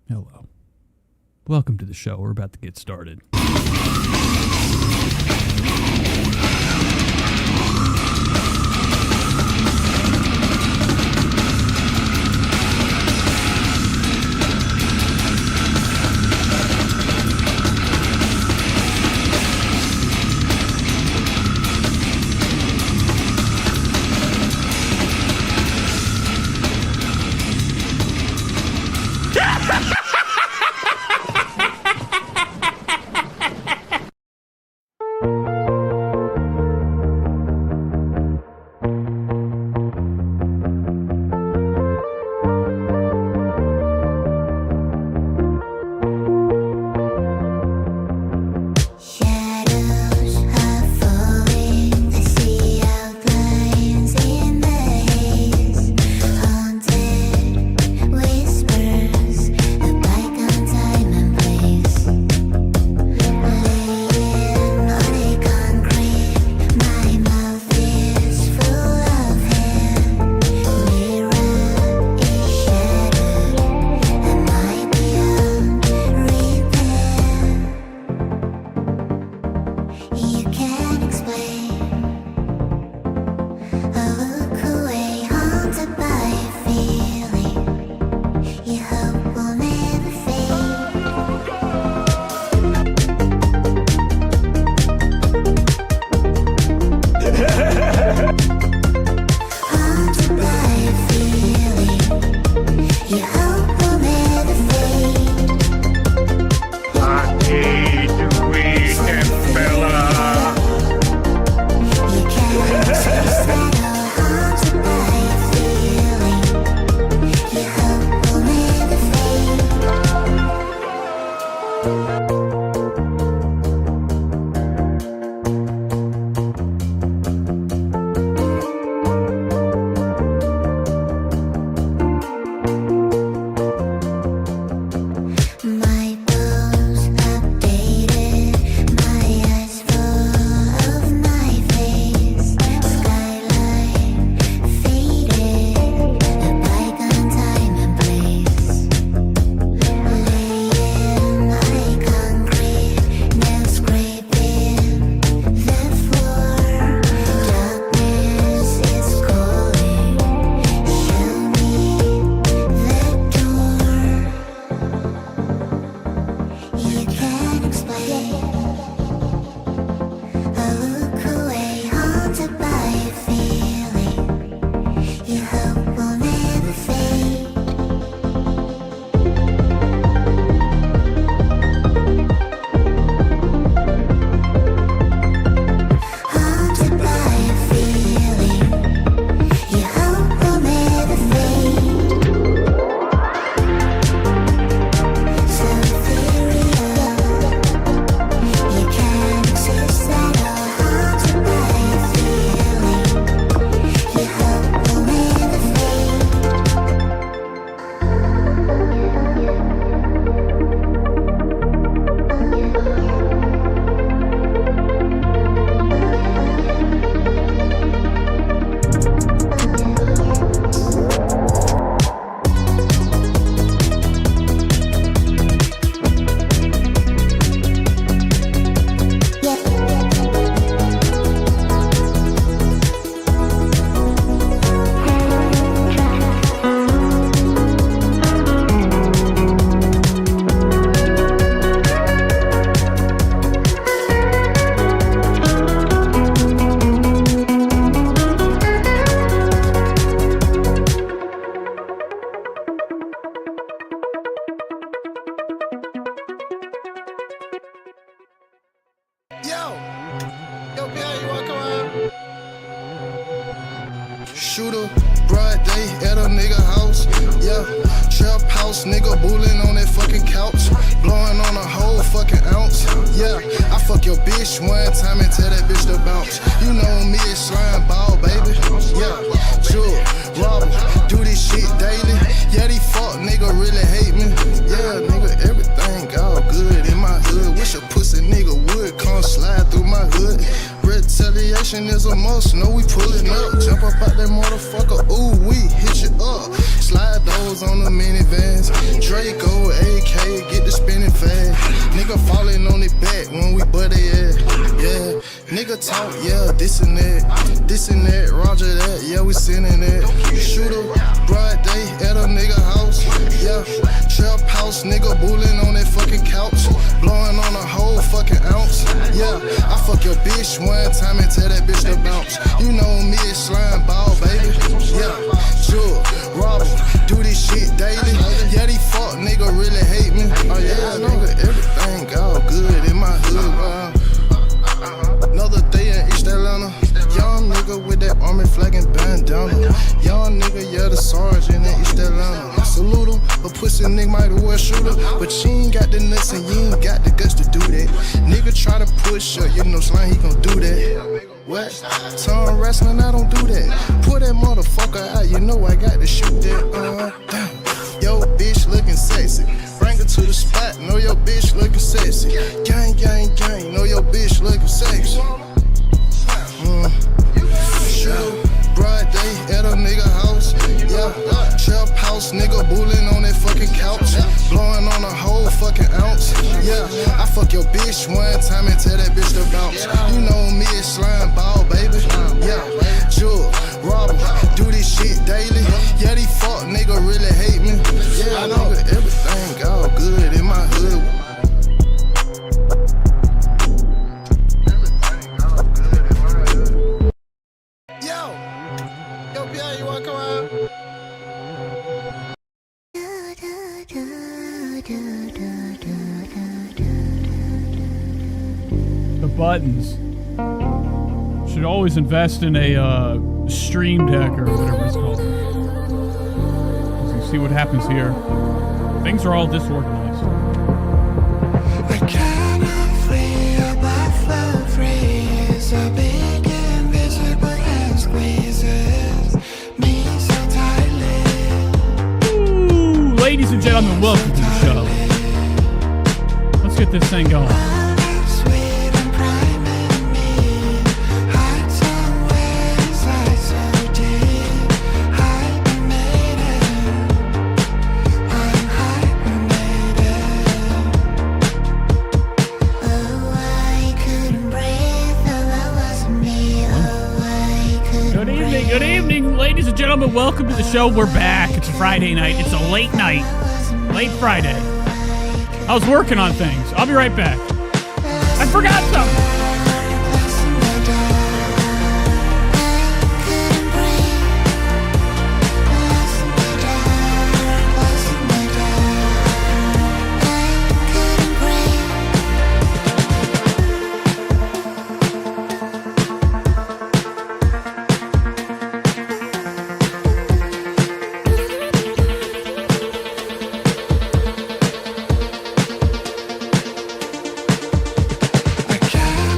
Hello. Welcome to the show. We're about to get started. Shooter, broad day at a nigga house. Yeah, trap house, nigga bullin' on that fucking couch. Blowing on a whole fucking ounce. Yeah, I fuck your bitch one time and tell that bitch to bounce. You know me, it's slime ball, baby. Yeah, sure, robber, do this shit daily. Yeah, these fuck nigga really hate me. Yeah, nigga, everything all good in my hood. Wish a pussy nigga would come slide through my hood. Retaliation Caution is a must, know we pullin' up. Jump up out that motherfucker, ooh, we hit you up. Slide those on the minivans. Draco, AK, get the spinning fast. Nigga falling on it back when we butt it, yeah. Nigga talk, yeah, this and that, roger that, yeah, we sending that. Shooter, broad day at a nigga house, yeah. Trap house, nigga bullin' on that fucking couch. Blowing on a whole fucking ounce, yeah. I fuck your bitch one time and tell that bitch to bounce. You know me, it's slime ball, baby, yeah. Jewel, robber, do this shit daily. Yeah, these fuck nigga really hate me. Oh yeah, nigga, everything all good in my hood, Another day in East Atlanta. Young nigga with that army flag and bandana. Young nigga, yeah, the sergeant in East Atlanta. Salute him, a pussy nigga might as well shoot her. But you ain't got the nuts and you ain't got the guts to do that. Nigga try to push up, you know Slime, he gon' do that. What? Tongue wrestling, I don't do that. Pull that motherfucker out, you know I got to shoot that. Damn. Yo, bitch looking sexy. Bring her to the spot, know your bitch looking sexy. Gang, gang, gang, know your bitch looking sexy. Shoot, broad day at a nigga house, yeah. Trap house, nigga bullin' on that fucking couch. Blowing on a whole fucking ounce, yeah. I fuck your bitch one time and tell that bitch to bounce. You know me, it's slime ball, baby, yeah. Jewel, robber, do this shit daily. Yeah, these fuck nigga really hate me. Yeah, nigga, everything all good in my hood. Yo, Pierre, you wanna come out? The buttons. Should always invest in a stream deck or whatever it's called. So you see what happens here. Things are all disorganized. I cannot free up my flow freeze. A big invisible hand squeezes me so tightly. Ooh, ladies and gentlemen, welcome to the show. Let's get this thing going. Good evening, ladies and gentlemen. Welcome to the show. We're back. It's a Friday night. It's a late night. Late Friday. I was working on things. I'll be right back. I forgot something. I can't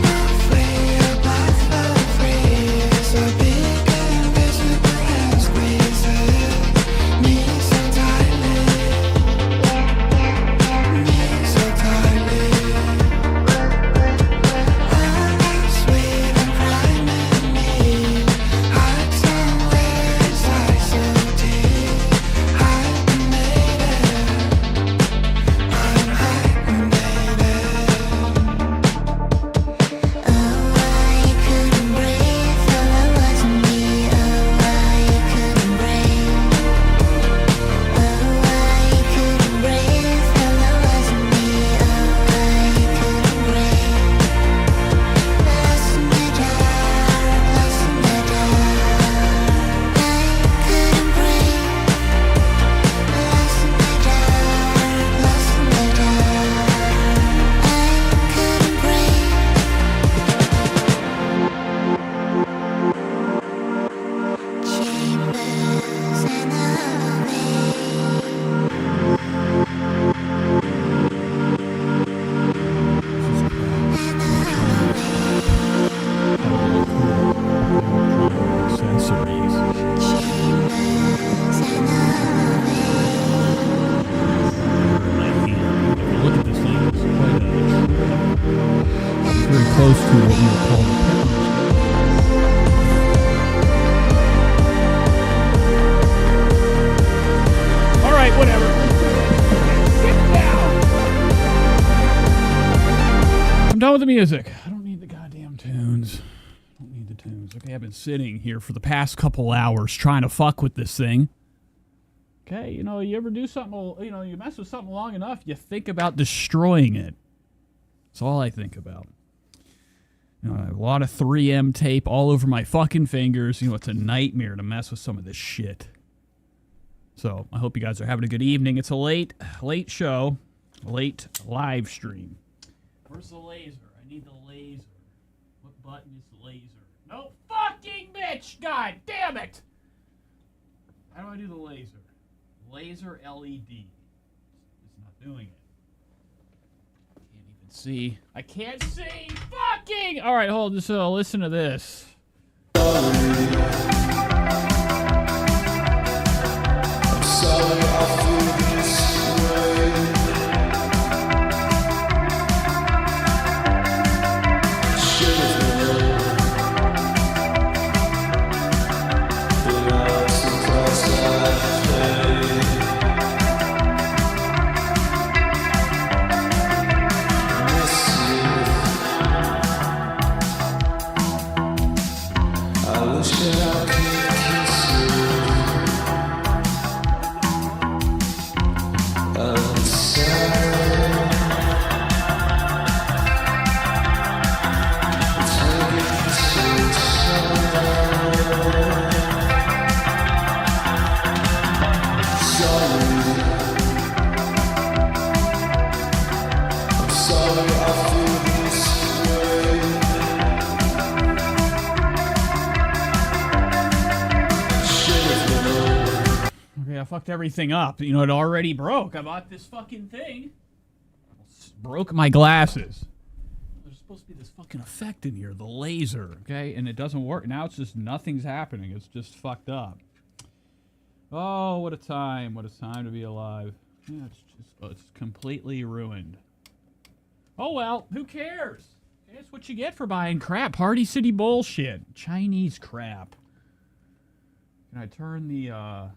with the music. I don't need the goddamn tunes. I don't need the tunes. Okay, I've been sitting here for the past couple hours trying to fuck with this thing. Okay, you know, you ever do something, you know, you mess with something long enough, you think about destroying it. That's all I think about. You know, I have a lot of 3M tape all over my fucking fingers. You know, it's a nightmare to mess with some of this shit. So, I hope you guys are having a good evening. It's a late show, late live stream. Where's the laser? I need the laser. What button is the laser? No fucking bitch! God damn it! How do I do the laser? Laser LED. It's not doing it. Can't even see. I can't see! Fucking! Alright, hold on. Just listen to this. Fucked everything up. You know, it already broke. I bought this fucking thing. Broke my glasses. There's supposed to be this fucking effect in here, the laser, okay? And it doesn't work. Now it's just nothing's happening. It's just fucked up. Oh, what a time. What a time to be alive. Yeah, it's completely ruined. Oh, well, who cares? That's what you get for buying crap. Party City bullshit. Chinese crap. Can I turn the,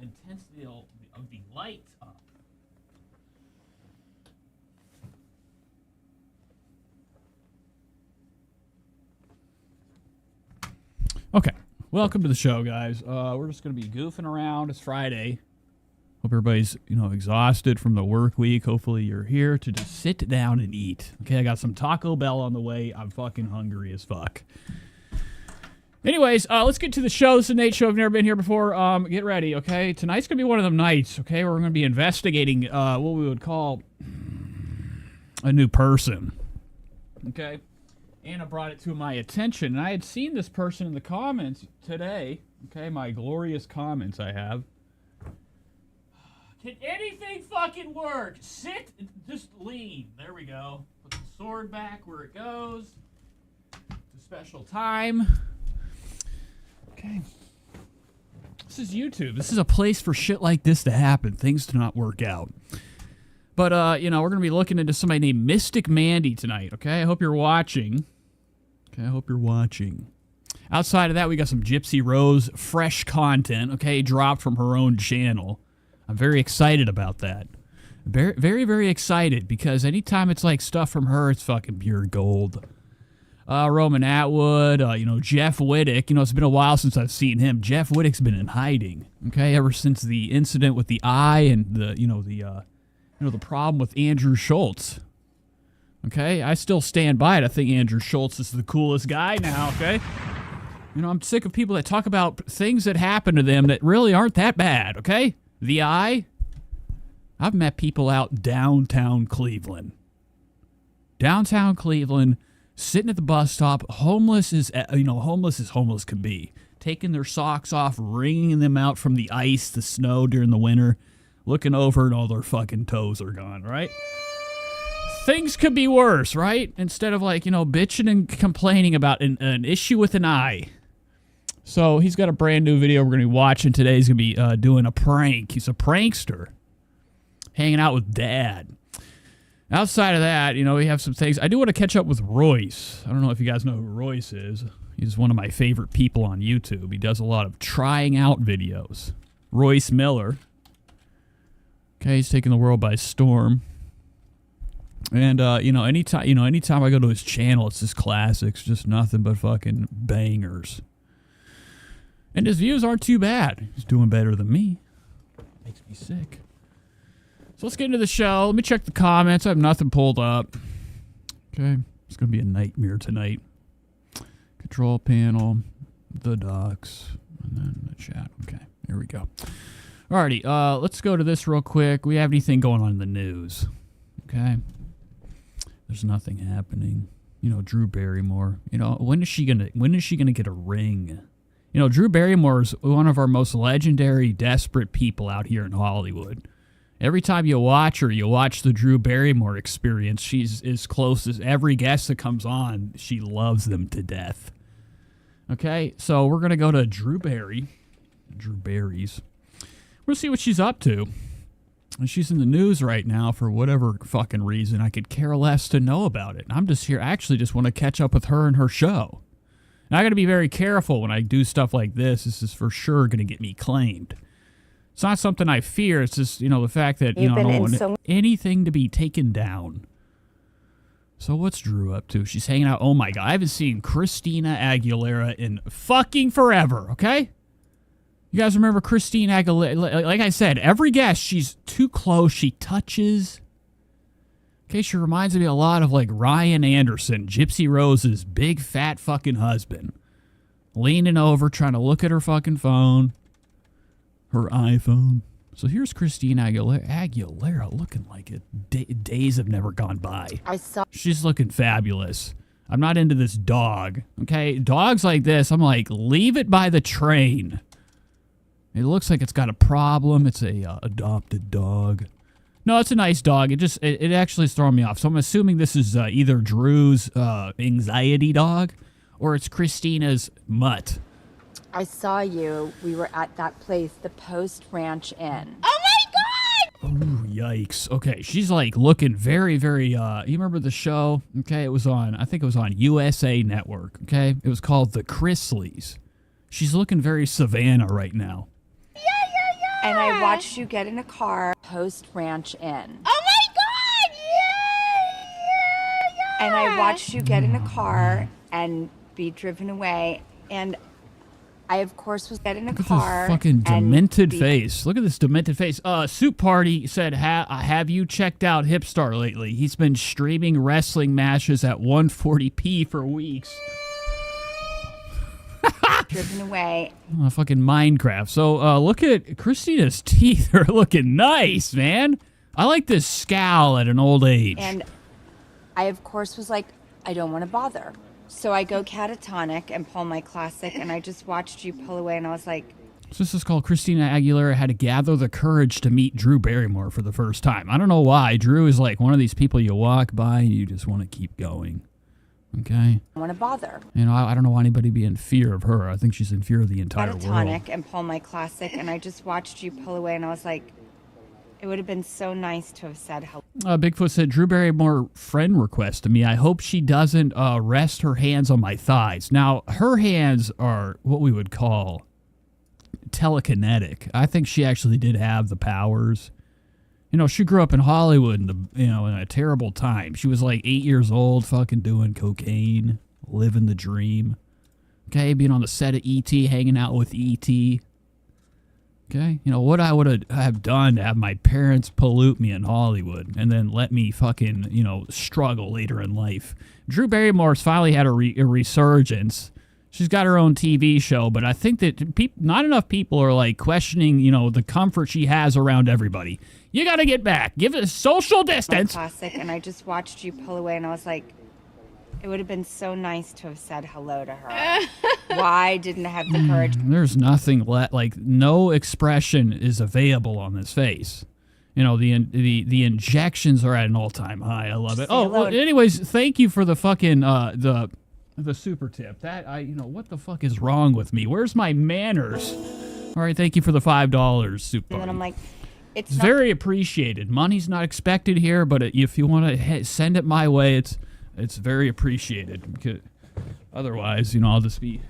intensity of the light up? Okay, welcome to the show, guys. We're just gonna be goofing around. It's Friday. Hope everybody's, you know, exhausted from the work week. Hopefully you're here to just sit down and eat. Okay, I got some Taco Bell on the way. I'm fucking hungry as fuck. Anyways, let's get to the show. This is the Nate Show. I've never been here before. Get ready, okay? Tonight's going to be one of them nights, okay? Where we're going to be investigating what we would call a new person, okay? Anna brought it to my attention, and I had seen this person in the comments today, okay? My glorious comments I have. Can anything fucking work? Sit, just lean. There we go. Put the sword back where it goes. It's a special time. Okay. This is YouTube. This is a place for shit like this to happen. Things do not work out. But, you know, we're going to be looking into somebody named Mystic Mandy tonight, okay? I hope you're watching. Okay, I hope you're watching. Outside of that, we got some Gypsy Rose fresh content, okay, dropped from her own channel. I'm very excited about that. Very, very, very excited because anytime it's like stuff from her, it's fucking pure gold. Roman Atwood, you know, Jeff Wittick. You know, it's been a while since I've seen him. Jeff Wittick's been in hiding, okay, ever since the incident with the eye and the problem with Andrew Schultz. Okay, I still stand by it. I think Andrew Schultz is the coolest guy now, okay? You know, I'm sick of people that talk about things that happen to them that really aren't that bad, okay? The eye. I've met people out downtown Cleveland. Sitting at the bus stop, homeless as homeless can be. Taking their socks off, wringing them out from the ice, the snow during the winter, looking over and all their fucking toes are gone, right? Things could be worse, right? Instead of like, you know, bitching and complaining about an issue with an eye. So he's got a brand new video we're going to be watching today. He's going to be doing a prank. He's a prankster. Hanging out with Dad. Outside of that, you know, we have some things. I do want to catch up with Royce. I don't know if you guys know who Royce is. He's one of my favorite people on YouTube. He does a lot of trying out videos. Royce Miller. Okay, he's taking the world by storm. And anytime I go to his channel, it's just classics, just nothing but fucking bangers. And his views aren't too bad. He's doing better than me. Makes me sick. So let's get into the show. Let me check the comments. I have nothing pulled up. Okay. It's going to be a nightmare tonight. Control panel, the docs, and then the chat. Okay. Here we go. Alrighty. Let's go to this real quick. We have anything going on in the news? Okay. There's nothing happening. Drew Barrymore. When is she gonna get a ring? Drew Barrymore is one of our most legendary, desperate people out here in Hollywood. Every time you watch her, you watch the Drew Barrymore experience. She's as close as every guest that comes on. She loves them to death. Okay, so we're going to go to Drew Barry's. We'll see what she's up to. And she's in the news right now for whatever fucking reason. I could care less to know about it. I'm just here, actually just want to catch up with her and her show. And I got to be very careful when I do stuff like this. This is for sure going to get me claimed. It's not something I fear. It's just, the fact that, I don't want anything to be taken down. So what's Drew up to? She's hanging out. Oh, my God. I haven't seen Christina Aguilera in fucking forever, okay? You guys remember Christina Aguilera? Like I said, every guest, she's too close. She touches. Okay, she reminds me a lot of, like, Ryan Anderson, Gypsy Rose's big, fat fucking husband. Leaning over, trying to look at her fucking phone. Her iPhone. So here's Christina Aguilera looking like it. Days have never gone by. She's looking fabulous. I'm not into this dog. Okay, dogs like this, I'm like, leave it by the train. It looks like it's got a problem. It's a adopted dog. No, it's a nice dog. It actually is throwing me off. So I'm assuming this is either Drew's anxiety dog or it's Christina's mutt. I saw you. We were at that place, the Post Ranch Inn. Oh my God! Oh, yikes. Okay, she's like looking very, very, you remember the show? Okay, I think it was on USA Network, okay? It was called The Chrisleys. She's looking very Savannah right now. Yeah. And I watched you get in a car, Post Ranch Inn. Oh my God! Yeah. And I watched you get in a car and be driven away, and I, of course, was getting a car. Look at this fucking demented face. Look at this demented face. Soup Party said, have you checked out Hipstar lately? He's been streaming wrestling matches at 140p for weeks. Driven away. Oh, fucking Minecraft. So, look at Christina's teeth. Are looking nice, man. I like this scowl at an old age. And I, of course, was like, I don't want to bother. So I go catatonic and pull my classic, and I just watched you pull away, and I was like... So this is called Christina Aguilera had to gather the courage to meet Drew Barrymore for the first time. I don't know why. Drew is like one of these people you walk by and you just want to keep going. Okay? I want to bother. I don't know why anybody be in fear of her. I think she's in fear of the entire world. Catatonic and pull my classic, and I just watched you pull away, and I was like... It would have been so nice to have said hello. Bigfoot said, Drew Barrymore friend request to me. I hope she doesn't rest her hands on my thighs. Now, her hands are what we would call telekinetic. I think she actually did have the powers. She grew up in Hollywood in a terrible time. She was like 8 years old, fucking doing cocaine, living the dream. Okay, being on the set of E.T., hanging out with E.T., okay, what I would have done to have my parents pollute me in Hollywood and then let me fucking, struggle later in life. Drew Barrymore's finally had a resurgence. She's got her own TV show, but I think that not enough people are like questioning, the comfort she has around everybody. You got to get back. Give it a social distance. My classic, and I just watched you pull away, and I was like, it would have been so nice to have said hello to her. Why didn't I have the courage? There's nothing no expression is available on this face. The injections are at an all-time high. I love it. Oh, well, anyways, thank you for the fucking the super tip. What the fuck is wrong with me? Where's my manners? All right, thank you for the $5, Soup Party. And then I'm like, it's very appreciated. Money's not expected here, but if you want to send it my way, it's very appreciated. Because otherwise, I'll just be,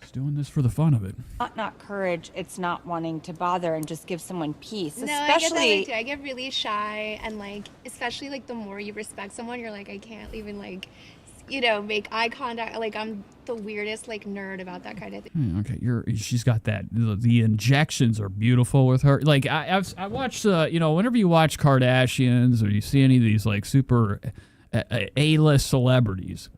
She's doing this for the fun of it. Not courage, it's not wanting to bother and just give someone peace. No, I get that way too. I get really shy, and like, especially like the more you respect someone, you're like, I can't even like, you know, make eye contact. Like, I'm the weirdest like nerd about that kind of thing. Okay, she's got that. The injections are beautiful with her. Like I watched, you know, whenever you watch Kardashians or you see any of these like super A-list celebrities,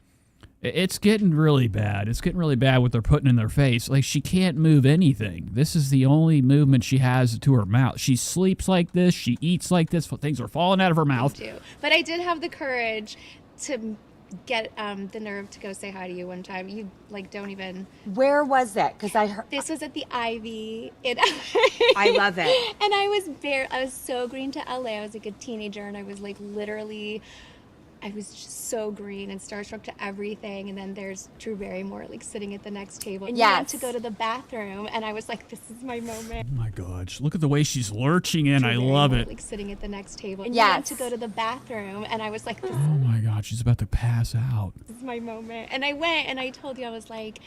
it's getting really bad. It's getting really bad what they're putting in their face. Like, she can't move anything. This is the only movement she has to her mouth. She sleeps like this. She eats like this. Things are falling out of her mouth. Me too. But I did have the courage to get the nerve to go say hi to you one time. You like don't even. Where was that? Because I heard this was at the Ivy. I love it. And I was so green to LA. I was like a teenager, and I was like literally. I was just so green and starstruck to everything. And then there's Drew Barrymore like sitting at the next table. And yes. I went to go to the bathroom, and I was like, this is my moment. Oh my God. Look at the way she's lurching in. I love it. Like sitting at the next table. And yes. I went to go to the bathroom, and I was like, this oh my God. She's about to pass out. This is my moment. And I went, and I told you, I was like,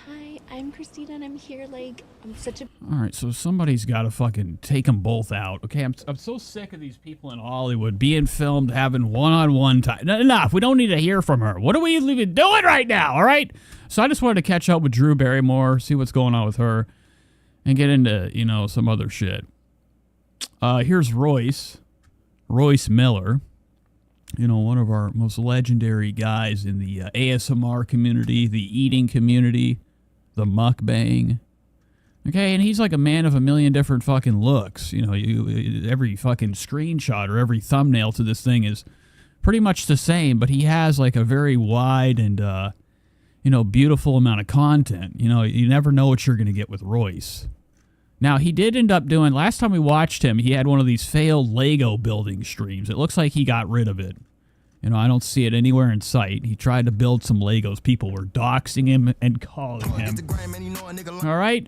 hi, I'm Christina, and I'm here, like, I'm such a... All right, so somebody's got to fucking take them both out, okay? I'm so sick of these people in Hollywood being filmed, having one-on-one time. Enough. We don't need to hear from her. What are we even doing right now, all right? So I just wanted to catch up with Drew Barrymore, see what's going on with her, and get into, you know, some other shit. Here's Royce Miller. You know, one of our most legendary guys in the ASMR community, the eating community, the mukbang. Okay, and he's like a man of a million different fucking looks. You know, every fucking screenshot or every thumbnail to this thing is pretty much the same, but he has like a very wide and, you know, beautiful amount of content. You know, you never know what you're going to get with Royce. Now, he did end up doing, last time we watched him, he had one of these failed Lego building streams. It looks like he got rid of it. You know, I don't see it anywhere in sight. He tried to build some Legos. People were doxing him and calling him. All right.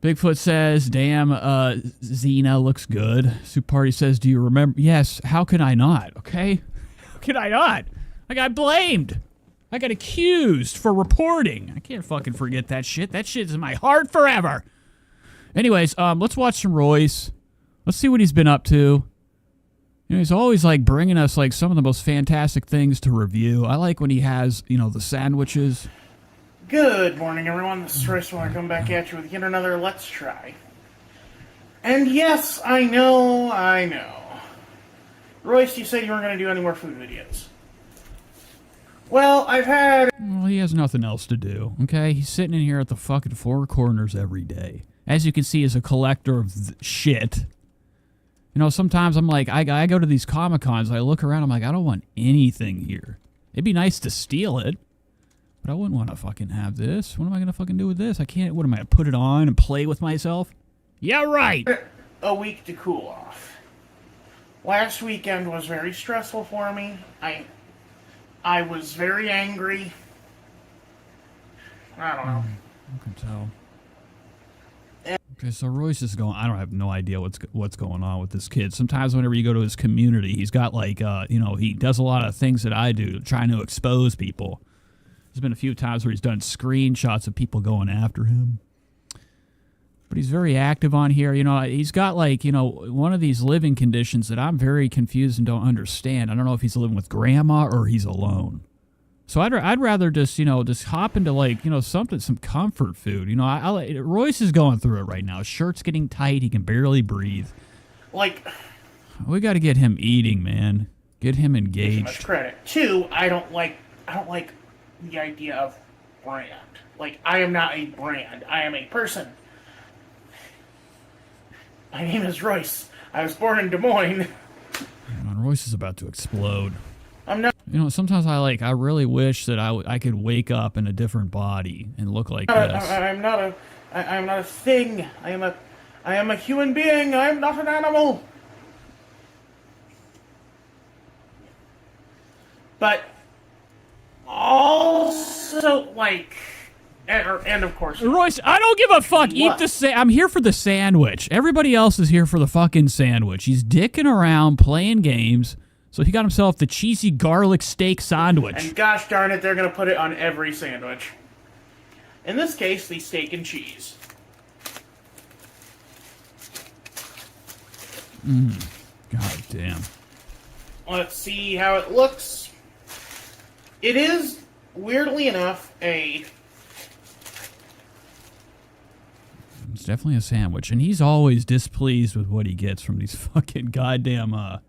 Bigfoot says, damn, Xena looks good. Soup Party says, do you remember? Yes. How can I not? Okay. How can I not? I got blamed. I got accused for reporting. I can't fucking forget that shit. That shit's in my heart forever. Anyways, let's watch some Royce. Let's see what he's been up to. You know, he's always like bringing us like some of the most fantastic things to review. I like when he has, you know, the sandwiches. Good morning, everyone. This is Trisha. I come back at you with yet another Let's Try. And yes, I know. Royce, you said you weren't going to do any more food videos. Well, Well, he has nothing else to do, okay? He's sitting in here at the fucking Four Corners every day. As you can see, he's a collector of shit. You know, sometimes I'm like, I go to these Comic-Cons, I look around, I'm like, I don't want anything here. It'd be nice to steal it, but I wouldn't want to fucking have this. What am I going to fucking do with this? I can't, what am I, put it on and play with myself? Yeah, right! A week to cool off. Last weekend was very stressful for me. I was very angry. I don't know. I can tell. Okay, so Royce is going, I don't have no idea what's going on with this kid. Sometimes whenever you go to his community, he's got like, you know, he does a lot of things that I do, trying to expose people. There's been a few times where he's done screenshots of people going after him. But he's very active on here. You know, he's got like, you know, one of these living conditions that I'm very confused and don't understand. I don't know if he's living with grandma or he's alone. So I'd rather just, you know, just hop into like, you know, some comfort food. You know, Royce is going through it right now. His shirt's getting tight. He can barely breathe. Like, we got to get him eating, man. Get him engaged. Much credit. Two, I don't like the idea of brand. Like, I am not a brand. I am a person. My name is Royce. I was born in Des Moines. Man, Royce is about to explode. I'm not. You know, sometimes I really wish that I could wake up in a different body and look like this. I'm not a thing. I am a human being. I'm not an animal. But also, like, and of course, Royce, I don't give a fuck. What? Eat the I'm here for the sandwich. Everybody else is here for the fucking sandwich. He's dicking around playing games. So he got himself the cheesy garlic steak sandwich. And gosh darn it, they're going to put it on every sandwich. In this case, the steak and cheese. God damn. Let's see how it looks. It is, weirdly enough, It's definitely a sandwich. And he's always displeased with what he gets from these fucking goddamn,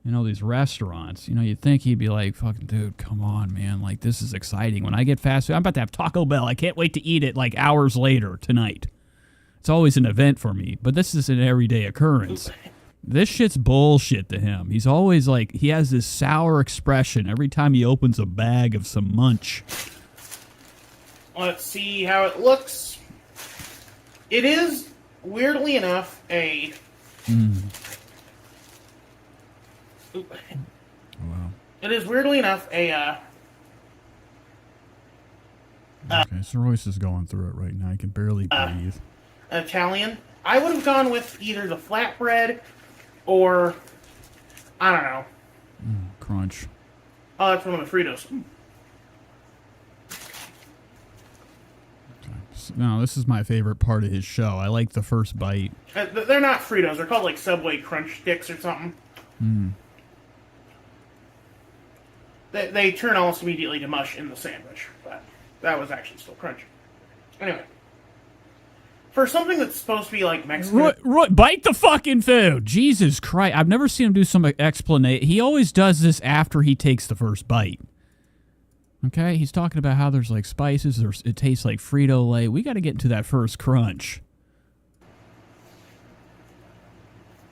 these restaurants. You'd think he'd be like, fucking dude, come on, man. Like, this is exciting. When I get fast food, I'm about to have Taco Bell. I can't wait to eat it, like, hours later tonight. It's always an event for me. But this is an everyday occurrence. This shit's bullshit to him. He's always like, he has this sour expression every time he opens a bag of some munch. Let's see how it looks. It is, weirdly enough, a... Wow. It is, weirdly enough, a... Okay, so Royce is going through it right now. He can barely breathe. Italian. I would have gone with either the flatbread or, I don't know. Crunch. Oh, that's one of the Fritos. Okay. No, this is my favorite part of his show. I like the first bite. They're not Fritos. They're called like Subway Crunch Sticks or something. They turn almost immediately to mush in the sandwich, but that was actually still crunchy. Anyway. For something that's supposed to be like Mexican... Roy, bite the fucking food! Jesus Christ. I've never seen him do some explanation. He always does this after he takes the first bite. Okay? He's talking about how there's like spices, or it tastes like Frito-Lay. We got to get into that first crunch.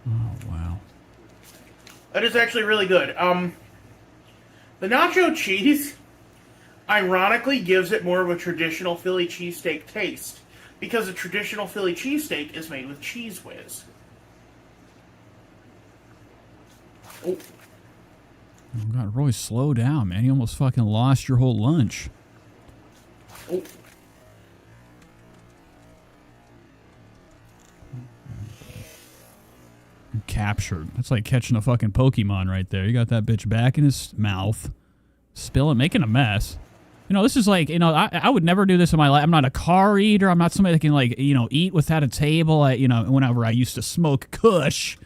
Oh, wow. That is actually really good. The nacho cheese, ironically, gives it more of a traditional Philly cheesesteak taste. Because a traditional Philly cheesesteak is made with Cheese Whiz. Oh. Oh, God, Roy, slow down, man. You almost fucking lost your whole lunch. Oh. Captured. That's like catching a fucking Pokemon right there. You got that bitch back in his mouth. Spilling, making a mess. This is like, I would never do this in my life. I'm not a car eater. I'm not somebody that can, like, eat without a table. Whenever I used to smoke kush,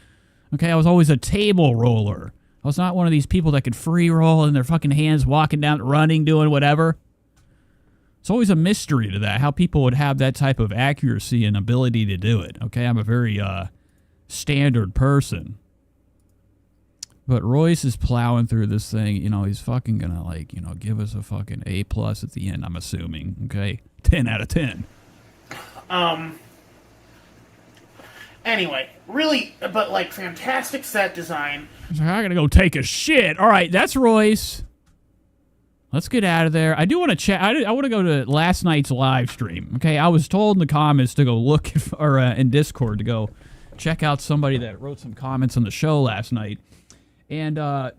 okay, I was always a table roller. I was not one of these people that could free roll in their fucking hands, walking down, running, doing whatever. It's always a mystery to that, how people would have that type of accuracy and ability to do it, okay? I'm a very standard person. But Royce is plowing through this thing. He's fucking gonna, like, give us a fucking A+ at the end, I'm assuming. Okay? 10 out of 10. Anyway, really, but, like, fantastic set design. I gotta go take a shit. All right, that's Royce. Let's get out of there. I do want to check. I want to go to last night's live stream. Okay? I was told in the comments to go look, or in Discord, to go check out somebody that wrote some comments on the show last night. And I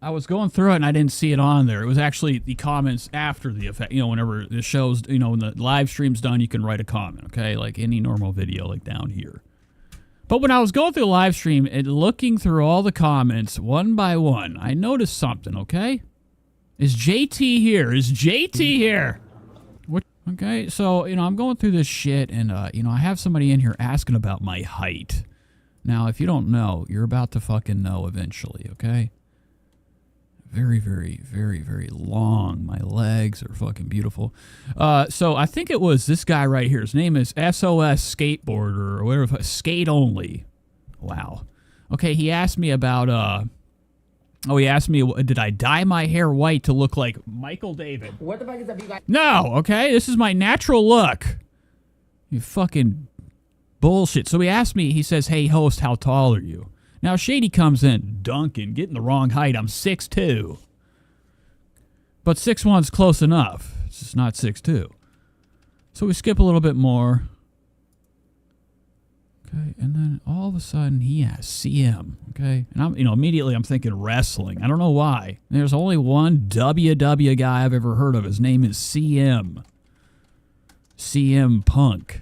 was going through it, and I didn't see it on there. It was actually the comments after the effect. Whenever the show's, when the live stream's done, you can write a comment, okay? Like any normal video, like down here. But when I was going through the live stream and looking through all the comments, one by one, I noticed something, okay? Is JT here? Is JT here? What? Okay, so, I'm going through this shit, and, I have somebody in here asking about my height. Now, if you don't know, you're about to fucking know eventually, okay? Very, very, very, very long. My legs are fucking beautiful. So I think it was this guy right here. His name is SOS Skateboarder or whatever. Skate Only. Wow. Okay, he asked me about, he asked me, did I dye my hair white to look like Michael David? What the fuck is that you guys? No, okay? This is my natural look. You fucking... bullshit. So he asked me, he says, hey, host, how tall are you? Now, Shady comes in, Duncan, getting the wrong height. I'm 6'2". But 6'1's close enough. It's just not 6'2". So we skip a little bit more. Okay, and then all of a sudden he has CM, okay? And I'm, immediately I'm thinking wrestling. I don't know why. There's only one WW guy I've ever heard of. His name is CM. CM Punk.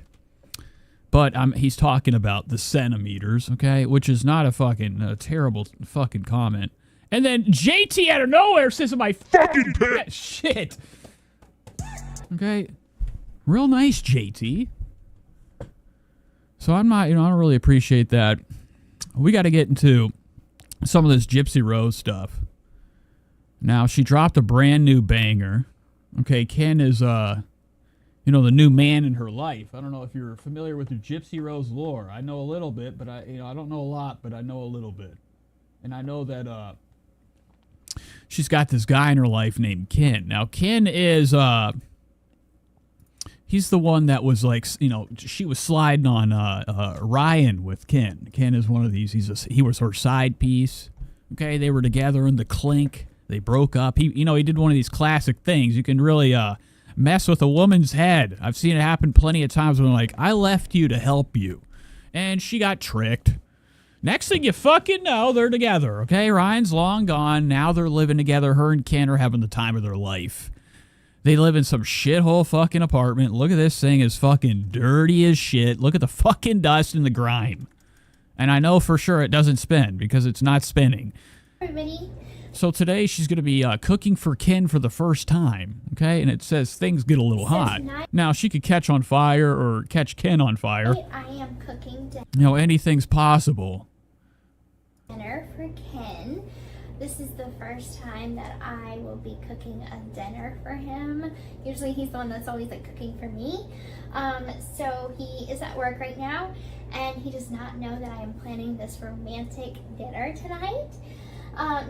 But he's talking about the centimeters, okay, which is not a terrible fucking comment. And then JT out of nowhere says, "My fucking pet shit." Okay, real nice, JT. So I'm not, I don't really appreciate that. We got to get into some of this Gypsy Rose stuff. Now, she dropped a brand new banger. Okay, Ken is, the new man in her life. I don't know if you're familiar with your Gypsy Rose lore. I know a little bit, but I don't know a lot, but I know a little bit. And I know that, she's got this guy in her life named Ken. Now, Ken is, he's the one that was like, she was sliding on Ryan with Ken. Ken is one of these. He was her side piece. Okay, they were together in the clink. They broke up. He did one of these classic things. You can really mess with a woman's head. I've seen it happen plenty of times when like, I left you to help you, and she got tricked. Next thing you fucking know, they're together. Okay, Ryan's long gone. Now they're living together. Her and Ken are having the time of their life. They live in some shithole fucking apartment. Look at this thing, is fucking dirty as shit. Look at the fucking dust and the grime. And I know for sure it doesn't spin because it's not spinning. Everybody. So today she's going to be cooking for Ken for the first time. Okay, and it says things get a little hot. Now she could catch on fire or catch Ken on fire. I am cooking Anything's possible. dinner for Ken. This is the first time that I will be cooking a dinner for him. Usually he's the one that's always like cooking for me. So he is at work right now, and he does not know that I am planning this romantic dinner tonight.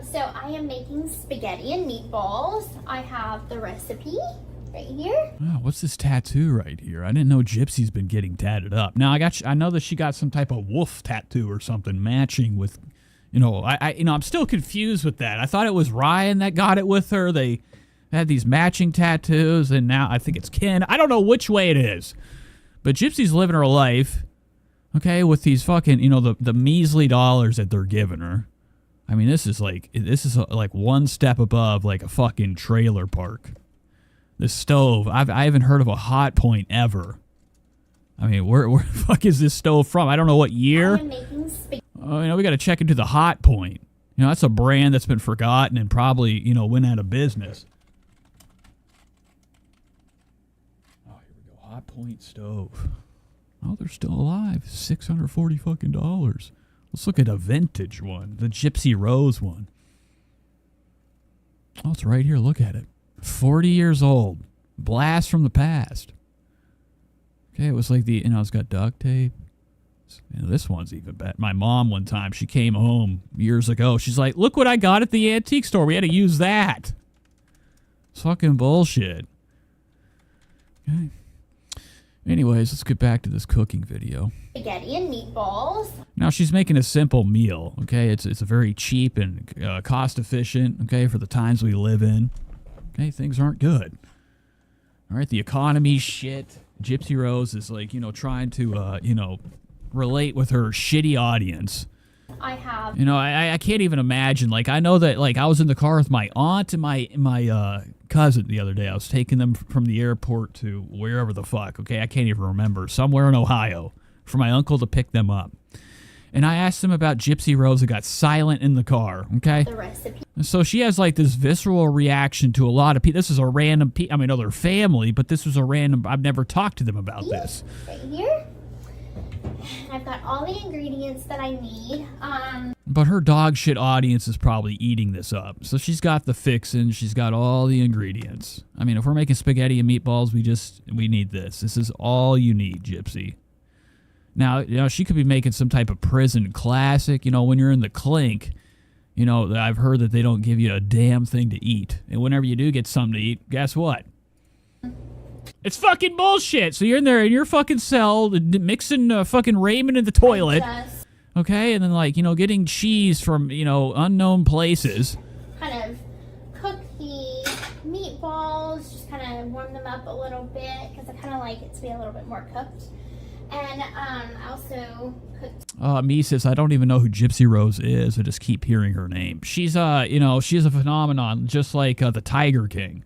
So I am making spaghetti and meatballs. I have the recipe right here. Oh, what's this tattoo right here? I didn't know Gypsy's been getting tatted up. Now I know that she got some type of wolf tattoo or something matching with. I'm still confused with that. I thought it was Ryan that got it with her. They had these matching tattoos, and now I think it's Ken. I don't know which way it is. But Gypsy's living her life, okay, with these fucking, the measly dollars that they're giving her. I mean, this is like one step above like a fucking trailer park. The stove, I haven't heard of a hot point ever. I mean, where the fuck is this stove from? I don't know what year. I'm making spaghetti. We got to check into the Hot Point. That's a brand that's been forgotten and probably, went out of business. Oh, here we go. Hot Point stove. Oh, they're still alive. $640 fucking dollars. Let's look at a vintage one, the Gypsy Rose one. Oh, it's right here. Look at it. 40 years old. Blast from the past. Okay, it was like it's got duct tape. This one's even better. My mom one time, she came home years ago. She's like, look what I got at the antique store. We had to use that. It's fucking bullshit. Okay. Anyways, let's get back to this cooking video. Spaghetti and meatballs. Now, she's making a simple meal, okay? It's a very cheap and cost-efficient, okay, for the times we live in. Okay, things aren't good. All right, the economy's shit. Gypsy Rose is like, trying to, relate with her shitty audience. I have. I can't even imagine. Like, I know that, like, I was in the car with my aunt and my cousin the other day. I was taking them from the airport to wherever the fuck, okay? I can't even remember. Somewhere in Ohio for my uncle to pick them up. And I asked them about Gypsy Rose. It got silent in the car, okay? The recipe. And so she has, like, this visceral reaction to a lot of people. This is a random they're family, but this was a random... I've never talked to them about this. Right here. I've got all the ingredients that I need. But her dog shit audience is probably eating this up. So she's got the fixin'. She's got all the ingredients. I mean, if we're making spaghetti and meatballs, we need this. This is all you need, Gypsy. Now, she could be making some type of prison classic. When you're in the clink, I've heard that they don't give you a damn thing to eat. And whenever you do get something to eat, guess what? It's fucking bullshit. So you're in there in your fucking cell, mixing fucking ramen in the toilet. Okay? And then, getting cheese from, unknown places. Kind of cook the meatballs, just kind of warm them up a little bit, because I kind of like it to be a little bit more cooked. And also cooked. Me says, I don't even know who Gypsy Rose is. I just keep hearing her name. She's, she's a phenomenon, just like the Tiger King.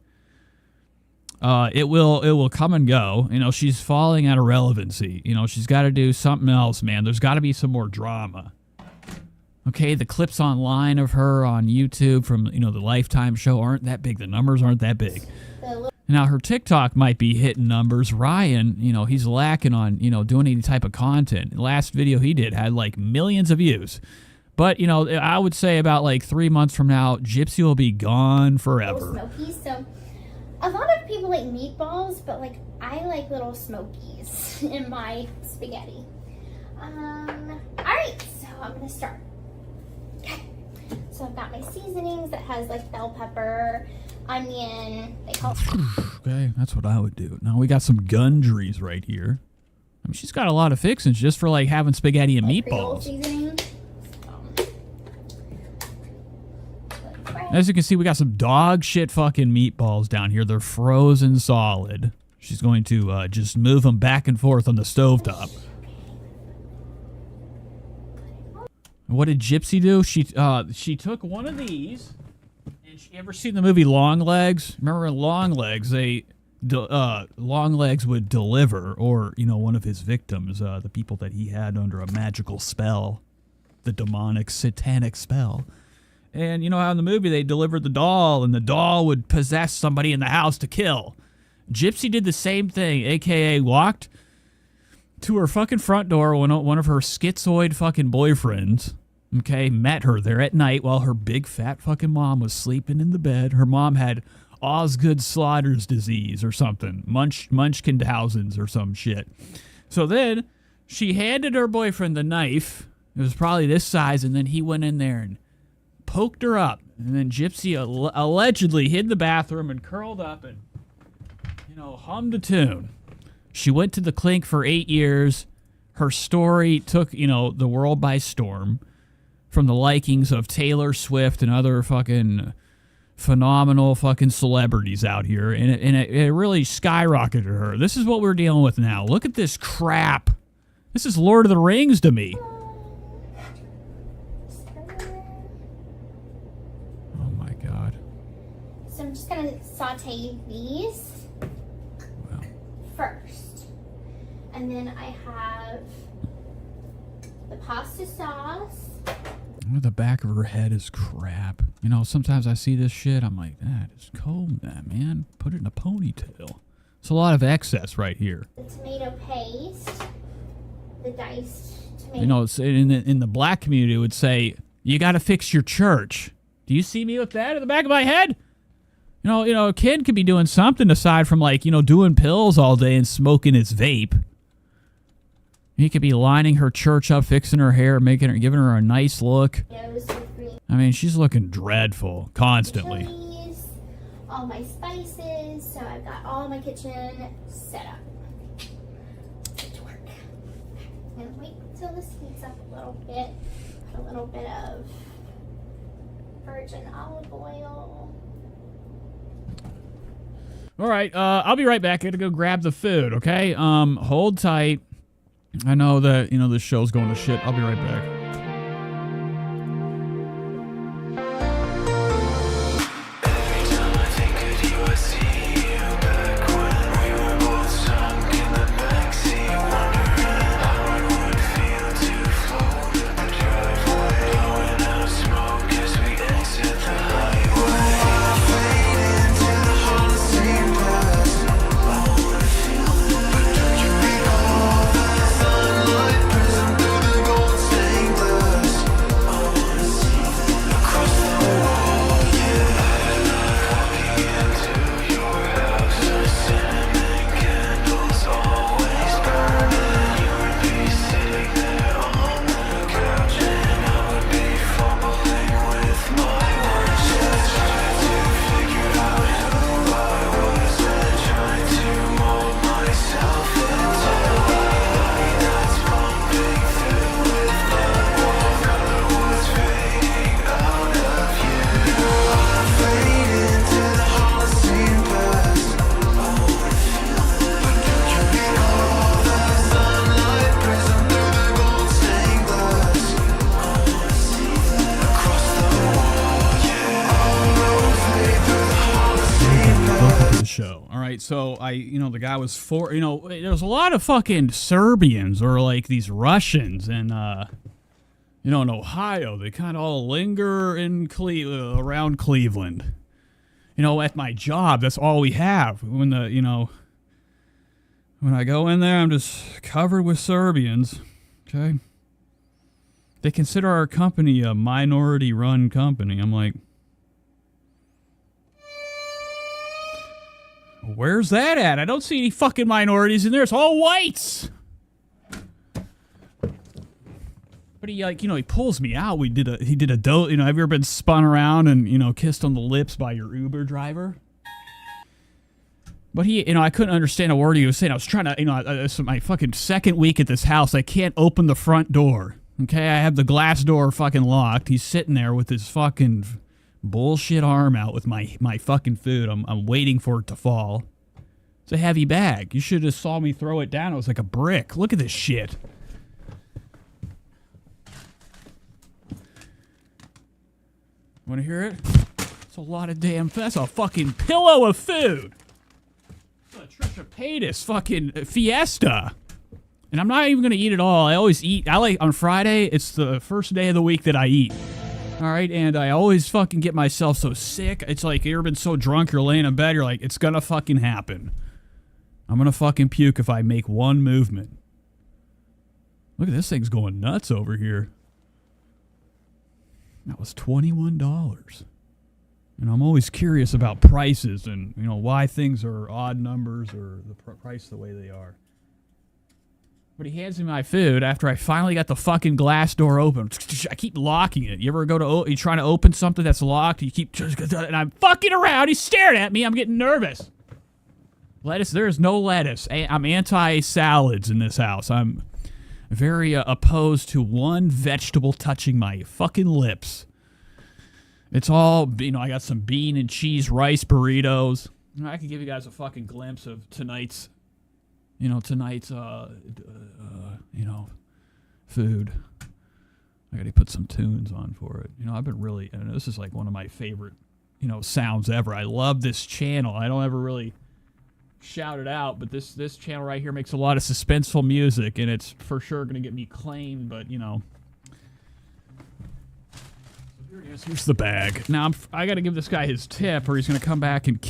it will come and go. You know, she's falling out of relevancy. You know, she's got to do something else, man. There's got to be some more drama. Okay, the clips online of her on YouTube from, you know, the Lifetime show aren't that big. The numbers aren't that big. Now, her TikTok might be hitting numbers. Ryan, you know, he's lacking on, you know, doing any type of content. The last video he did had like millions of views. But, you know, I would say about like 3 months from now, Gypsy will be gone forever. Smokies. So a lot of people like meatballs, but like I like little smokies in my spaghetti. Alright, so I'm gonna start. Okay. So I've got my seasonings that has like bell pepper, onion, they call Okay, that's what I would do. Now we got some Gundries right here. I mean, she's got a lot of fixings just for like having spaghetti and meatballs. seasoning. As you can see, we got some dog shit fucking meatballs down here. They're frozen solid. She's going to just move them back and forth on the stovetop. What did Gypsy do? She took one of these. And you ever seen the movie Long Legs? Remember in Long Legs, Long Legs would deliver, or, you know, one of his victims, the people that he had under a magical spell, the demonic satanic spell. And you know how in the movie they delivered the doll, and the doll would possess somebody in the house to kill. Gypsy did the same thing, a.k.a. walked to her fucking front door when one of her schizoid fucking boyfriends, okay, met her there at night while her big fat fucking mom was sleeping in the bed. Her mom had Osgood Slaughter's disease or something, Munchkinhausen's or some shit. So then she handed her boyfriend the knife. It was probably this size, and then he went in there and poked her up, and then Gypsy allegedly hid in the bathroom and curled up and, you know, hummed a tune. She went to the clink for 8 years. Her story took, you know, the world by storm, from the likings of Taylor Swift and other fucking phenomenal fucking celebrities out here, and it really skyrocketed her. This is what we're dealing with now. Look at this crap. This is Lord of the Rings to me. So I'm just gonna saute these first. And then I have the pasta sauce. The back of her head is crap. You know, sometimes I see this shit, I'm like, that is cold, that man. Put it in a ponytail. It's a lot of excess right here. The tomato paste. The diced tomato. You know, it's in the black community, it would say, you gotta fix your church. Do you see me with that in the back of my head? You know, a kid could be doing something aside from, like, you know, doing pills all day and smoking his vape. He could be lining her church up, fixing her hair, giving her a nice look. I mean, she's looking dreadful constantly. Chilies, all my spices, so I've got all my kitchen set up. Get to work. And wait until this heats up a little bit. Put a little bit of virgin olive oil. All right, I'll be right back. I gotta go grab the food, okay? Hold tight. I know that, you know, this show's going to shit. I'll be right back. right, so the guy was there's a lot of fucking Serbians or like these Russians and, in Ohio. They kind of all linger in around Cleveland. At my job, that's all we have. When I go in there, I'm just covered with Serbians. Okay. They consider our company a minority-run company. I'm like, where's that at? I don't see any fucking minorities in there. It's all whites. But he pulls me out. He did a dope. Have you ever been spun around and, kissed on the lips by your Uber driver? But I couldn't understand a word he was saying. I was trying to, this is my fucking second week at this house. I can't open the front door. Okay, I have the glass door fucking locked. He's sitting there with his fucking bullshit arm out with my fucking food. I'm waiting for it to fall. It's a heavy bag. You should have saw me throw it down. It was like a brick. Look at this shit. Want to hear it? It's a lot of damn... That's a fucking pillow of food. It's a Trisha Paytas fucking fiesta. And I'm not even going to eat it all. I always eat... on Friday, it's the first day of the week that I eat. Alright, and I always fucking get myself so sick. It's like, you ever been so drunk, you're laying in bed, you're like, it's gonna fucking happen. I'm gonna fucking puke if I make one movement. Look at this thing's going nuts over here. That was $21. And I'm always curious about prices and, why things are odd numbers or the price the way they are. But he hands me my food after I finally got the fucking glass door open. I keep locking it. You ever you trying to open something that's locked? You keep... And I'm fucking around. He's staring at me. I'm getting nervous. Lettuce. There's no lettuce. I'm anti-salads in this house. I'm very opposed to one vegetable touching my fucking lips. It's all... I got some bean and cheese rice burritos. I can give you guys a fucking glimpse of tonight's... food. I gotta put some tunes on for it. I've been really, this is like one of my favorite, sounds ever. I love this channel. I don't ever really shout it out, but this channel right here makes a lot of suspenseful music, and it's for sure gonna get me claimed, but, So here it is. Here's the bag. Now, I gotta give this guy his tip, or he's gonna come back and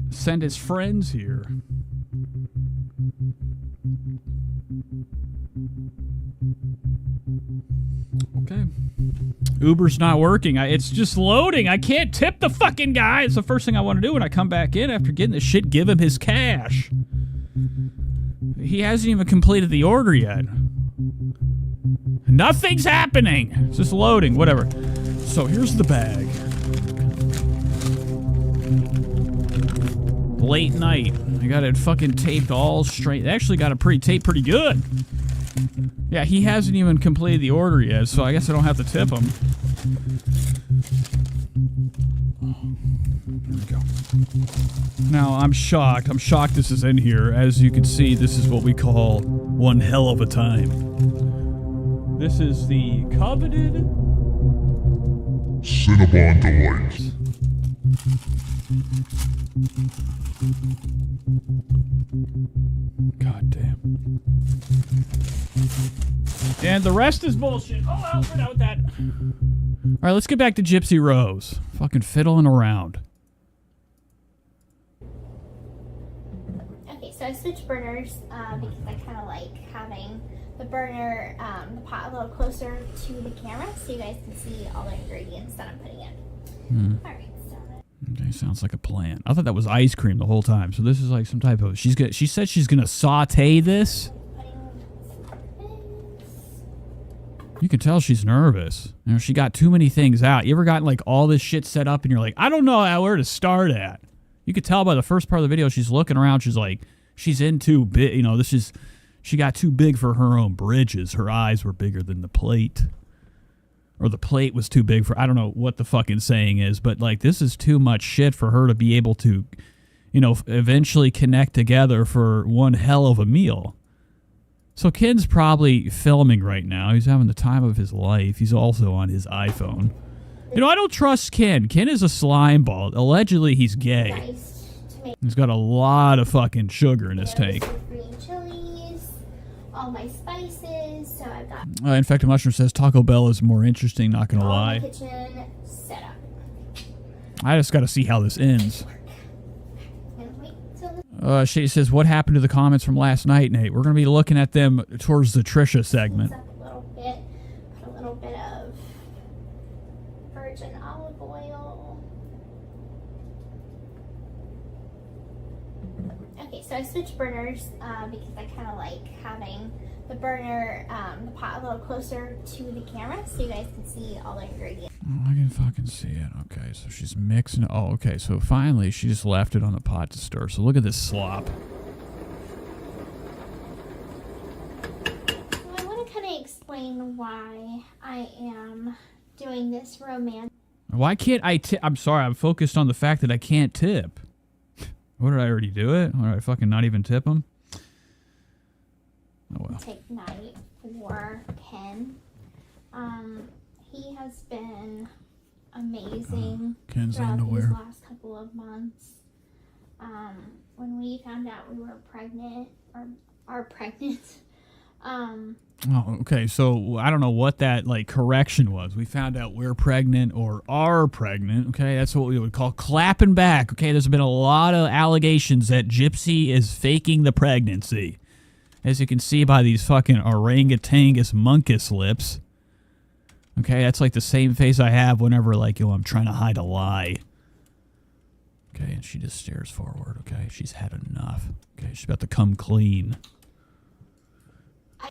send his friends here. Okay. Uber's not working. It's just loading. I can't tip the fucking guy. It's the first thing I want to do when I come back in after getting this shit. Give him his cash. He hasn't even completed the order yet. Nothing's happening. It's just loading. Whatever. So here's the bag. Late night. I got it fucking taped all straight. They actually got it taped pretty good. Yeah, he hasn't even completed the order yet, so I guess I don't have to tip him. There we go. Now, I'm shocked. I'm shocked this is in here. As you can see, this is what we call one hell of a time. This is the coveted Cinnabon Delights. God damn. And the rest is bullshit. Oh, well, we're done with that. Alright, let's get back to Gypsy Rose. Fucking fiddling around. Okay, so I switched burners because I kind of like having the burner, the pot a little closer to the camera so you guys can see all the ingredients that I'm putting in. Alright. Okay, sounds like a plan. I thought that was ice cream the whole time. So this is like some type of... She said she's gonna saute this. You can tell she's nervous. She got too many things out. You ever gotten like all this shit set up and you're like, I don't know where to start at. You could tell by the first part of the video she's looking around. She's like, she's in too big. She got too big for her own bridges. Her eyes were bigger than the plate. Or the plate was too big for... I don't know what the fucking saying is, but, like, this is too much shit for her to be able to, eventually connect together for one hell of a meal. So Ken's probably filming right now. He's having the time of his life. He's also on his iPhone. You know, I don't trust Ken. Ken is a slime ball. Allegedly, he's gay. Nice to make He's got a lot of fucking sugar in his tank. some green chilies, all my spices. So I've got Infected Mushroom says Taco Bell is more interesting, not gonna all lie. my kitchen set up. I just gotta see how this ends. And wait till She says, what happened to the comments from last night, Nate? We're gonna be looking at them towards the Trisha segment. up a little bit. Put a little bit of virgin olive oil. Okay, so I switched burners because I kind of like having the burner, the pot a little closer to the camera so you guys can see all the ingredients. Oh, I can fucking see it. Okay, so she's mixing. Oh, okay, so finally she just left it on the pot to stir. So look at this slop. So I want to kind of explain why I am doing this romance. Why can't I tip? I'm sorry, I'm focused on the fact that I can't tip. What, did I already do it? Or did I fucking not even tip him? Oh well. Take night for Ken. He has been amazing Ken's throughout underwear. these last couple of months. When we found out we were pregnant or are pregnant, Oh, okay. So I don't know what that like correction was. We found out we're pregnant or are pregnant. Okay, that's what we would call clapping back. Okay, there's been a lot of allegations that Gypsy is faking the pregnancy, as you can see by these fucking orangutangus monkus lips. Okay, that's like the same face I have whenever like I'm trying to hide a lie. Okay, and she just stares forward. Okay, she's had enough. Okay, she's about to come clean.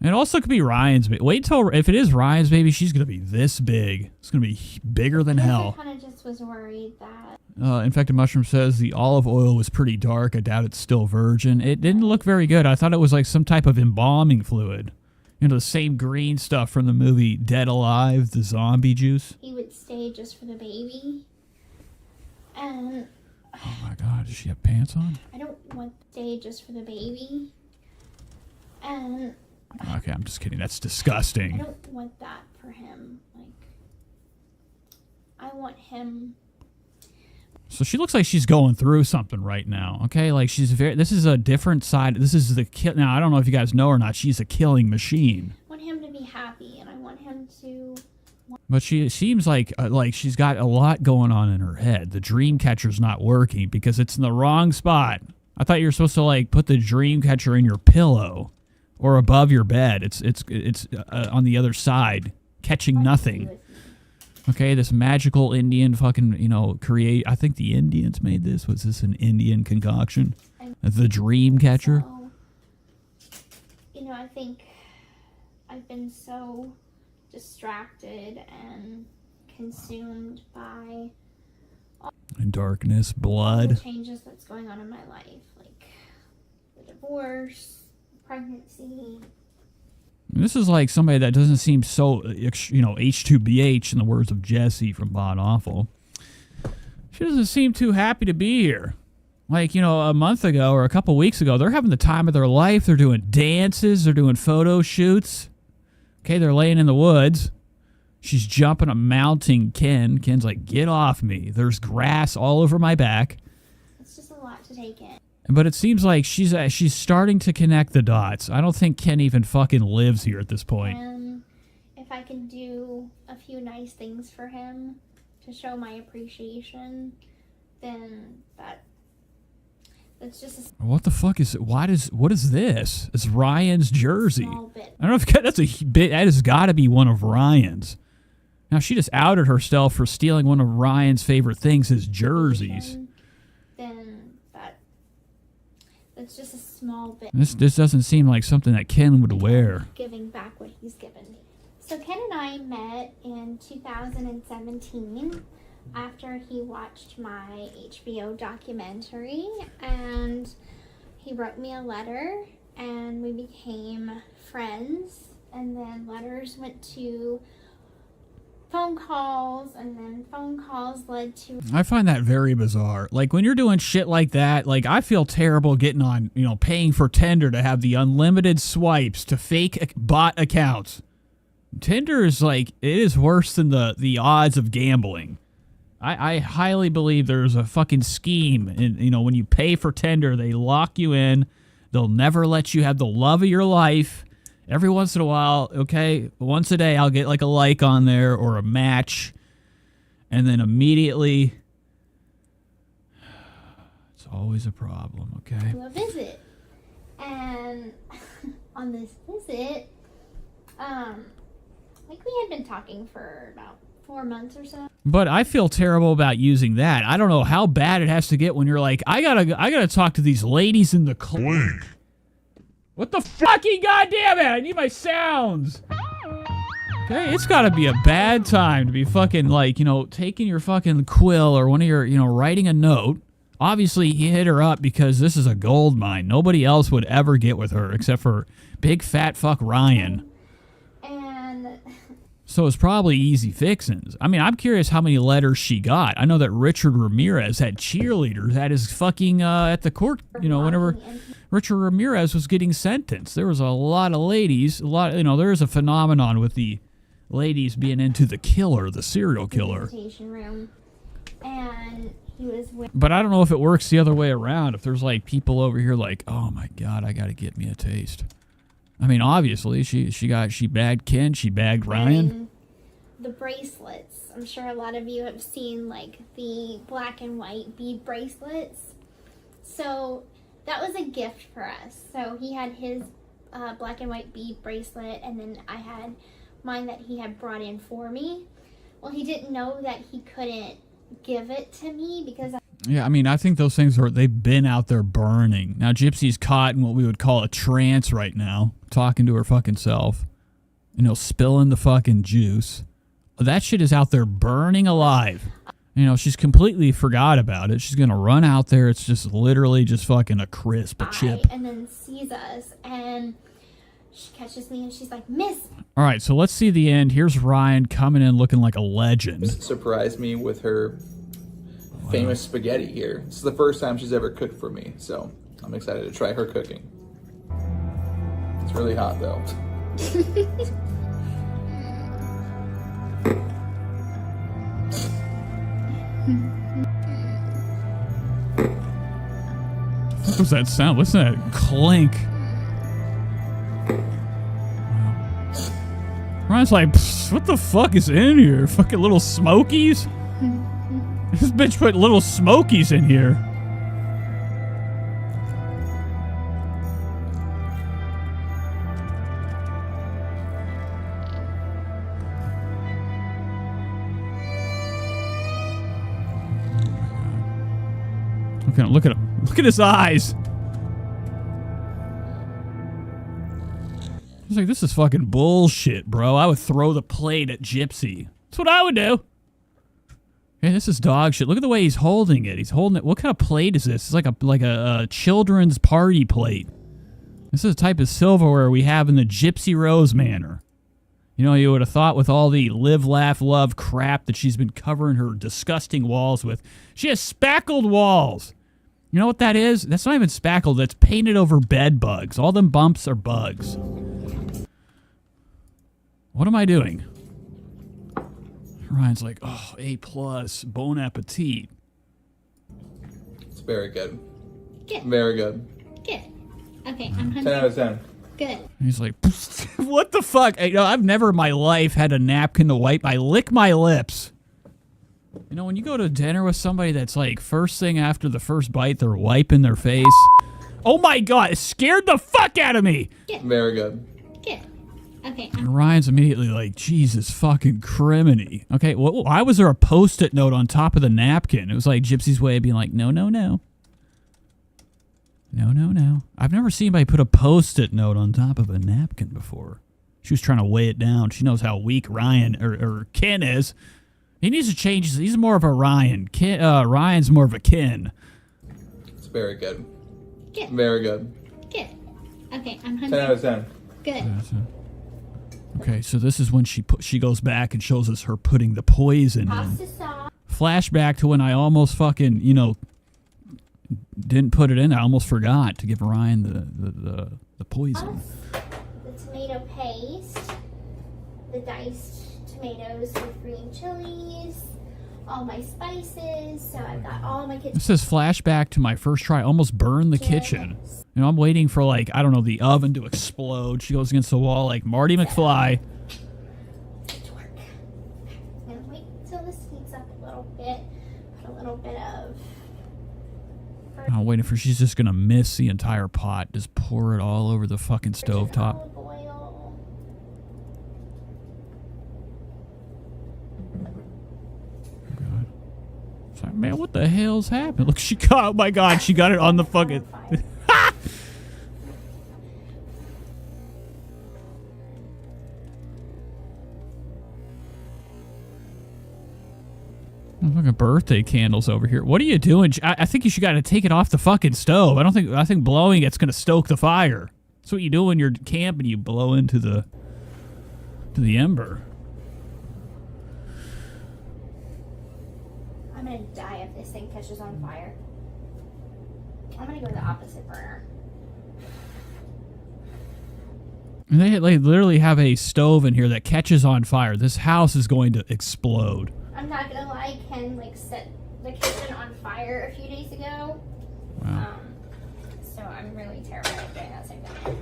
It also could be Ryan's baby. Wait till, if it is Ryan's baby, she's going to be this big. It's going to be bigger than hell. I kind of just was worried that... Infected Mushroom says the olive oil was pretty dark. I doubt it's still virgin. It didn't look very good. I thought it was like some type of embalming fluid. You know, the same green stuff from the movie Dead Alive, the zombie juice. He would stay just for the baby. And... Oh my god, does she have pants on? I don't want to stay just for the baby. And... Okay, I'm just kidding. That's I disgusting. don't want that for him. Like, I want him... So she looks like she's going through something right now. Okay, like she's very. This is a different side. This is the kill. Now I don't know if you guys know or not. She's a killing machine. I want him to be happy, and I want him to... But she seems like she's got a lot going on in her head. The dream catcher's not working because it's in the wrong spot. I thought you were supposed to like put the dream catcher in your pillow or above your bed. It's on the other side, catching nothing. Okay, this magical Indian fucking, I think the Indians made this. Was this an Indian concoction? The dream catcher? So, I think I've been so distracted and consumed by And darkness, the blood. changes that's going on in my life. Like the divorce, pregnancy. This is like somebody that doesn't seem so, H2BH in the words of Jesse from Bod Awful. She doesn't seem too happy to be here. Like, a month ago or a couple weeks ago, they're having the time of their life. They're doing dances. They're doing photo shoots. Okay, they're laying in the woods. She's jumping, mounting Ken. Ken's like, get off me. There's grass all over my back. It's just a lot to take in. But it seems like she's starting to connect the dots. I don't think Ken even fucking lives here at this point. And if I can do a few nice things for him to show my appreciation, then that's just a What the fuck is it? What is this? It's Ryan's jersey. small bit. I don't know if that's a bit. That has got to be one of Ryan's. Now she just outed herself for stealing one of Ryan's favorite things, his jerseys. Then that's just a small bit. This doesn't seem like something that Ken would wear. Giving back what he's given me. So Ken and I met in 2017 after he watched my HBO documentary, and he wrote me a letter and we became friends, and then letters went to phone calls, and then phone calls led to... I find that very bizarre. Like, when you're doing shit like that, like, I feel terrible getting on, paying for Tinder to have the unlimited swipes to fake bot accounts. Tinder is like, it is worse than the odds of gambling. I highly believe there's a fucking scheme. And, you know, when you pay for Tinder, they lock you in. They'll never let you have the love of your life. Every once in a while, okay, once a day, I'll get like a like on there or a match. And then immediately, it's always a problem, okay? To a visit. And on this visit, like we had been talking for about 4 months or so. But I feel terrible about using that. I don't know how bad it has to get when you're like, I gotta talk to these ladies in the Klein. What the fucking goddamn it? I need my sounds. Okay, it's gotta be a bad time to be fucking like, you know, taking your fucking quill or one of your, you know, writing a note. Obviously, he hit her up because this is a gold mine. Nobody else would ever get with her except for big fat fuck Ryan. And So it's probably easy fixins. I mean, I'm curious how many letters she got. I know that Richard Ramirez had cheerleaders at his fucking, at the court, you know, whenever Richard Ramirez was getting sentenced. There was a lot of ladies, you know, there is a phenomenon with the ladies being into the killer, the serial killer. visitation room. And he was with But I don't know if it works the other way around. If there's like people over here like, oh my God, I got to get me a taste. I mean, obviously, she bagged Ken, she bagged Ryan. the bracelets. I'm sure a lot of you have seen like the black and white bead bracelets. So that was a gift for us. So he had his black and white bead bracelet, and then I had mine that he had brought in for me. Well, he didn't know that he couldn't give it to me because Yeah, I mean, I think those things they've been out there burning. Now, Gypsy's caught in what we would call a trance right now, talking to her fucking self, you know, spilling the fucking juice. That shit is out there burning alive. You know, she's completely forgot about it. She's going to run out there. It's just literally just fucking a crisp, a chip. and then sees us, and she catches me and she's like, "Miss." All right, so let's see the end. Here's Ryan coming in looking like a legend. Surprised me with her famous spaghetti here. This is the first time she's ever cooked for me, so I'm excited to try her cooking. It's really hot though. What was that sound? What's that clink? Ryan's like, what the fuck is in here? Fucking little smokies? This bitch put little smokies in here. Look at him. Look at his eyes. I was like, this is fucking bullshit, bro. I would throw the plate at Gypsy. That's what I would do. Hey, this is dog shit. Look at the way he's holding it. He's holding it. What kind of plate is this? It's like a children's party plate. This is the type of silverware we have in the Gypsy Rose manor. You know, you would have thought with all the live, laugh, love crap that she's been covering her disgusting walls with. She has spackled walls. You know what that is? That's not even spackled. That's painted over bed bugs. All them bumps are bugs. What am I doing? Ryan's like, oh, A+, bon appetit. It's very good. Good. Very good. Good. Okay, I'm 10 hungry. out of 10. Good. He's like, what the fuck? You know, I've never in my life had a napkin to wipe. I lick my lips. You know, when you go to dinner with somebody that's like, first thing after the first bite, they're wiping their face. Oh my God, it scared the fuck out of me. Very good. Good. Okay, And Ryan's immediately like, Jesus fucking criminy. Okay, well, why was there a Post-it note on top of the napkin? It was like Gypsy's way of being like, no, no, no. No, no, no. I've never seen anybody put a Post-it note on top of a napkin before. She was trying to weigh it down. She knows how weak Ryan or Ken is. He needs to change. He's more of a Ryan. Ryan's more of a Ken. It's very good. Good. Very good. Good. Okay, I'm 10 hungry. out of 10. Good. Okay, so this is when she goes back and shows us her putting the poison in. Pasta sauce. Flashback to when I almost fucking, you know, didn't put it in. I almost forgot to give Ryan the poison. The tomato paste. the diced tomatoes with green chilies, all my spices. So I've got all my kitchen. This says flashback to my first try. Almost burned the kitchen. You know, I'm waiting for, like, I don't know, the oven to explode. She goes against the wall like Marty McFly. To work. I'm gonna wait until this heats up a little bit. Put a little bit of. I'm waiting for she's just gonna miss the entire pot. Just pour it all over the fucking stovetop. Olive oil. God. Sorry, man, what the hell's happened? Look, she got. Oh my God, she got it on the fucking. Fucking birthday candles over here. What are you doing? I think you should got to take it off the fucking stove. I think blowing it's gonna stoke the fire. That's what you do when you're camping. You blow into the ember. I'm gonna die if this thing catches on fire. I'm gonna go the opposite burner. And they literally have a stove in here that catches on fire. This house is going to explode. I'm not gonna lie, Ken like set the kitchen on fire a few days ago. Wow. So I'm really terrified of doing that same thing.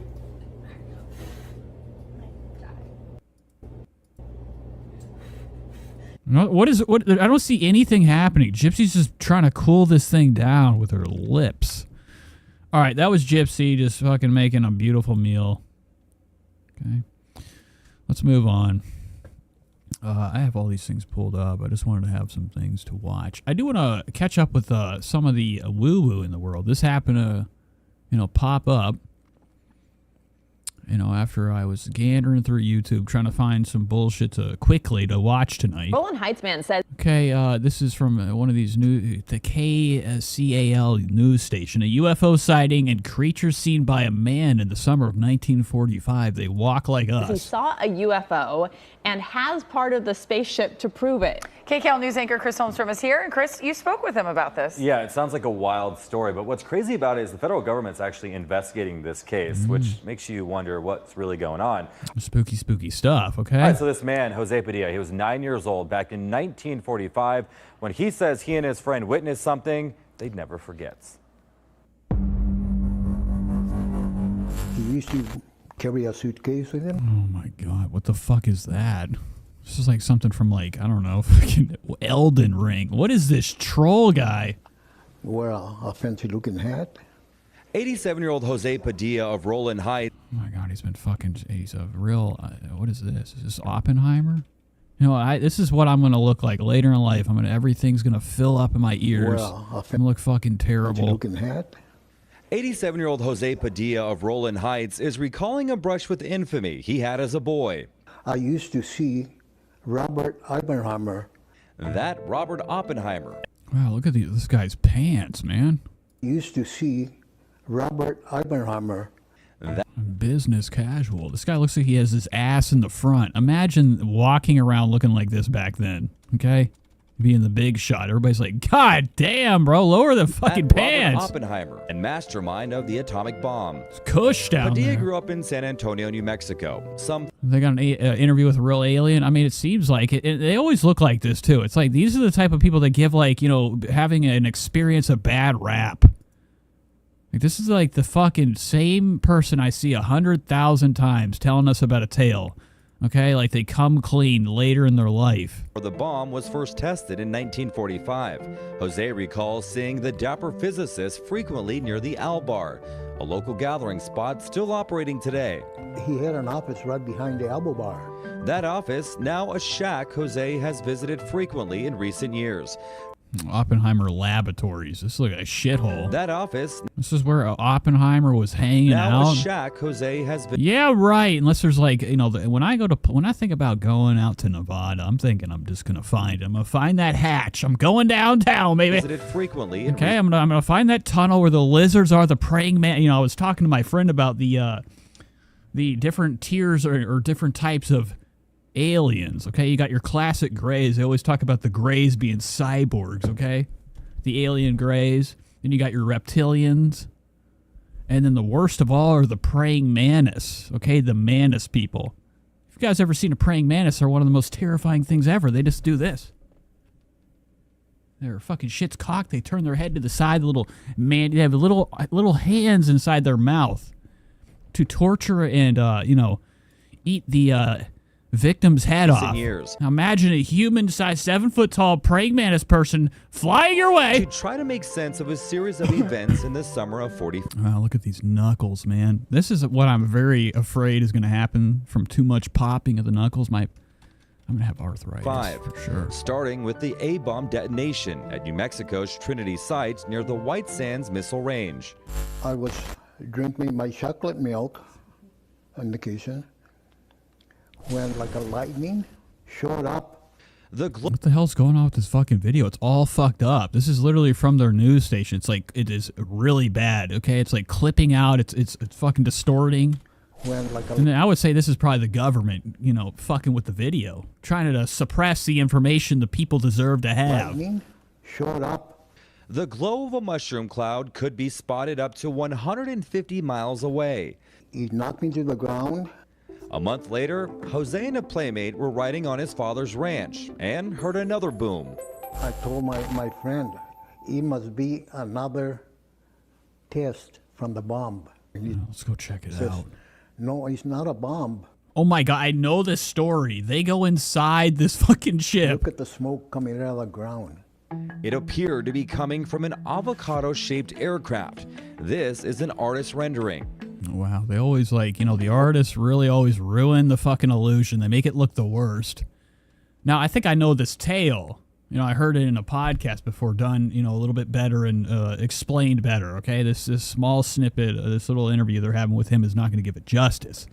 What? I don't see anything happening. Gypsy's just trying to cool this thing down with her lips. All right, that was Gypsy just fucking making a beautiful meal. Okay, let's move on. I have all these things pulled up. I just wanted to have some things to watch. I do want to catch up with some of the woo-woo in the world. This happened to, pop up, after I was gandering through YouTube trying to find some bullshit quickly to watch tonight. Roland Heights man said. Okay, this is from one of these the KCAL news station. A UFO sighting and creatures seen by a man in the summer of 1945. They walk like us. He saw a UFO and has part of the spaceship to prove it. KCAL news anchor Chris Holmstrom is here. And Chris, you spoke with him about this. Yeah, it sounds like a wild story, but what's crazy about it is the federal government's actually investigating this case, which makes you wonder what's really going on. Spooky, spooky stuff, okay? All right, so this man, Jose Padilla, he was 9 years old back in 1945. When he says he and his friend witnessed something they never forgets. He used to carry a suitcase with him. Oh my God, what the fuck is that? This is like something from, like, I don't know, fucking Elden Ring. What is this troll guy? Wear a fancy looking hat. 87-year-old Jose Padilla of Roland Heights. Oh my God, he's a real, what is this? Is this Oppenheimer? This is what I'm going to look like later in life. Everything's going to fill up in my ears. I'm going to look fucking terrible. Fancy looking hat. 87-year-old Jose Padilla of Roland Heights is recalling a brush with infamy he had as a boy. I used to see Robert Oppenheimer. That Robert Oppenheimer. Wow, look at this guy's pants, man. Used to see Robert Oppenheimer. Business casual. This guy looks like he has his ass in the front. Imagine walking around looking like this back then, okay? Being the big shot. Everybody's like, God damn, bro, lower the fucking pants. Robert Oppenheimer and mastermind of the atomic bomb. It's Kush down Padilla there. grew up in San Antonio, New Mexico. They got an interview with a real alien. It seems like it. They always look like this, too. It's like these are the type of people that give, like, having an experience a bad rap. Like, this is like the fucking same person I see 100,000 times telling us about a tale. Okay, like they come clean later in their life. The bomb was first tested in 1945. Jose recalls seeing the dapper physicist frequently near the Al Bar, a local gathering spot still operating today. He had an office right behind the Elbow Bar. That office, now a shack Jose has visited frequently in recent years. Oppenheimer Laboratories. This is like a shithole. That office. This is where Oppenheimer was hanging now out. A shack Jose has been. Yeah, right. Unless there's like, when I think about going out to Nevada, I'm thinking I'm just gonna find that hatch. I'm going downtown, baby. Visited frequently. Okay, I'm gonna find that tunnel where the lizards are, the praying man. I was talking to my friend about the different tiers or different types of aliens. Okay, you got your classic grays. They always talk about the grays being cyborgs. Okay, the alien grays. Then you got your reptilians, and then the worst of all are the praying mantis. Okay, the mantis people. If you guys ever seen a praying mantis, they're one of the most terrifying things ever. They just do this. Their fucking shit's cocked. They turn their head to the side. They have little hands inside their mouth to torture and eat the victim's head off. Now imagine a human-sized 7-foot-tall praying mantis person flying your way to try to make sense of a series of events in the summer of 40. Wow, look at these knuckles, man. This is what I'm very afraid is going to happen from too much popping of the knuckles. I'm going to have arthritis for sure. Starting with the A-bomb detonation at New Mexico's Trinity site near the White Sands Missile Range. I was drinking my chocolate milk in the kitchen when like a lightning showed up. What the hell's going on with this fucking video? It's all fucked up. This is literally from their news station. It's like, it is really bad, okay? It's like clipping out. It's fucking distorting. And I would say this is probably the government, fucking with the video. Trying to suppress the information the people deserve to have. Lightning showed up. The glow of a mushroom cloud could be spotted up to 150 miles away. It knocked me to the ground. A month later, Jose and a playmate were riding on his father's ranch and heard another boom. I told my friend, it must be another test from the bomb. Let's go check it out. No, it's not a bomb. Oh my God, I know this story. They go inside this fucking ship. Look at the smoke coming out of the ground. It appeared to be coming from an avocado-shaped aircraft. This is an artist's rendering. Wow, they always the artists really always ruin the fucking illusion. They make it look the worst. Now, I think I know this tale. I heard it in a podcast before done, a little bit better and explained better, okay? This small snippet, this little interview they're having with him is not going to give it justice.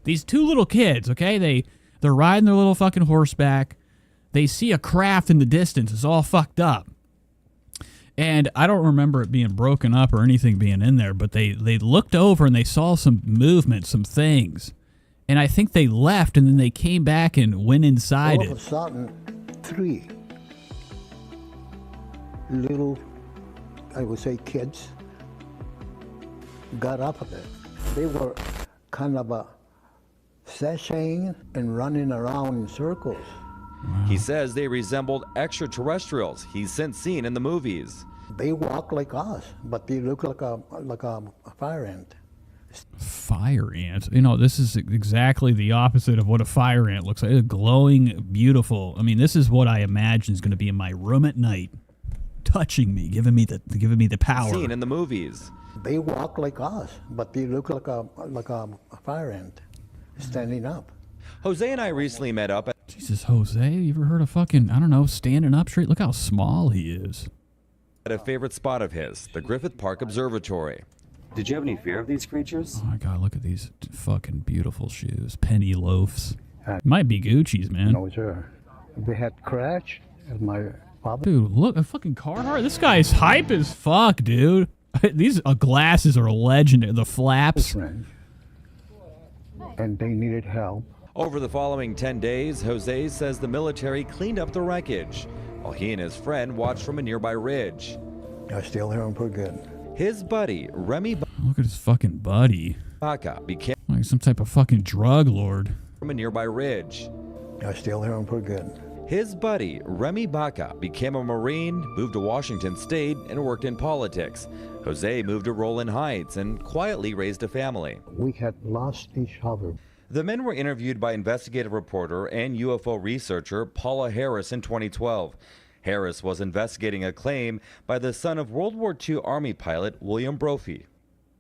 These two little kids, okay? They're riding their little fucking horseback. They see a craft in the distance. It's all fucked up. And I don't remember it being broken up or anything being in there, but they looked over and they saw some movement, some things. And I think they left and then they came back and went inside it. All of a sudden, 3 little, I would say, kids got up of it. They were kind of sashaying and running around in circles. Wow. He says they resembled extraterrestrials he's since seen in the movies. They walk like us, but they look like a fire ant. Fire ant? This is exactly the opposite of what a fire ant looks like. Glowing, beautiful. I mean, this is what I imagine is going to be in my room at night, touching me, giving me the power. Seen in the movies. They walk like us, but they look like a fire ant standing up. Jose and I recently met up at... Jesus, Jose, you ever heard of fucking, standing up straight? Look how small he is. At a favorite spot of his, the Griffith Park Observatory. Did you have any fear of these creatures? Oh my God, look at these fucking beautiful shoes. Penny loafs. Might be Gucci's, man. No, sir. They had crashed at my father. Dude, look, a fucking Carhartt. This guy's hype as fuck, dude. These glasses are legendary. The flaps. And they needed help. Over the following 10 days, Jose says the military cleaned up the wreckage, while he and his friend watched from a nearby ridge. I still hear him pretty good. His buddy, Remy Look at his fucking buddy. Baca, became like some type of fucking drug lord. From a nearby ridge. I still hear him pretty good. His buddy, Remy Baca, became a Marine, moved to Washington State, and worked in politics. Jose moved to Roland Heights and quietly raised a family. We had lost each other. The men were interviewed by investigative reporter and UFO researcher Paula Harris in 2012. Harris was investigating a claim by the son of World War II Army pilot William Brophy.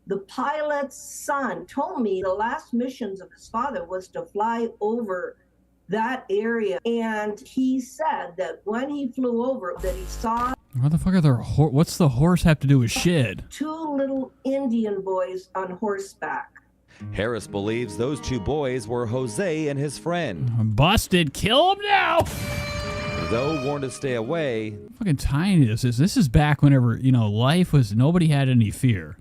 The pilot's son told me the last missions of his father was to fly over that area, and he said that when he flew over that he saw... Why the fuck are there what's the horse have to do with shit? 2 little Indian boys on horseback. Harris believes those 2 boys were Jose and his friend. I'm busted. Kill him now! Though warned to stay away. How fucking tiny this is. This is back whenever, life was, nobody had any fear.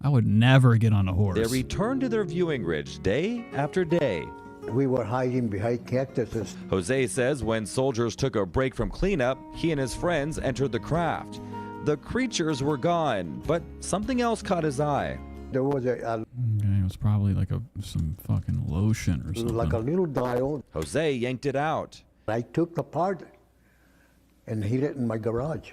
I would never get on a horse. They returned to their viewing ridge day after day. We were hiding behind cactuses. Jose says when soldiers took a break from cleanup, he and his friends entered the craft. The creatures were gone, but something else caught his eye. There was Okay, it's probably like some fucking lotion or It was something. like a little dial. Jose yanked it out. I took the part and hid it in my garage.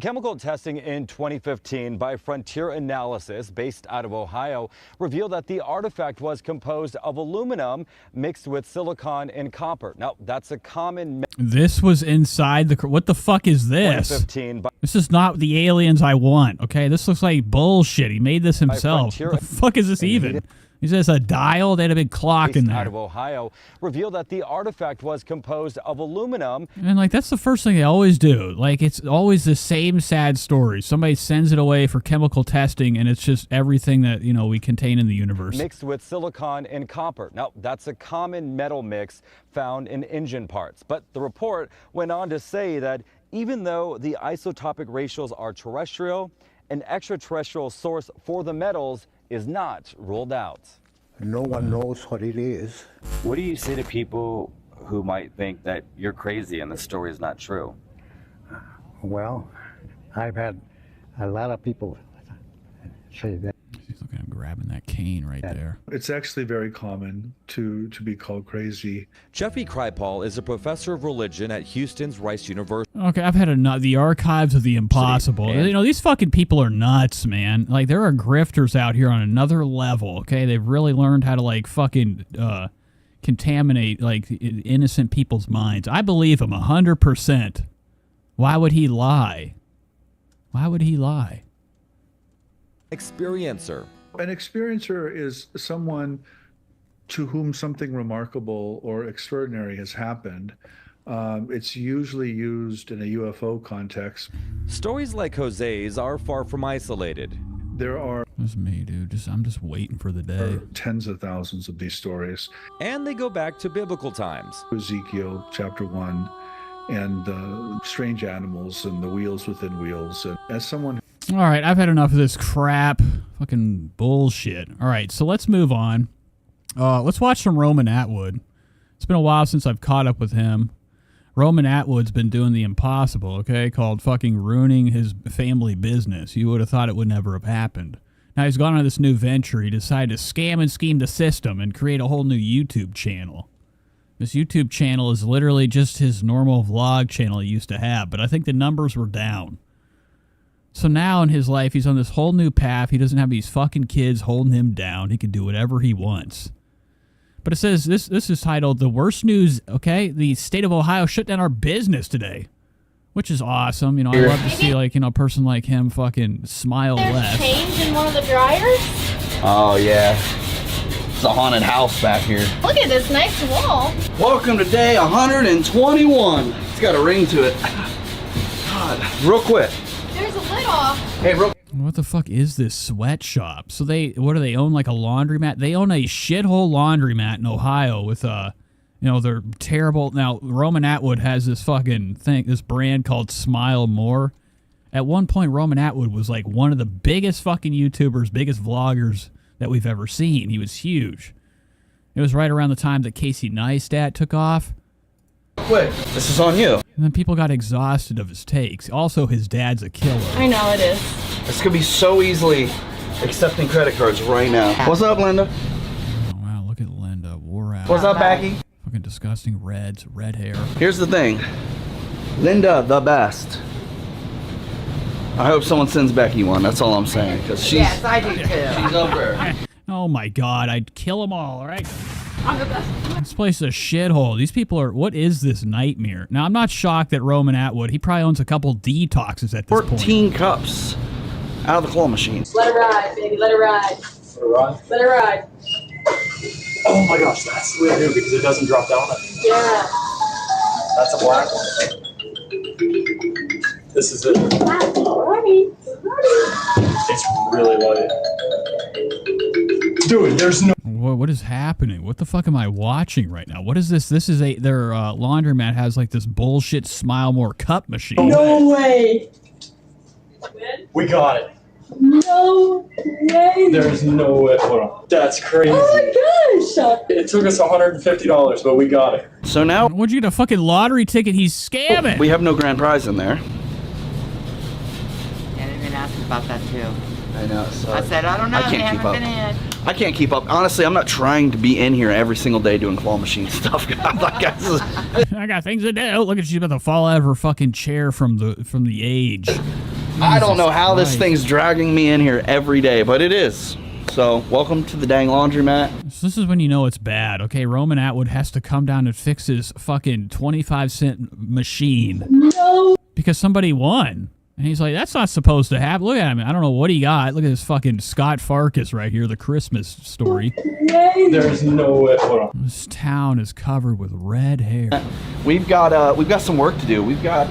Chemical testing in 2015 by Frontier Analysis, based out of Ohio, revealed that the artifact was composed of aluminum mixed with silicon and copper. Now, that's a common... This was inside the... What the fuck is this? 2015 This is not the aliens I want, okay? This looks like bullshit. He made this himself. What the fuck is this even? Is this a dial? They had a big clock in there. out of Ohio, revealed that the artifact was composed of aluminum. And, like, that's the first thing they always do. Like, it's always the same sad story. Somebody sends it away for chemical testing, and it's just everything that, you know, we contain in the universe. Mixed with silicon and copper. Now, that's a common metal mix found in engine parts. But the report went on to say that even though the isotopic ratios are terrestrial, an extraterrestrial source for the metals is not ruled out. No one knows what it is. What do you say to people who might think that you're crazy and the story is not true? Well, I've had a lot of people say that. He's looking at him grabbing that cane right there. It's actually very common to be called crazy. Jeffy Kripal is a professor of religion at Houston's Rice University. Okay, I've had the archives of the impossible. You know, these fucking people are nuts, man. Like, there are grifters out here on another level, okay? They've really learned how to, like, fucking contaminate, like, innocent people's minds. I believe him 100%. Why would he lie? Why would he lie? Experiencer. An experiencer is someone to whom something remarkable or extraordinary has happened. It's usually used in a UFO context. Stories like Jose's are far from isolated. There are... That's me, dude. I'm just waiting for the day. Tens of thousands of these stories. And they go back to biblical times. Ezekiel chapter 1 and the strange animals and the wheels within wheels. And as someone... All right, I've had enough of this crap. Fucking bullshit. All right, so let's move on. Let's watch some Roman Atwood. It's been a while since I've caught up with him. Roman Atwood's been doing the impossible, okay, called fucking ruining his family business. You would have thought it would never have happened. Now he's gone on this new venture. He decided to scam and scheme the system and create a whole new YouTube channel. This YouTube channel is literally just his normal vlog channel he used to have, but I think the numbers were down. So now in his life, he's on this whole new path. He doesn't have these fucking kids holding him down. He can do whatever he wants. But it says, this is titled, The Worst News, okay? The state of Ohio shut down our business today. Which is awesome. You know, I love to see, like, you know, a person like him fucking smile less. There's change in one of the dryers? Oh, yeah. It's a haunted house back here. Look at this nice wall. Welcome to day 121. It's got a ring to it. God, real quick. There's a lid off. Hey, real. What the fuck is this sweatshop? So what do they own, like a laundromat? They own a shithole laundromat in Ohio with, you know, they're terrible. Now, Roman Atwood has this fucking thing, this brand called Smile More. At one point, Roman Atwood was like one of the biggest fucking YouTubers, biggest vloggers that we've ever seen. He was huge. It was right around the time that Casey Neistat took off. Quick, this is on you. And then people got exhausted of his takes. Also, his dad's a killer. I know it is. This could be so easily accepting credit cards right now. What's up, Linda? Oh, wow, look at Linda. Wore out. What's up, Becky? Fucking disgusting red hair. Here's the thing. Linda, the best. I hope someone sends Becky one. That's all I'm saying. Cause she's, yes, I do too. She's up there. Oh my God, I'd kill them all right? I'm the best. This place is a shithole. These people are, what is this nightmare? Now, I'm not shocked that Roman Atwood, he probably owns a couple detoxes at this 14 point. 14 cups out of the claw machine. Let it ride, baby. Let it ride. Let it ride? Let it ride. Oh my gosh, that's the way I do because it doesn't drop down on it. Yeah. That's a black one. This is it. It's really light. Dude, there's no... What is happening? What the fuck am I watching right now? What is this? This is their laundromat has like this bullshit Smile More cup machine. No way. We got it. No way. There's no way. Hold on. That's crazy. Oh my gosh. It took us $150, but we got it. So now... What'd you get, a fucking lottery ticket? He's scamming. We have no grand prize in there. Yeah, they're gonna ask about that too. I know. So I said, I don't know. I can't They keep haven't up. been in. I can't keep up. Honestly, I'm not trying to be in here every single day doing claw machine stuff. I got things to do. Look at she's about to fall out of her fucking chair from the age. I don't know how Christ. this thing's dragging me in here every day, but it is. So, welcome to the dang laundromat. So this is when you know it's bad. Okay, Roman Atwood has to come down and fix his fucking 25-cent machine. No. Because somebody won. And he's like, that's not supposed to happen. Look at him. I don't know what he got. Look at this fucking Scott Farkas right here, the Christmas story. There's no way. Hold on. This town is covered with red hair. We've got some work to do. We've got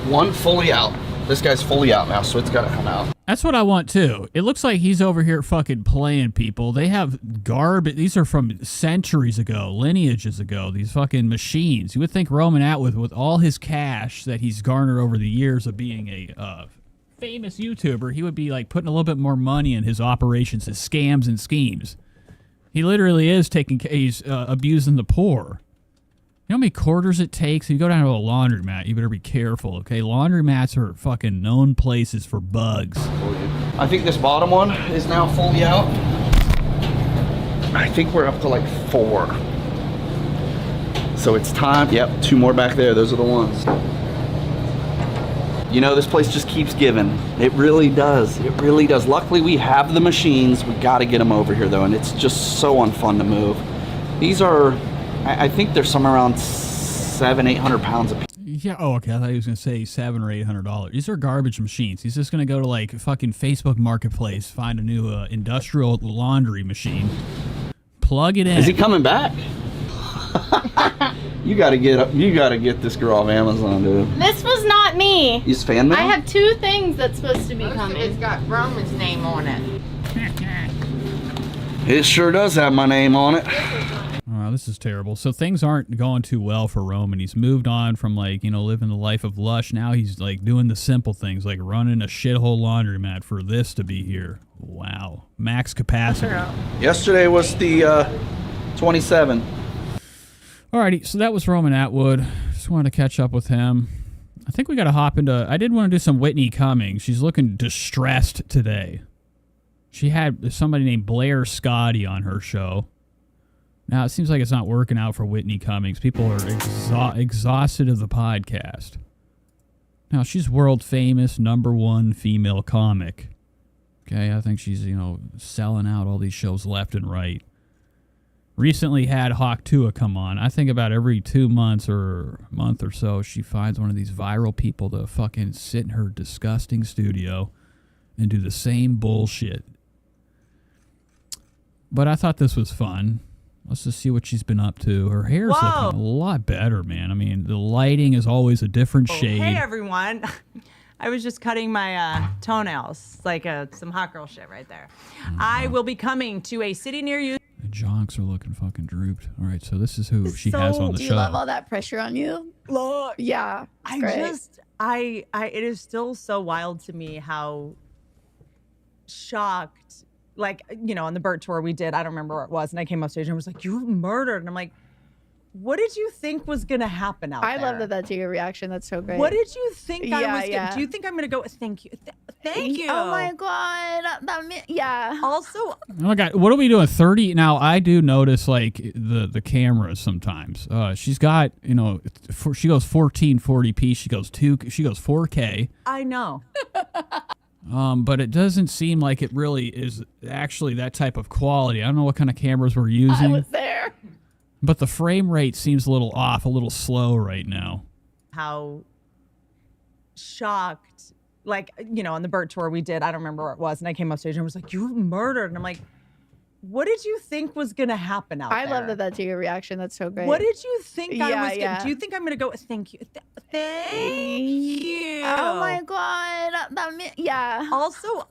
one fully out. This guy's fully out now, so it's got to come out. That's what I want too. It looks like he's over here fucking playing people. They have garbage. These are from centuries ago, lineages ago, these fucking machines. You would think Roman Atwood, with all his cash that he's garnered over the years of being a famous YouTuber, he would be like putting a little bit more money in his operations, his scams and schemes. He literally is he's abusing the poor. You know how many quarters it takes? If you go down to a laundromat, you better be careful, okay? Laundromats are fucking known places for bugs. I think this bottom one is now fully out. I think we're up to like 4. So it's time. Yep, 2 more back there. Those are the ones. You know, this place just keeps giving. It really does. It really does. Luckily, we have the machines. We got to get them over here, though, and it's just so unfun to move. These are... I think they're somewhere around $700-800 pounds a piece. Yeah, oh, okay. I thought he was going to say $700 or $800. These are garbage machines. He's just going to go to, like, fucking Facebook Marketplace, find a new industrial laundry machine, plug it in. Is he coming back? You gotta get this girl off Amazon, dude. This was not me. You just fan mail? I have 2 things that's supposed to be coming. It's got Roman's name on it. It sure does have my name on it. Oh, this is terrible. So things aren't going too well for Roman. He's moved on from, like, you know, living the life of lush. Now he's, like, doing the simple things, like running a shithole laundromat for this to be here. Wow. Max capacity. Yesterday was the 27. Alrighty, so that was Roman Atwood. Just wanted to catch up with him. I think we got to hop into... I did want to do some Whitney Cummings. She's looking distressed today. She had somebody named Blair Scotty on her show. Now, it seems like it's not working out for Whitney Cummings. People are exhausted of the podcast. Now, she's world famous, #1 female comic. Okay, I think she's, you know, selling out all these shows left and right. Recently had Hawk Tua come on. I think about every 2 months or a month or so, she finds one of these viral people to fucking sit in her disgusting studio and do the same bullshit. But I thought this was fun. Let's just see what she's been up to. Her hair's looking a lot better, man. I mean, the lighting is always a different shade. Hey, everyone. I was just cutting my toenails, like some hot girl shit right there. I will be coming to a city near you. The jonks are looking fucking drooped. All right, so this is who she has on the Do show. you love all that pressure on you? Look. Yeah. It is still so wild to me how shocked, like, you know, on the Burt tour we did, I don't remember where it was, and I came off stage and I was like, you were murdered. And I'm like, what did you think was going to happen out there? I love that that's your reaction. That's so great. What did you think I was yeah. Do you think I'm going to go, thank you. Thank you. Oh my God. Yeah. Also, Oh my God, what are we doing? 30 now? I do notice like the cameras sometimes. She's got, you know, she goes 1440p. She goes 4K. I know. But it doesn't seem like it really is actually that type of quality. I don't know what kind of cameras we're using. I was there. But the frame rate seems a little off, a little slow right now. How shocked, like, you know, on the Burt tour we did, I don't remember where it was, and I came off stage and I was like, you were murdered. And I'm like, what did you think was going to happen out there? I love that that's your reaction. That's so great. What did you think I was yeah. Do you think I'm going to go, thank you. Thank you. Oh my God. Yeah. Also,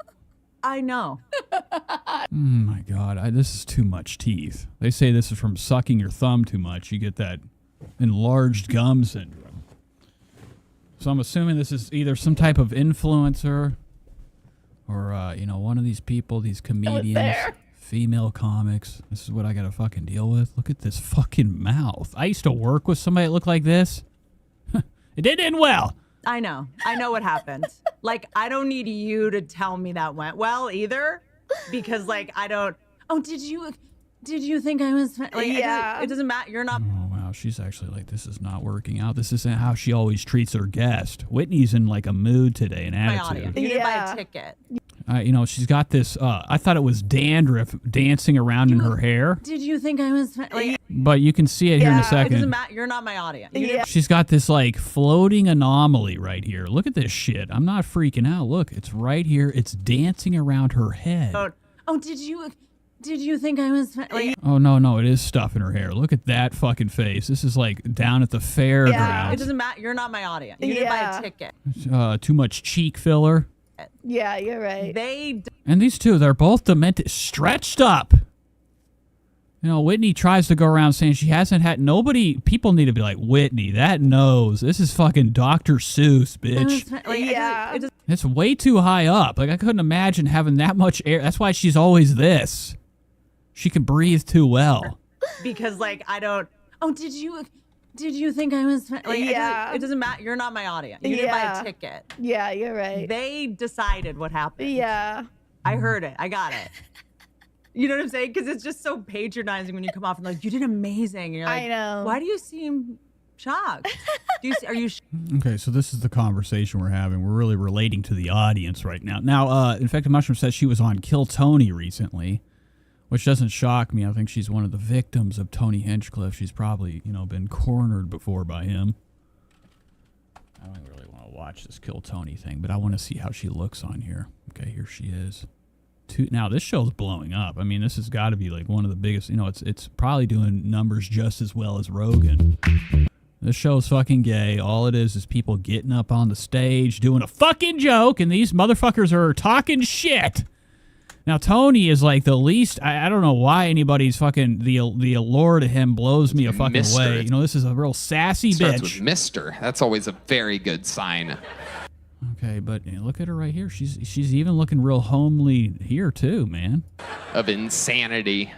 I know. Oh my God, this is too much teeth. They say this is from sucking your thumb too much. You get that enlarged gum syndrome. So I'm assuming this is either some type of influencer or, you know, one of these people, these comedians, female comics. This is what I got to fucking deal with. Look at this fucking mouth. I used to work with somebody that looked like this. It didn't end well. I know what happened. Like, I don't need you to tell me that went well either. because like I don't. Oh, did you think I was like? Yeah. It doesn't matter. You're not. Oh, wow. She's actually like, this is not working out. This isn't how she always treats her guest. Whitney's in like a mood today, an My attitude. audience. You didn't buy a ticket. You know, she's got this, I thought it was dandruff dancing around in her hair, Did you think I was like? but you can see it here in a It doesn't second. matter. You're not my audience. You didn't- She's got this like floating anomaly right here. Look at this shit. I'm not freaking out. Look, it's right here. It's dancing around her head. Oh, did you think I was like? Oh, no, it is stuff in her hair. Look at that fucking face. This is like down at the fairgrounds. It doesn't matter. You're not my audience. You didn't buy a ticket. Too much cheek filler. Yeah, you're right. And these two, they're both demented, stretched up. You know, Whitney tries to go around saying she hasn't had people need to be like, Whitney, that nose. This is fucking Dr. Seuss, bitch. Yeah. It's way too high up. Like, I couldn't imagine having that much air. That's why she's always this. She can breathe too well. Because like I don't. Oh, did you think I was like? It doesn't matter. You're not my audience. You didn't buy a ticket. Yeah, you're right. They decided what happened. Yeah. I heard it. I got it. You know what I'm saying? Because it's just so patronizing when you come off and like, you did amazing. And you're like, I know. Why do you seem shocked? Are you? Okay, so this is the conversation we're having. We're really relating to the audience right now. Now, Infected Mushroom says she was on Kill Tony recently, which doesn't shock me. I think she's one of the victims of Tony Hinchcliffe. She's probably, been cornered before by him. I don't really want to watch this Kill Tony thing, but I want to see how she looks on here. Okay, here she is. Now, this show's blowing up. I mean, this has got to be like one of the biggest, it's probably doing numbers just as well as Rogan. This show's fucking gay. All it is people getting up on the stage, doing a fucking joke, and these motherfuckers are talking shit. Now, Tony is like the least, I don't know why anybody's fucking, the allure to him blows me a fucking Mister. way. This is a real sassy Starts bitch. with Mister. That's always a very good sign. Okay, but look at her right here. She's even looking real homely here too, man. Of insanity.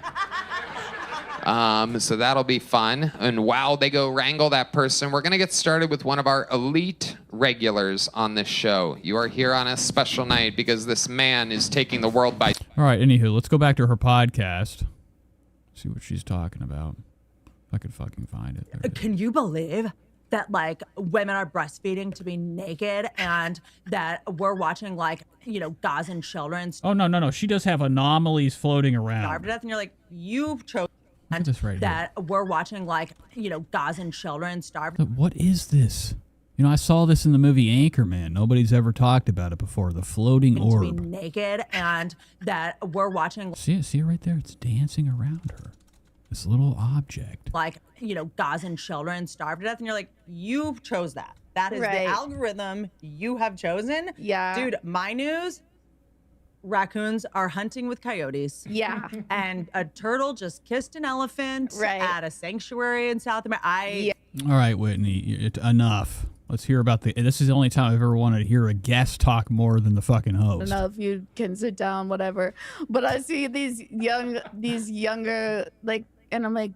So that'll be fun. And while they go wrangle that person, we're going to get started with one of our elite regulars on this show. You are here on a special night because this man is taking the world by... All right, anywho, let's go back to her podcast. See what she's talking about. If I could fucking find it. There it is. Can you believe that like women are breastfeeding to be naked and that we're watching like, Dawson children Oh, no. She does have anomalies floating around. starve to death? And you're like, you chose Look at this right that we're watching like, Dawson children starve. here. What is this? I saw this in the movie Anchorman. Nobody's ever talked about it before. The floating To be orb. naked and that we're watching See it right there? It's dancing around her. This little object. like, Dawson children starve to death. And you're like, you chose that. That is Right. the algorithm you have chosen. Yeah. Dude, my news, raccoons are hunting with coyotes. Yeah. And a turtle just kissed an elephant Right. at a sanctuary in South America. All right, Whitney, enough. Let's hear about this is the only time I've ever wanted to hear a guest talk more than the fucking I don't host. know if you can sit down, whatever. But I see these younger, like, and I'm like,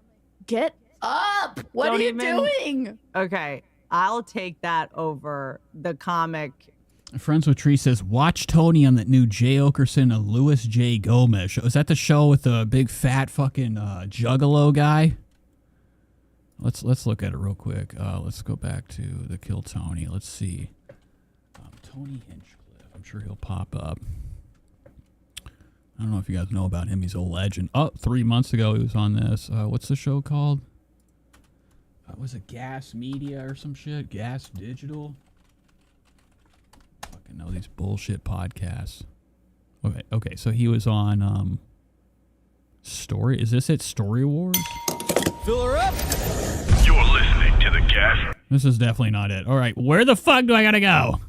get up! What Don't are you even- doing? Okay, I'll take that over the comic. Friends with Tree says, watch Tony on that new Jay Okerson and Louis J. Gomez show. Is that the show with the big fat fucking juggalo guy? Let's look at it real quick. Let's go back to the Kill Tony. Let's see. Tony Hinchcliffe. I'm sure he'll pop up. I don't know if you guys know about him. He's a legend. Oh, 3 months ago he was on this. What's the show called? Was it Gas Media or some shit? Gas Digital? Fucking know these bullshit podcasts. Okay. So he was on Story. Is this it? Story Wars? Fill her up. You're listening to the Gas. This is definitely not it. All right, where the fuck do I gotta go?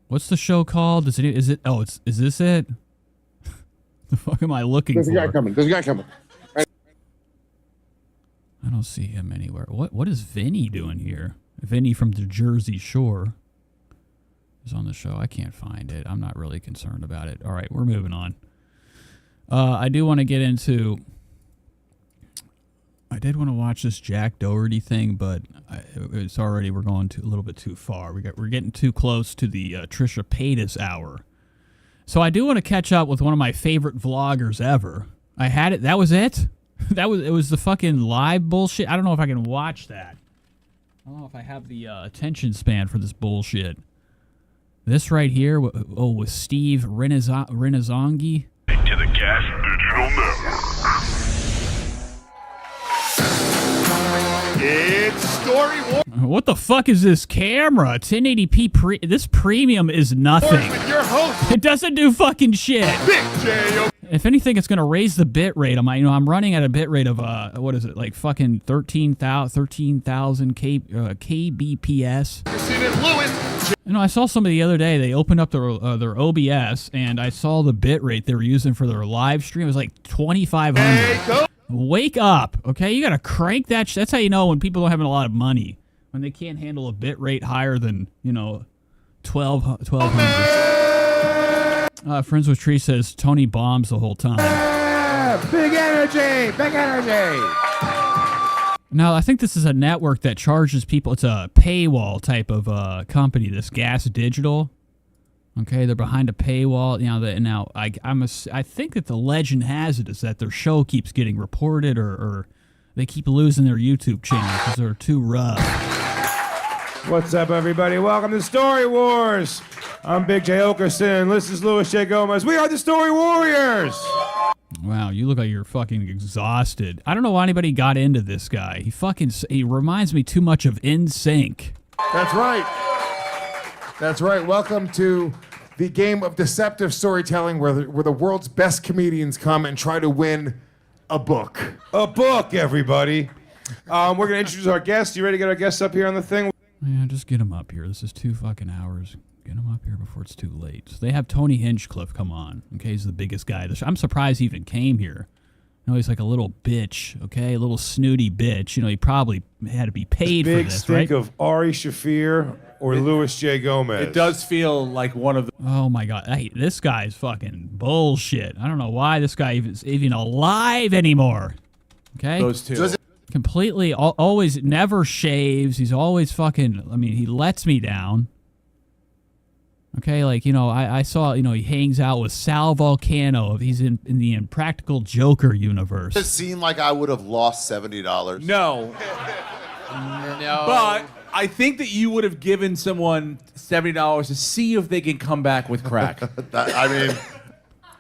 What's the show called? Is it? Oh, is this it? The fuck am I looking for? There's a guy coming. I don't see him anywhere. What is Vinny doing here? Vinny from the Jersey Shore is on the show. I can't find it. I'm not really concerned about it. All right, we're moving on. I do want to get into... I did want to watch this Jack Doherty thing, but it's already, we're going a little bit too far. We're getting too close to the Trisha Paytas hour. So I do want to catch up with one of my favorite vloggers ever. I had it. That was it. It was the fucking live bullshit. I don't know if I can watch that. I don't know if I have the attention span for this bullshit. This right here, with Steve Renazongi. To the Gas Digital Network. It's Story War. What the fuck is this camera? 1080p this premium is nothing. With your host, it doesn't do fucking shit. Big J. If anything, it's gonna raise the bit rate. I'm running at a bit rate of what is it, like fucking 13,000 kbps. I saw somebody the other day. They opened up their OBS, and I saw the bit rate they were using for their live stream. It was like 2,500. Wake up, okay? You gotta crank that. That's how you know when people don't have a lot of money, when they can't handle a bit rate higher than 1,200. Friends with Tree says Tony bombs the whole time. Big energy! Big energy! Now, I think this is a network that charges people. It's a paywall type of company, this Gas Digital. Okay, they're behind a paywall. I think that the legend has it is that their show keeps getting reported or they keep losing their YouTube channel because they're too rough. What's up, everybody? Welcome to Story Wars. I'm Big J. Okerson. This is Louis J. Gomez. We are the Story Warriors. Wow, you look like you're fucking exhausted. I don't know why anybody got into this guy. He reminds me too much of NSYNC. That's right. That's right. Welcome to the game of deceptive storytelling where the world's best comedians come and try to win a book. A book, everybody. We're going to introduce our guests. You ready to get our guests up here on the thing? Yeah, just get them up here. This is 2 fucking hours. Get him up here before it's too late. So they have Tony Hinchcliffe come on. Okay, he's the biggest guy. I'm surprised he even came here. He's like a little bitch, okay? A little snooty bitch. He probably had to be paid for this, right? Big stink of Ari Shaffir or Louis J. Gomez. It does feel like one of the... Oh, my God. This guy's fucking bullshit. I don't know why this guy is even alive anymore. Okay? Those two. Completely, always, never shaves. He's always fucking... he lets me down. Okay, I saw, he hangs out with Sal Volcano. He's in the Impractical Joker universe. It seemed like I would have lost $70. No. No. But I think that you would have given someone $70 to see if they can come back with crack.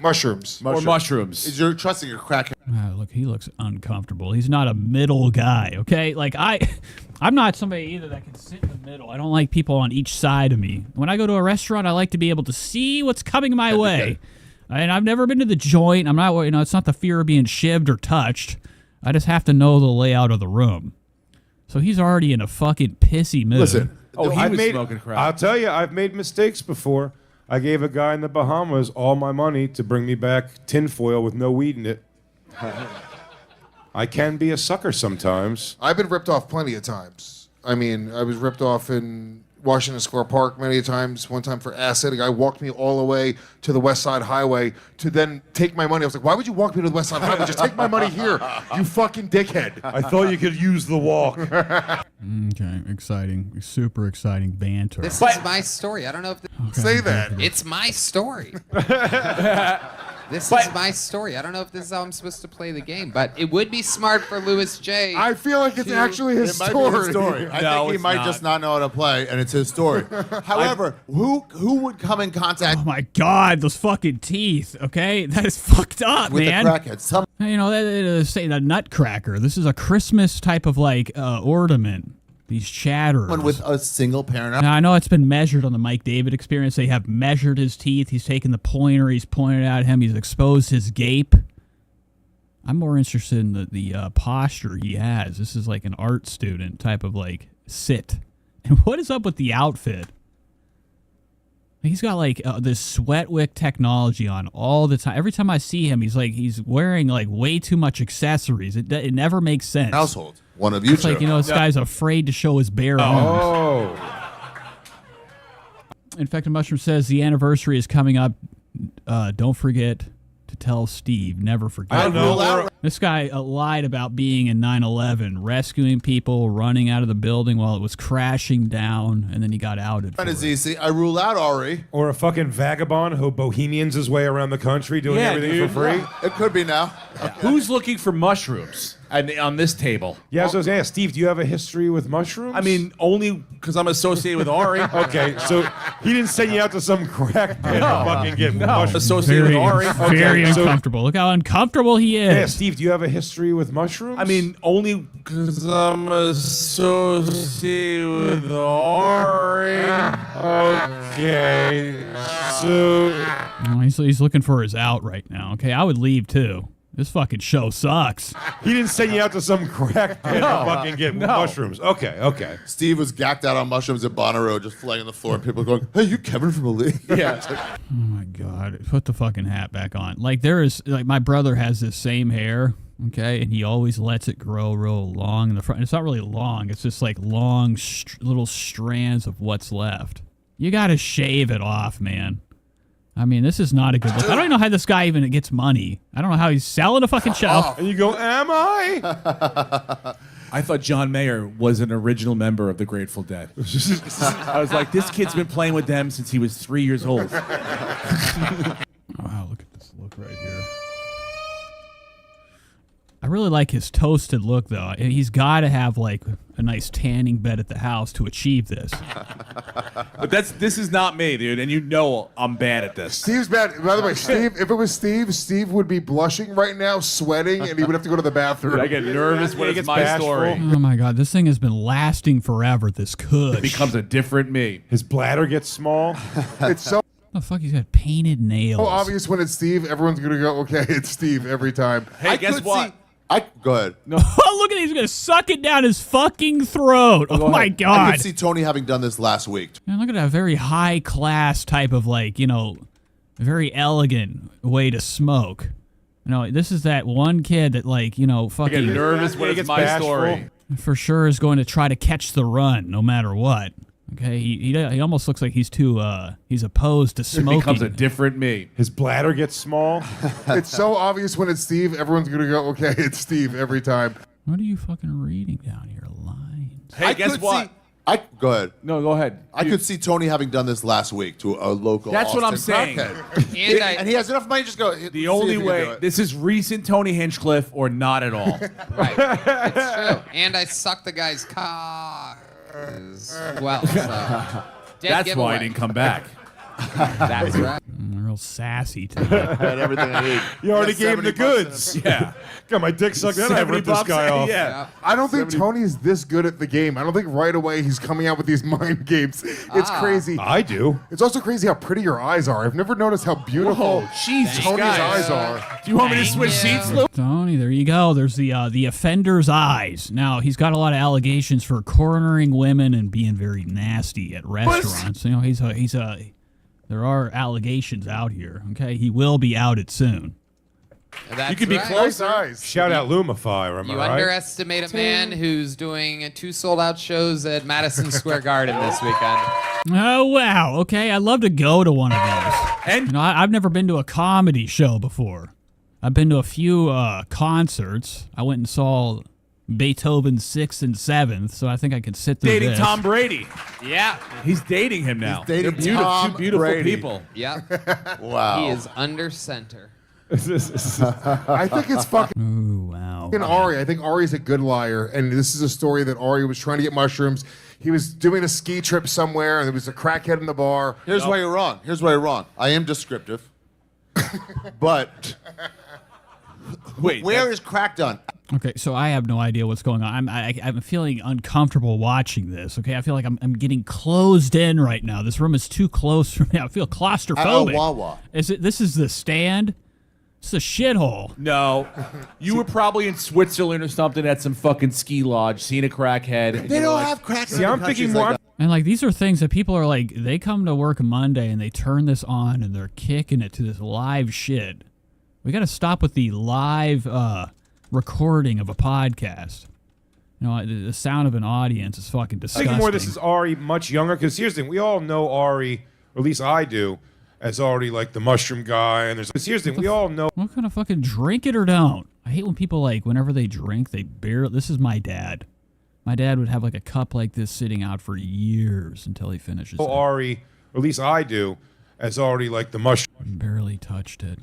Mushrooms. Or mushrooms. You're trusting your crack. Look, he looks uncomfortable. He's not a middle guy, okay? I'm not somebody either that can sit in the middle. I don't like people on each side of me. When I go to a restaurant, I like to be able to see what's coming my way. And I've never been to the joint. I'm not, it's not the fear of being shivved or touched. I just have to know the layout of the room. So he's already in a fucking pissy mood. Listen. He was smoking crack. I'll tell you, I've made mistakes before. I gave a guy in the Bahamas all my money to bring me back tinfoil with no weed in it. I can be a sucker sometimes. I've been ripped off plenty of times. I was ripped off in Washington Square Park many times. One time for acid. A guy walked me all the way to the West Side Highway to then take my money. I was like, why would you walk me to the West Side Highway? Just take my money here, you fucking dickhead. I thought you could use the walk. Okay, exciting. Super exciting banter. This is my story. I don't know if... Say that. It's my story. This is my story. I don't know if this is how I'm supposed to play the game, but it would be smart for Louis J. I feel like it's actually his story. I think he might just not know how to play, and it's his story. However, who would come in contact... Oh, my God, those fucking teeth, okay? That is fucked up, with man. the crackhead. They say the nutcracker. This is a Christmas type of, ornament. These chatters. One with a single parent. Now, I know it's been measured on the Mike David Experience. They have measured his teeth. He's taken the pointer. He's pointed at him. He's exposed his gape. I'm more interested in the posture he has. This is like an art student type of sit. And what is up with the outfit? He's got this Sweatwick technology on all the time. Every time I see him, he's wearing way too much accessories. It never makes sense. Household. One of you two. This guy's afraid to show his bare arms. Infected Mushroom says the anniversary is coming up. Don't forget to tell Steve. Never forget. I don't know. This guy lied about being in 9/11, rescuing people, running out of the building while it was crashing down, and then he got outed. That is easy. I rule out Ari. Or a fucking vagabond who bohemians his way around the country doing everything for free. It could be now. Who's looking for mushrooms on this table? Yeah, so yeah, Steve, do you have a history with mushrooms? I mean, only because I'm associated with Ari. Okay, so he didn't send you out to some crack den to fucking get mushrooms. Associated with Ari. Very uncomfortable. Look how uncomfortable he is. Yeah, Steve, do you have a history with mushrooms? I mean, only because I'm associated with Ari. Okay, so Oh, he's looking for his out right now. Okay, I would leave too. This fucking show sucks. He didn't send you out to some crack den to fucking get mushrooms. Okay. Steve was gacked out on mushrooms at Bonnaroo, just laying on the floor, and people going, "Hey, you Kevin from the league?" Yeah. Oh my god, put the fucking hat back on. Like my brother has this same hair, okay, and he always lets it grow real long in the front. It's not really long. It's just like long little strands of what's left. You gotta shave it off, man. I mean, this is not a good look. I don't even know how this guy even gets money. I don't know how he's selling a fucking shelf. And you go, am I? I thought John Mayer was an original member of the Grateful Dead. I was like, this kid's been playing with them since he was 3 years old. Wow, look at this look right here. I really like his toasted look, though. He's got to have, like, a nice tanning bed at the house to achieve this. But this is not me, dude, and you know I'm bad at this. Steve's bad. By the way, Steve, if it was Steve would be blushing right now, sweating, and he would have to go to the bathroom. I get nervous when it's my story. Oh, my God. This thing has been lasting forever, this kush. It becomes a different me. His bladder gets small. It's so the fuck? He's got painted nails. obvious when it's Steve. Everyone's going to go, okay, it's Steve every time. Hey, guess what? Go ahead. No. Oh, look at it. He's going to suck it down his fucking throat. Oh, my God. I could see Tony having done this last week. Man, look at that very high class type of, like, very elegant way to smoke. This is that one kid that, like, fucking. I get nervous when it's my story. For sure is going to try to catch the run no matter what. Okay, he almost looks like he's opposed to smoking. It becomes a different me. His bladder gets small. It's so obvious when it's Steve. Everyone's going to go, okay, it's Steve every time. What are you fucking reading down here? Lines. Hey, guess what? Go ahead. No, go ahead. I could see Tony having done this last week to a local. That's what I'm Austin saying. crackhead. And he has enough money. Just go. The only way. This is recent Tony Hinchcliffe or not at all. Right. It's true. And I sucked the guy's cock as well. So. That's why I didn't come back. That's right. Real sassy too. Had everything I need. You already gave him the goods. Yeah. Got my dick sucked. Then I ripped this guy off. Yeah. I don't think Tony's this good at the game. I don't think right away he's coming out with these mind games. It's crazy. I do. It's also crazy how pretty your eyes are. I've never noticed how beautiful Jesus, Tony's guys. eyes are. Do you want me to switch seats, Lou? Tony, there you go. There's the offender's eyes. Now he's got a lot of allegations for cornering women and being very nasty at restaurants. There are allegations out here. Okay, he will be outed soon. That's You could be right. closer. Shout out Lumify, am I You right? underestimate a man who's doing 2 sold-out shows at Madison Square Garden this weekend. Oh, wow. Okay, I'd love to go to one of those. And I've never been to a comedy show before. I've been to a few concerts. I went and saw Beethoven's 6th and 7th, so I think I could sit through dating this. Tom Brady. Yeah. He's dating him now. He's dating They're beautiful, Tom two beautiful Brady. people. Yep. Wow. He is under center. I think it's fucking Ooh, wow. Ari. I think Ari's a good liar, and this is a story that Ari was trying to get mushrooms. He was doing a ski trip somewhere, and there was a crackhead in the bar. Here's why you're wrong. I am descriptive. But Wait, where is crack done? Okay, so I have no idea what's going on. I'm feeling uncomfortable watching this. Okay, I feel like I'm getting closed in right now. This room is too close for me. I feel claustrophobic. Wawa. This is the stand? It's a shithole. No. You were probably in Switzerland or something at some fucking ski lodge, seeing a crackhead. They don't have crack. See, I'm thinking more. And like these are things that people are like, they come to work Monday and they turn this on and they're kicking it to this live shit. We got to stop with the live recording of a podcast. The sound of an audience is fucking disgusting. Thinking more this is Ari much younger, because here's the thing. We all know Ari, or at least I do, as already like the mushroom guy. And here's the thing, we all know. What kind of fucking drink it or don't? I hate when people like, whenever they drink, they barely. This is my dad. My dad would have like a cup like this sitting out for years until he finishes it. Ari, or at least I do, as already like the mushroom. Barely touched it.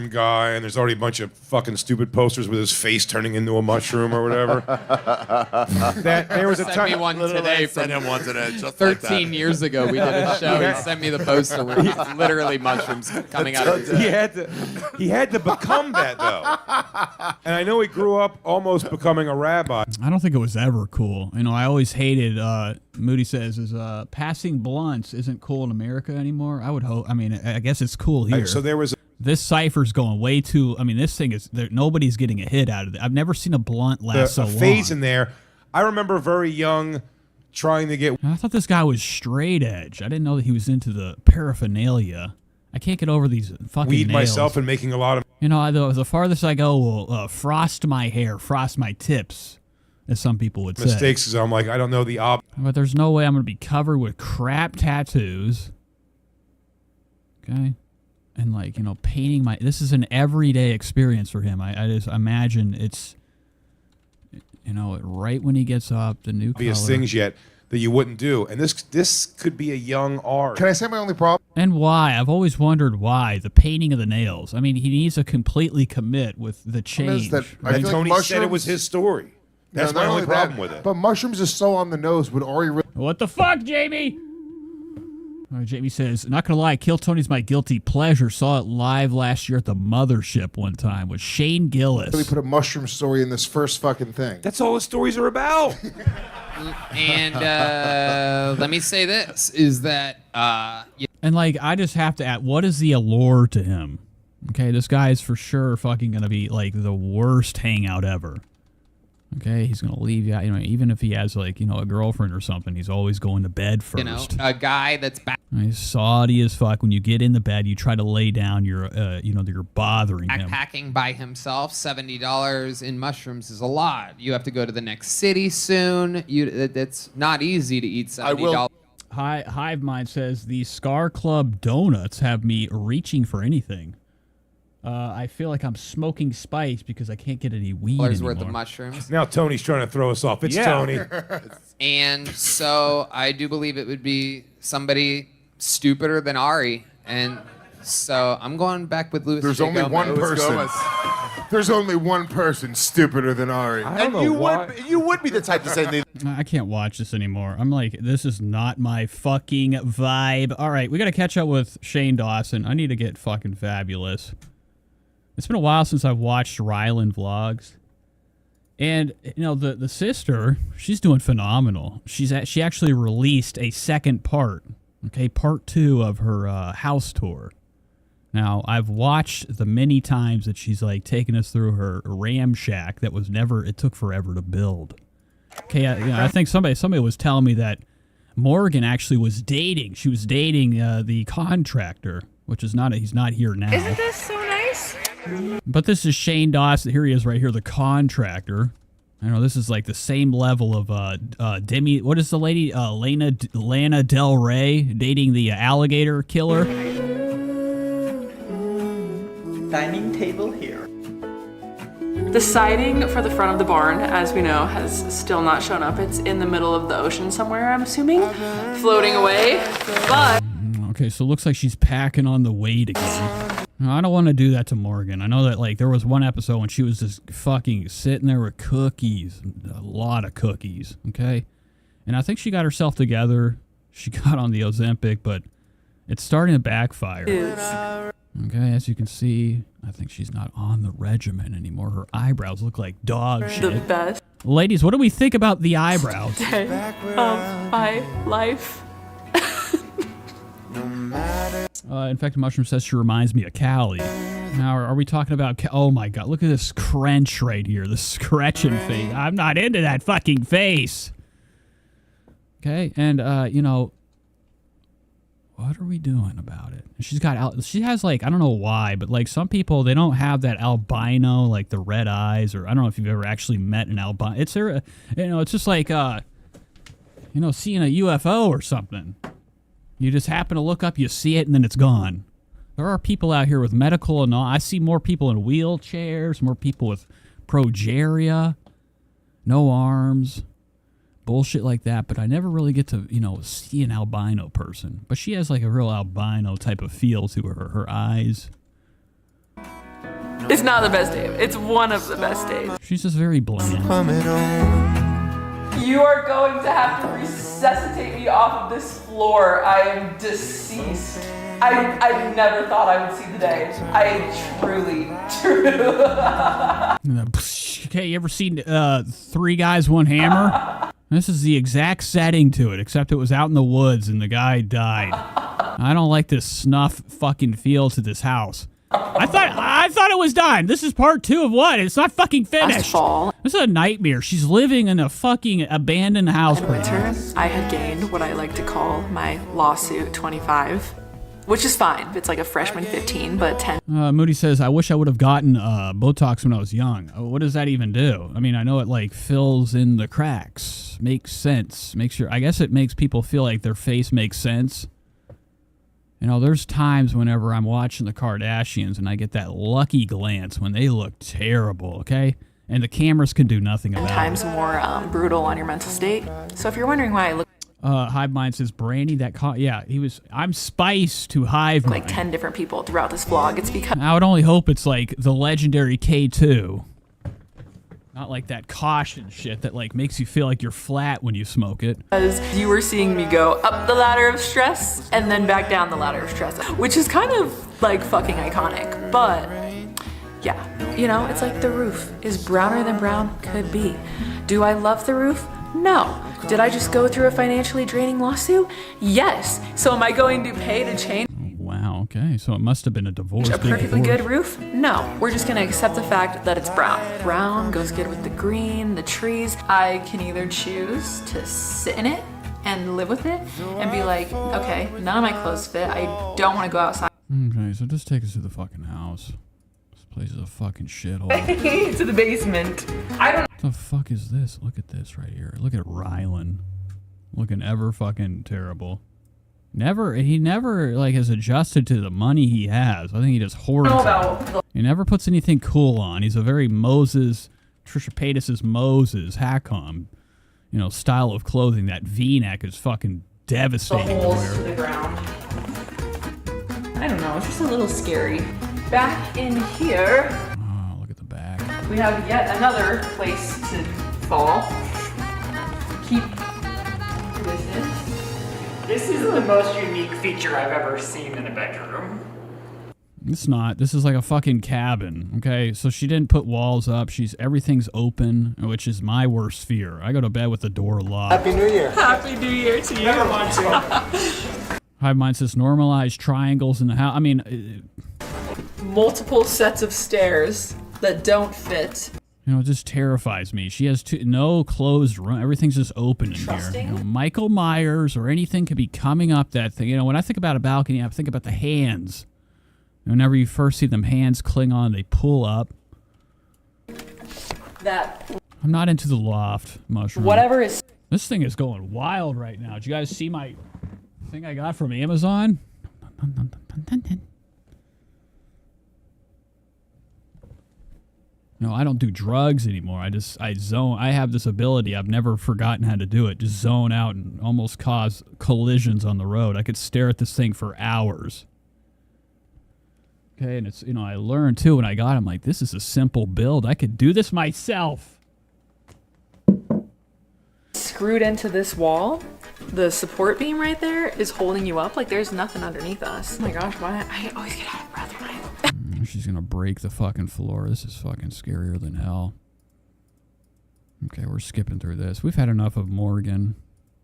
Guy, and there's already a bunch of fucking stupid posters with his face turning into a mushroom or whatever. That there was a Sent me one today from one today, just 13 years ago. We did a show. He sent me the poster where he's literally mushrooms coming out of his head. He had to become that though. And I know he grew up almost becoming a rabbi. I don't think it was ever cool. You know, I always hated. Moody says is passing blunts isn't cool in America anymore. I would hope. I mean, I guess it's cool here. So there was. This cipher's going way too. I mean, this thing is. Nobody's getting a hit out of it. I've never seen a blunt last so long. Phase in there. I remember very young, trying to get. I thought this guy was straight edge. I didn't know that he was into the paraphernalia. I can't get over these fucking weed nails. myself and making a lot of. You know, the farthest I go will frost my hair, frost my tips, as some people would say. Mistakes because I'm like, I don't know the But there's no way I'm going to be covered with crap tattoos. Okay. And like, you know, painting this is an everyday experience for him. I just imagine it's, you know, right when he gets up, the new obvious color. things yet that you wouldn't do. And this could be a young art. Can I say my only problem? And why? I've always wondered why. The painting of the nails. I mean, he needs to completely commit with the change. And Tony said it was his story. That's my only problem with it. But mushrooms is so on the nose. Would Ari really... What the fuck, Jamie? Jamie says, not gonna lie, Kill Tony's my guilty pleasure. Saw it live last year at the Mothership one time with Shane Gillis. Really put a mushroom story in this first fucking thing. That's all the stories are about. And let me say this, is that... And like, I just have to add, what is the allure to him? Okay, this guy is for sure fucking gonna be like the worst hangout ever. Okay, he's gonna leave you. You know, even if he has like, you know, a girlfriend or something, he's always going to bed first. You know, a guy that's back. He's saucy as fuck. When you get in the bed, you try to lay down. You're, you know, you're bothering him. Backpacking by himself, $70 in mushrooms is a lot. You have to go to the next city soon. It's not easy to eat $70. Hive Mind says the Scar Club donuts have me reaching for anything. I feel like I'm smoking spice because I can't get any weed anymore. Worth of mushrooms. Now Tony's trying to throw us off. It's Tony. And so I do believe it would be somebody stupider than Ari. And so I'm going back with Louis. There's only one person. There's only one person stupider than Ari. And you would be the type to say they. I can't watch this anymore. I'm like, this is not my fucking vibe. All right, we got to catch up with Shane Dawson. I need to get fucking fabulous. It's been a while since I've watched Ryland vlogs. And, you know, the sister, she's doing phenomenal. She actually released a second part, okay, part 2 of her house tour. Now, I've watched the many times that she's, like, taken us through her Ram Shack that was never, it took forever to build. Okay, I think somebody was telling me that Morgan actually was dating. She was dating the contractor, which is not, he's not here now. Isn't this so nice? But this is Shane Dawson. Here he is right here, the contractor. I know this is like the same level of Demi. What is the lady? Lana Del Rey dating the alligator killer. Dining table here. The siding for the front of the barn, as we know, has still not shown up. It's in the middle of the ocean somewhere, I'm assuming, floating away. But okay, so it looks like she's packing on the weight again. I don't want to do that to Morgan. I know that, like, there was one episode when she was just fucking sitting there with cookies, a lot of cookies, okay? And I think she got herself together. She got on the Ozempic, but it's starting to backfire. Okay, as you can see, I think she's not on the regimen anymore. Her eyebrows look like dog shit. the best Ladies, what do we think about the eyebrows? day of my life. In fact, Mushroom says she reminds me of Callie. Now, are we talking about... Oh, my God. Look at this crunch right here. The scratching face. I'm not into that fucking face. Okay, and, you know... What are we doing about it? She's got... She has, like... I don't know why, but, like, some people, they don't have that albino, like, the red eyes, or... I don't know if you've ever actually met an albino... It's, you know, it's just like, you know, seeing a UFO or something. You just happen to look up, you see it, and then it's gone. There are people out here with medical and all. I see more people in wheelchairs, more people with progeria, no arms, bullshit like that. But I never really get to, see an albino person. But she has like a real albino type of feel to her. Her eyes. It's not the best day. It's one of the best days. She's just very bland. You are going to have to resuscitate me off of this floor. I am deceased. I never thought I would see the day. I truly. Okay, you ever seen Three Guys, One Hammer? This is the exact setting to it, except it was out in the woods and the guy died. I don't like this snuff fucking feel to this house. I thought it was done. This is part 2 of what? It's not fucking finished. This is a nightmare. She's living in a fucking abandoned house. In winter, I had gained what I like to call my lawsuit 25, which is fine. It's like a freshman 15, but 10. Moody says, I wish I would have gotten Botox when I was young. What does that even do? I mean, I know it like fills in the cracks. Makes sense. I guess it makes people feel like their face makes sense. There's times whenever I'm watching the Kardashians and I get that lucky glance when they look terrible, okay? And the cameras can do nothing about it. Times more brutal on your mental state. So if you're wondering why I look Hive Mind says, Brandy, I'm Spice to Hive Mind. like 10 different people throughout this vlog, it's because I would only hope it's like the legendary K2. Not like that caution shit that like makes you feel like you're flat when you smoke it. you were seeing me go up the ladder of stress and then back down the ladder of stress, which is kind of like fucking iconic. But yeah, it's like the roof is browner than brown could be. Do I love the roof? No. Did I just go through a financially draining lawsuit? Yes. So am I going to pay to change Wow, okay. So it must have been a divorce. a perfectly good roof? No. We're just going to accept the fact that it's brown. Brown goes good with the green, the trees. I can either choose to sit in it and live with it and be like, okay, none of my clothes fit. I don't want to go outside. Okay, so just take us to the fucking house. This place is a fucking shithole. To the basement. I don't. What the fuck is this? Look at this right here. Look at Rylan. Looking ever fucking terrible. He never like has adjusted to the money he has. I think he just hoards it. He never puts anything cool on. He's a very Trisha Paytas' Moses, Hackon, style of clothing. That V-neck is fucking devastating to Holes to wear. the ground. I don't know. It's just a little scary. Back in here. Oh, look at the back. We have yet another place to fall. Keep distance. This is the most unique feature I've ever seen in a bedroom. It's not. This is like a fucking cabin, okay? So she didn't put walls up. Everything's open, which is my worst fear. I go to bed with the door locked. Happy New Year. Happy New Year to you. Never mind, too. Hive Mind says normalize triangles in the house. I mean, Multiple sets of stairs that don't fit. it just terrifies me. She has no closed room. Everything's just open in here. Michael Myers or anything could be coming up that thing. When I think about a balcony, I think about the hands. Whenever you first see them hands cling on, they pull up. I'm not into the loft mushroom. Whatever is. This thing is going wild right now. Did you guys see my thing I got from Amazon? I don't do drugs anymore. I zone. I have this ability. I've never forgotten how to do it. Just zone out and almost cause collisions on the road. I could stare at this thing for hours. Okay, and it's, I learned too when I got it, I'm like, this is a simple build. I could do this myself. Screwed into this wall, the support beam right there is holding you up. Like there's nothing underneath us. Oh my gosh, why? I always get out of breath when I. She's gonna break the fucking floor. This is fucking scarier than hell. Okay, we're skipping through this. We've had enough of Morgan.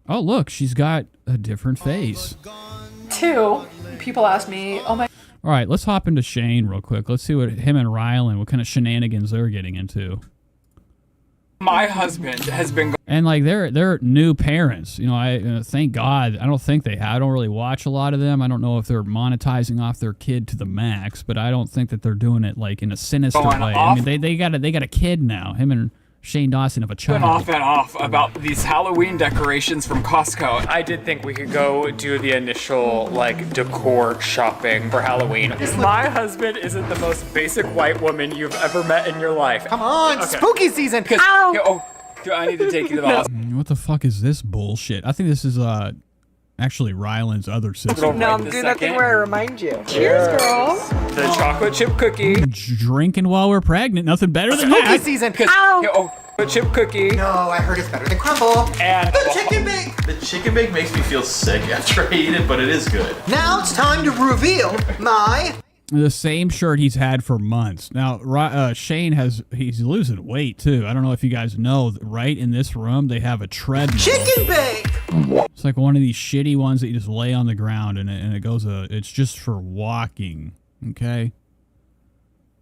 Oh, look, she's got a different face. 2, people ask me, oh my. All right, let's hop into Shane real quick. Let's see what him and Rylan, what kind of shenanigans they're getting into. My husband has been. And like they're new parents, I thank God. I don't think they have. I don't really watch a lot of them. I don't know if they're monetizing off their kid to the max, but I don't think that they're doing it like in a sinister way. I mean, they got a kid now. Him and Shane Dawson of a child. Off and off about these Halloween decorations from Costco. I did think we could go do the initial like decor shopping for Halloween. My husband isn't the most basic white woman you've ever met in your life. Come on, spooky season. Oh, I need to take you to the hospital. What the fuck is this bullshit? I think this is actually Ryland's other sister. No, I'm doing that thing where I remind you. Cheers, girls. The chocolate chip cookie. Drinking while we're pregnant, nothing better than Spooky that. season. Chocolate chip cookie. No, I heard it's better than crumble. And the chicken bake. The chicken bake makes me feel sick after I eat it, but it is good. Now it's time to reveal my... The same shirt he's had for months. Now, Shane he's losing weight too. I don't know if you guys know, right in this room, they have a treadmill. Chicken bake! It's like one of these shitty ones that you just lay on the ground and it goes, it's just for walking, okay?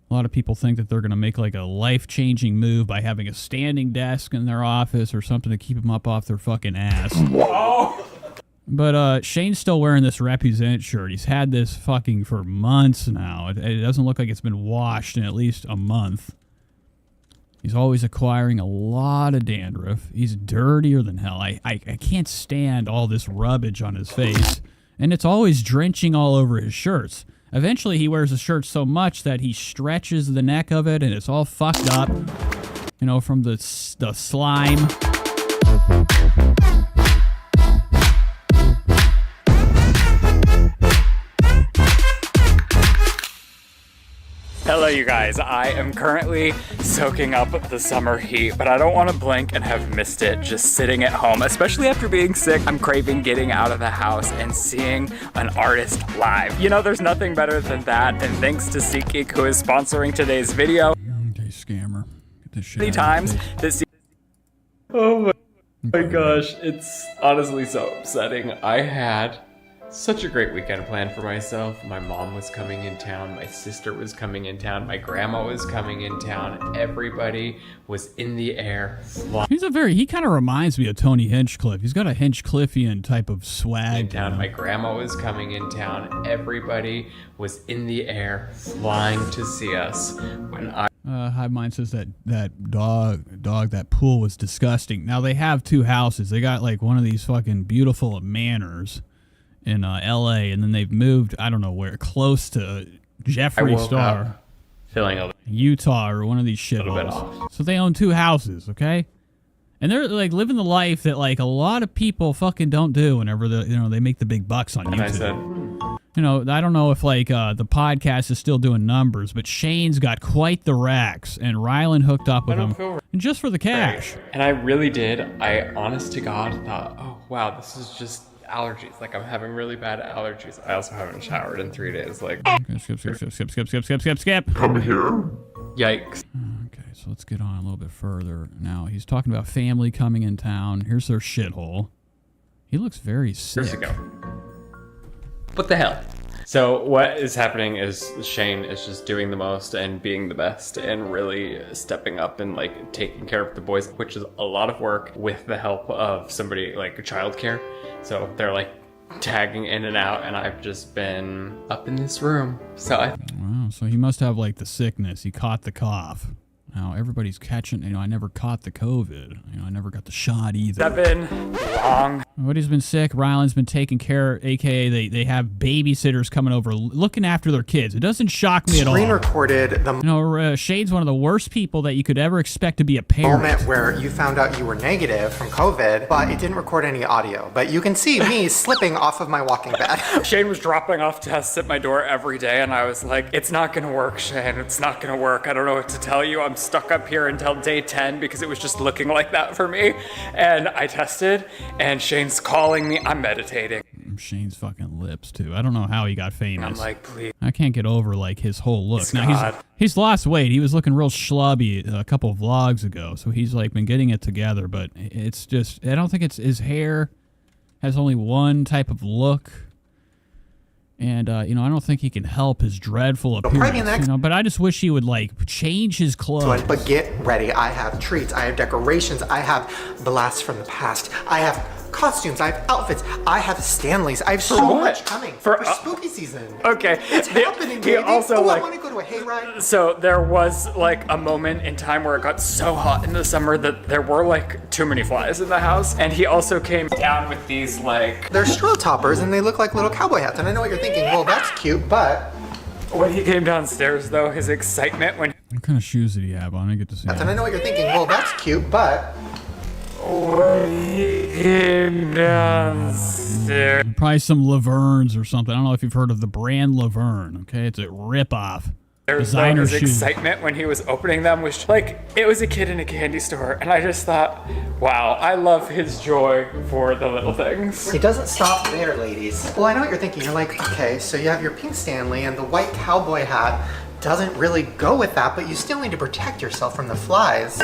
A lot of people think that they're going to make like a life-changing move by having a standing desk in their office or something to keep them up off their fucking ass. But Shane's still wearing this Represent shirt. He's had this fucking for months now. It doesn't look like it's been washed in at least a month. He's always acquiring a lot of dandruff. He's dirtier than hell. I can't stand all this rubbish on his face. And it's always drenching all over his shirts. Eventually he wears a shirt so much that he stretches the neck of it and it's all fucked up. You know, from the slime. Hello, you guys. I am currently soaking up the summer heat, but I don't want to blink and have missed it just sitting at home, especially after being sick. I'm craving getting out of the house and seeing an artist live. You know, there's nothing better than that, and thanks to SeatGeek, who is sponsoring today's video. Okay, scammer. Get this shit Many times that Oh my gosh, it's honestly so upsetting. I had such a great weekend planned for myself. My mom was coming in town, my sister was coming in town, my grandma was coming in town. Everybody was in the air. He kind of reminds me of Tony Hinchcliffe. He's got a Hinchcliffian type of swag. In town. My grandma was coming in town. Everybody was in the air, flying to see us. When Hive Mind says that dog, that pool was disgusting. Now they have two houses. They got like one of these fucking beautiful manors in L.A. and then they've moved, I don't know where, close to Jeffree Star, feeling Utah or one of these shitholes. So they own two houses, okay? And they're like living the life that like a lot of people fucking don't do whenever they make the big bucks on YouTube. And I said, you know, I don't know if like the podcast is still doing numbers, but Shane's got quite the racks, and Ryland hooked up with him just for the cash. And I really did. I, honest to God, thought, oh wow, this is just allergies. Like I'm having really bad allergies. I also haven't showered in 3 days. Like skip. Come here. Yikes. Okay, so let's get on a little bit further. Now he's talking about family coming in town. Here's their shithole. He looks very sick. Years ago. What the hell? So what is happening is Shane is just doing the most and being the best and really stepping up and like taking care of the boys, which is a lot of work with the help of somebody like childcare. So they're like tagging in and out, and I've just been up in this room. Wow, so he must have like the sickness. He caught the cough. Now everybody's catching, I never caught the COVID. I never got the shot either. I've been wrong. Everybody's been sick. Ryland's been taking care, aka they have babysitters coming over looking after their kids. It doesn't shock me at all. Screen recorded the Shane's one of the worst people that you could ever expect to be a parent. moment where you found out you were negative from COVID, but it didn't record any audio. But you can see me slipping off of my walking bed. Shane was dropping off tests at my door every day, and I was like, it's not gonna work, Shane. It's not gonna work. I don't know what to tell you. I'm stuck up here until day 10 because it was just looking like that for me. And I tested, and Shane's calling me. I'm meditating. Shane's fucking lips too. I don't know how he got famous. I'm like, please. I can't get over like his whole look. Scott. Now he's lost weight. He was looking real schlubby a couple of vlogs ago, so he's like been getting it together. But it's just, I don't think it's his hair has only one type of look. And, I don't think he can help his dreadful appearance, but I just wish he would, like, change his clothes. But get ready. I have treats. I have decorations. I have blasts from the past. I have costumes, I have outfits, I have Stanleys, I have so what? much coming for spooky season. Okay. It's happening, baby. Also, I like, want to go to a hayride. so there was like a moment in time where it got so hot in the summer that there were like too many flies in the house, and he also came down with these like They're straw toppers and they look like little cowboy hats. And I know what you're thinking. Well, that's cute, but when he came downstairs though, his excitement when What kind of shoes did he have on? I didn't get to see. and I know what you're thinking. Well, that's cute, but he came downstairs. Probably some Lavernes or something. I don't know if you've heard of the brand Laverne. Okay, it's a ripoff. Designer his shoes. excitement when he was opening them was like it was a kid in a candy store, and I just thought, wow, I love his joy for the little things. it doesn't stop there, ladies. Well, I know what you're thinking. You're like, okay, so you have your pink Stanley and the white cowboy hat doesn't really go with that, but you still need to protect yourself from the flies.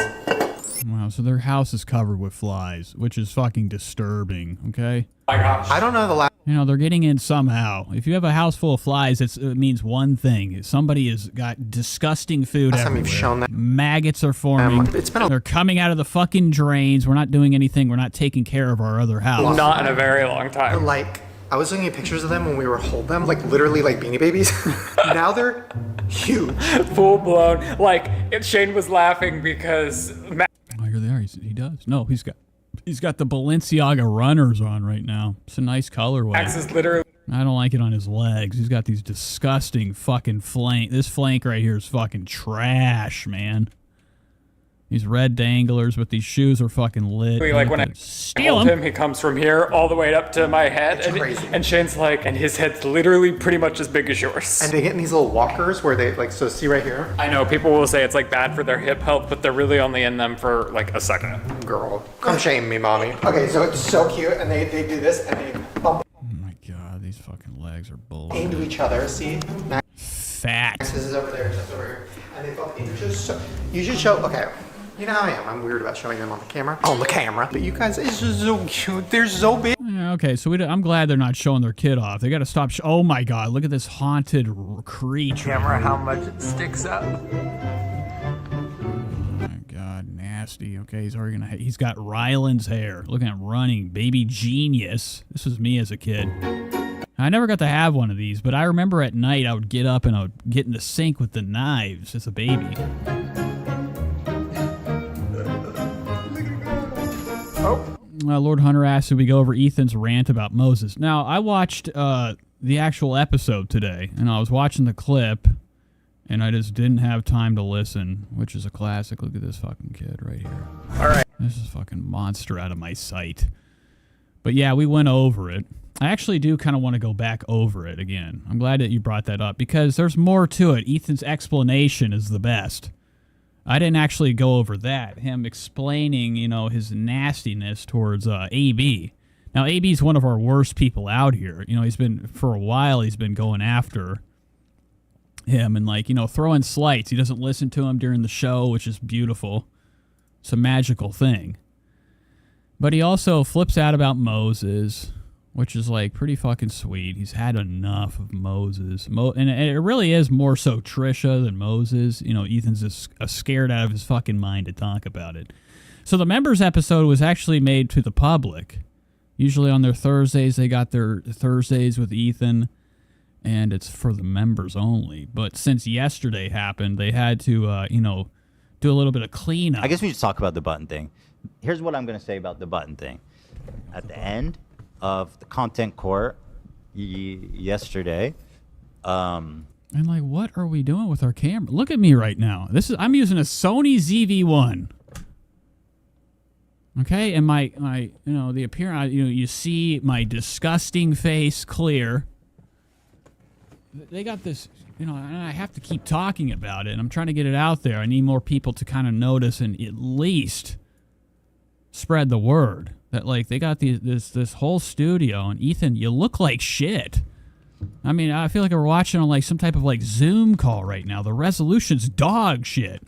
Wow, so their house is covered with flies, which is fucking disturbing, okay? Oh my gosh. I don't know the last. You know, they're getting in somehow. If you have a house full of flies, it means one thing. Somebody has got disgusting food Last time everywhere. you've shown that. Maggots are forming. They're coming out of the fucking drains. We're not doing anything. We're not taking care of our other house. Not in a very long time. Like, I was looking at pictures of them when we were holding them, like literally like Beanie Babies. Now they're huge. Full blown. Like, Shane was laughing because Oh, here they are. He does. No, he's got the Balenciaga runners on right now. It's a nice colorway. Max is literally. I don't like it on his legs. He's got these disgusting fucking flank. This flank right here is fucking trash, man. These red danglers, but these shoes are fucking lit. Like when I steal hold him, he comes from here all the way up to my head, and Shane's like, and his head's literally pretty much as big as yours. And they get in these little walkers where they like, so see right here? I know people will say it's like bad for their hip health, but they're really only in them for like a second. Girl, come shame me, mommy. Okay, so it's so cute, and they do this, and they bump God, these fucking legs are bullshit. into each other. See? Fat. This is over there, that's over here. And they bump into you should show, okay. You know how I am. I'm weird about showing them on the camera. On the camera. But you guys, it's just so cute. They're so big. Yeah, okay, so I'm glad they're not showing their kid off. They got to stop. Oh my God, look at this haunted creature. Camera, how much it sticks up. Oh my God, nasty. Okay, he's got Ryland's hair. Look at him running. Baby genius. This was me as a kid. I never got to have one of these, but I remember at night I would get up and I would get in the sink with the knives as a baby. Lord Hunter asked if we go over Ethan's rant about Moses. Now, I watched the actual episode today, and I was watching the clip, and I just didn't have time to listen, which is a classic. Look at this fucking kid right here. All right. This is a fucking monster out of my sight. But yeah, we went over it. I actually do kind of want to go back over it again. I'm glad that you brought that up, because there's more to it. Ethan's explanation is the best. I didn't actually go over that. Him explaining, his nastiness towards AB. Now, AB's one of our worst people out here. For a while, he's been going after him and, throwing slights. He doesn't listen to him during the show, which is beautiful. It's a magical thing. But he also flips out about Moses, which is, pretty fucking sweet. He's had enough of Moses. And it really is more so Trisha than Moses. Ethan's just scared out of his fucking mind to talk about it. So the members episode was actually made to the public. Usually on their Thursdays, they got their Thursdays with Ethan, and it's for the members only. But since yesterday happened, they had to, do a little bit of cleanup. I guess we should talk about the button thing. Here's what I'm going to say about the button thing. At the end of the content court yesterday. And what are we doing with our camera? Look at me right now. I'm using a Sony ZV-1. Okay, and my the appearance, you see my disgusting face clear. They got this, and I have to keep talking about it, and I'm trying to get it out there. I need more people to kind of notice and at least spread the word that they got this whole studio, and Ethan, you look like shit. I mean, I feel like we're watching on some type of Zoom call right now. The resolution's dog shit,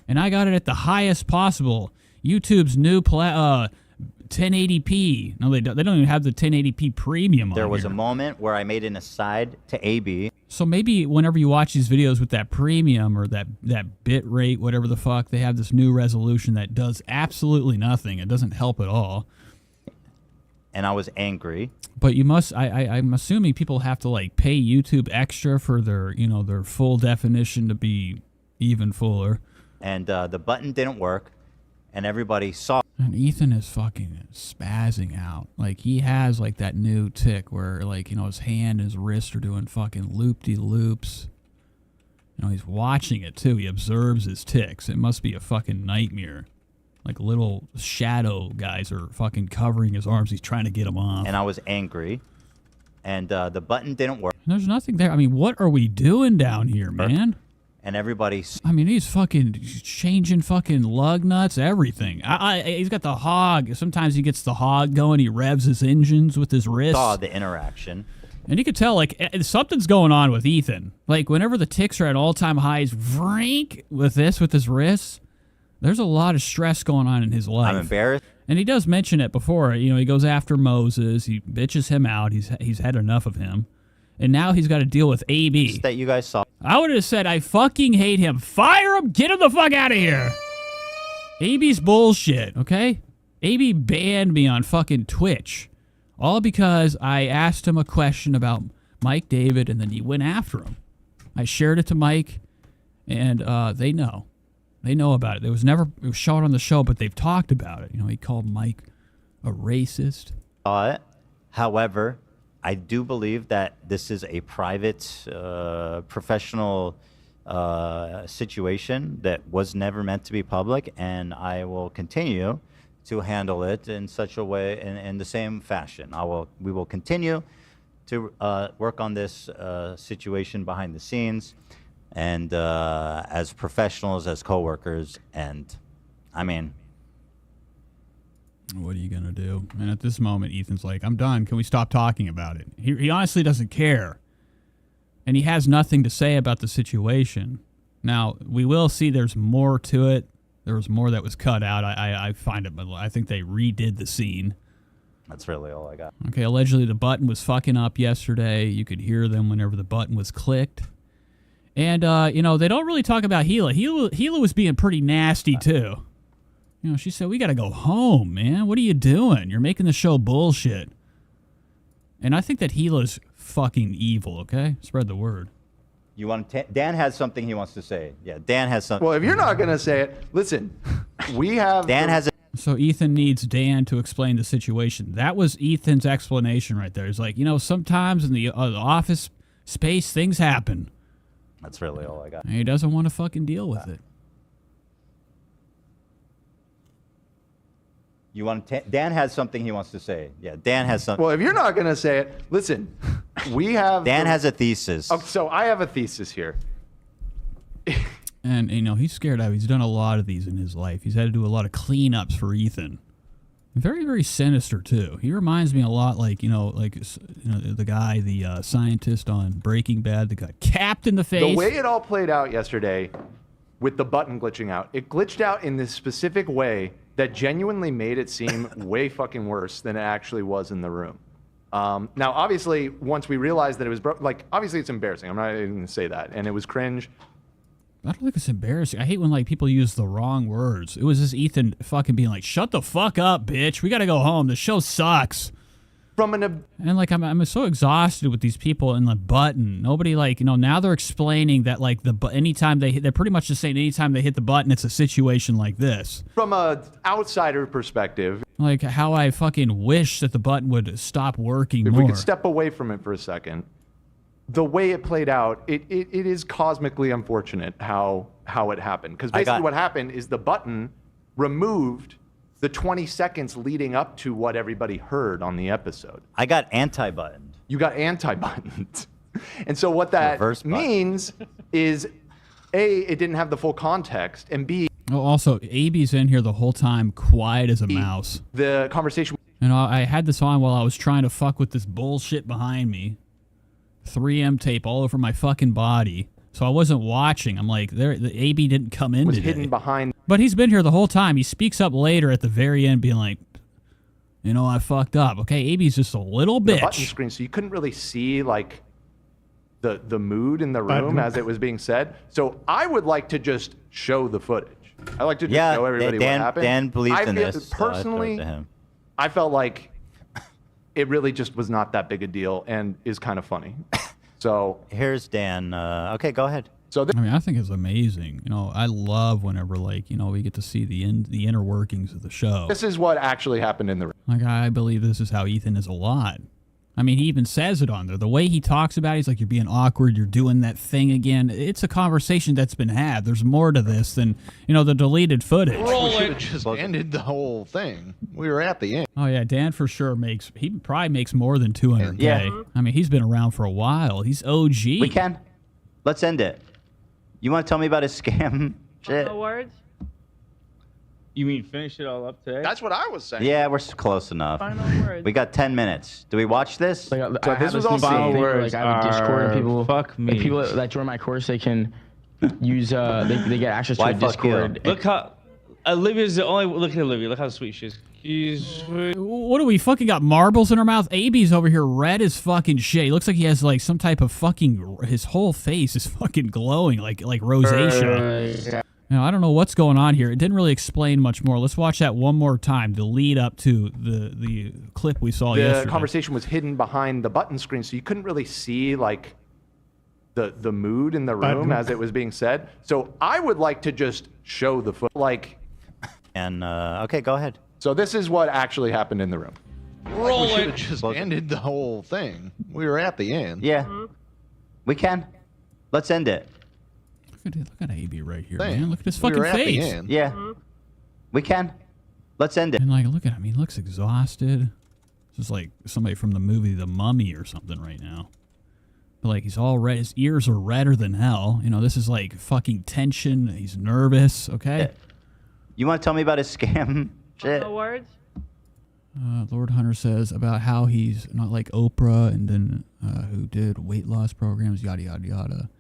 and I got it at the highest possible. YouTube's new 1080p. No, they don't even have the 1080p premium on There was here. a moment where I made an aside to AB. So maybe whenever you watch these videos with that premium or that bit rate, whatever the fuck, they have this new resolution that does absolutely nothing. It doesn't help at all. and I was angry. But you must. I'm assuming people have to like pay YouTube extra for their, their full definition to be even fuller. And the button didn't work, and everybody saw. And Ethan is fucking spazzing out. Like he has like that new tick where like his hand and his wrist are doing fucking loop-de-loops. He's watching it too. He observes his ticks. It must be a fucking nightmare. Like little shadow guys are fucking covering his arms. He's trying to get them off. And I was angry, and the button didn't work. There's nothing there. I mean, what are we doing down here, man? And everybody. I mean, he's fucking changing fucking lug nuts, everything. He's got the hog. Sometimes he gets the hog going. He revs his engines with his wrist. Saw the interaction. And you could tell, like, something's going on with Ethan. Like, whenever the ticks are at all-time highs, vrink, with his wrists, there's a lot of stress going on in his life. I'm embarrassed. And he does mention it before. He goes after Moses. He bitches him out. He's had enough of him. And now he's got to deal with AB. That you guys saw. I would have said, I fucking hate him. Fire him. Get him the fuck out of here. AB's bullshit, okay? AB banned me on fucking Twitch. All because I asked him a question about Mike David, and then he went after him. I shared it to Mike, and they know. They know about it. It was shown on the show, but they've talked about it. He called Mike a racist. However, I do believe that this is a private, professional situation that was never meant to be public, and I will continue to handle it in such a way, in the same fashion. We will continue to work on this situation behind the scenes, and as professionals, as coworkers, and I mean, what are you gonna do? And at this moment, Ethan's like, "I'm done. Can we stop talking about it?" He honestly doesn't care, and he has nothing to say about the situation. Now we will see. There's more to it. There was more that was cut out. I find it, but I think they redid the scene. That's really all I got. Okay, allegedly the button was fucking up yesterday. You could hear them whenever the button was clicked. And, they don't really talk about Gila. Gila was being pretty nasty, too. She said, we got to go home, man. What are you doing? You're making the show bullshit. And I think that Gila's fucking evil, okay? Spread the word. Dan has something he wants to say. Yeah, Dan has something. Well, if you're not going to say it, listen, we have... Dan has a... So Ethan needs Dan to explain the situation. That was Ethan's explanation right there. He's like, sometimes in the office space, things happen. That's really all I got. And he doesn't want to fucking deal with it. Dan has something he wants to say. Yeah, Dan has something. Well, if you're not going to say it, listen, we have... Dan has a thesis. Oh, so I have a thesis here. And, he's scared out. He's done a lot of these in his life. He's had to do a lot of cleanups for Ethan. Very, very sinister, too. He reminds me a lot the guy, the scientist on Breaking Bad that got capped in the face. The way it all played out yesterday with the button glitching out, it glitched out in this specific way that genuinely made it seem way fucking worse than it actually was in the room. Now, obviously, once we realized that it was obviously it's embarrassing. I'm not even going to say that. And it was cringe. I don't think it's embarrassing. I hate when people use the wrong words. It was just Ethan fucking being like, "Shut the fuck up, bitch. We gotta go home. The show sucks." And I'm so exhausted with these people in the button. Nobody now they're explaining that anytime they're pretty much just saying anytime they hit the button, it's a situation like this. From a outsider perspective, like how I fucking wish that the button would stop working if more. we could step away from it for a second. The way it played out, it is cosmically unfortunate how it happened. Because basically what happened is the button removed the 20 seconds leading up to what everybody heard on the episode. I got anti-buttoned. You got anti-buttoned. And so what that means is, A, it didn't have the full context, and B... Oh, also, AB's in here the whole time, quiet as a mouse. The conversation... I had this on while I was trying to fuck with this bullshit behind me. 3M tape all over my fucking body. So I wasn't watching. I'm like, the AB didn't come in was today. hidden behind. But he's been here the whole time. He speaks up later at the very end being like, I fucked up. Okay, AB's just a little bitch. The button screen, so you couldn't really see the mood in the room as it was being said. So I would like to just show the footage. I like to just show everybody what happened. Dan believes in this. Personally, I felt like it really just was not that big a deal and is kind of funny. So here's Dan. Okay, go ahead. So I mean, I think it's amazing. You know, I love whenever like, you know, we get to see the inner workings of the show. this is what actually happened in the room. Like, I believe this is how Ethan is a lot. I mean, he even says it on there. The way he talks about it, he's like, you're being awkward, you're doing that thing again. It's a conversation that's been had. There's more to this than, you know, the deleted footage. We should have just ended the whole thing. We were at the end. Oh, yeah, Dan for sure he probably makes more than 200K. Yeah. I mean, he's been around for a while. He's OG. We can. Let's end it. You want to tell me about his scam shit? No words. You mean finish it all up today? That's what I was saying. Yeah, we're close enough. Final words. We got 10 minutes. Do we watch this? So this was all final words. Like I have a Discord and people. Fuck me. Like, people that join my course, they can use. They get access to Why a fuck Discord. you? Look how Olivia's the only. Look at Olivia. Look how sweet she is. What do we fucking got marbles in her mouth? AB's over here red as fucking shit. He looks like he has like some type of fucking, his whole face is fucking glowing like rosacea. You know, I don't know what's going on here. It didn't really explain much more. Let's watch that one more time to lead up to the clip we saw yesterday. The conversation was hidden behind the button screen, so you couldn't really see like the mood in the room as it was being said. So I would like to just show the foot like. And okay, go ahead. So this is what actually happened in the room. We should have just ended the whole thing. We were at the end. Yeah. We can. Let's end it. Look at AB right here, Thing. man. Look at his We fucking were at the face. end. Yeah. We can. Let's end it. And like, look at him. He looks exhausted. Just like somebody from the movie The Mummy or something right now. But like, he's all red. His ears are redder than hell. You know, this is like fucking tension. He's nervous. Okay. Yeah. You want to tell me about his scam shit? No words. Lord Hunter says about how he's not like Oprah and then who did weight loss programs, yada, yada, yada.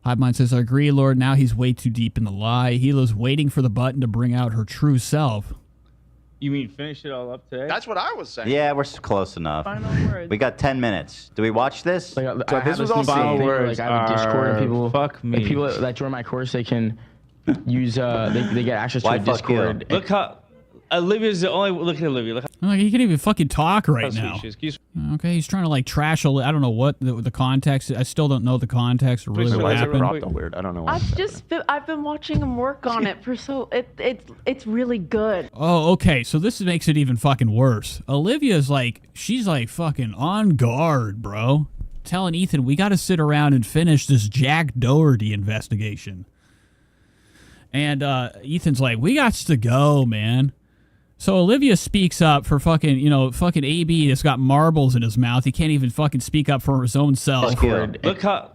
Hivemind says, I agree, Lord. Now he's way too deep in the lie. Hila's waiting for the button to bring out her true self. You mean finish it all up today? That's what I was saying. Yeah, we're close enough. Final words. We got 10 minutes. Do we watch this? So this was all final words. I have a Discord and people. Fuck me. Like, people that join my course, they can use. They get access to Why a fuck Discord. you? Look how Olivia's the only. Look at Olivia. Look how Like, he can't even fucking talk right sweet now. she is. Okay, he's trying to like trash. I don't know what the context. I still don't know the context or really what happened. Weird. I don't know. I've been watching him work on it for it's really good. Oh, okay. So this makes it even fucking worse. Olivia's like, she's like fucking on guard, bro. Telling Ethan, we got to sit around and finish this Jack Doherty investigation. And Ethan's like, we got to go, man. So Olivia speaks up for fucking, you know, fucking AB that's got marbles in his mouth. He can't even fucking speak up for his own self. Look how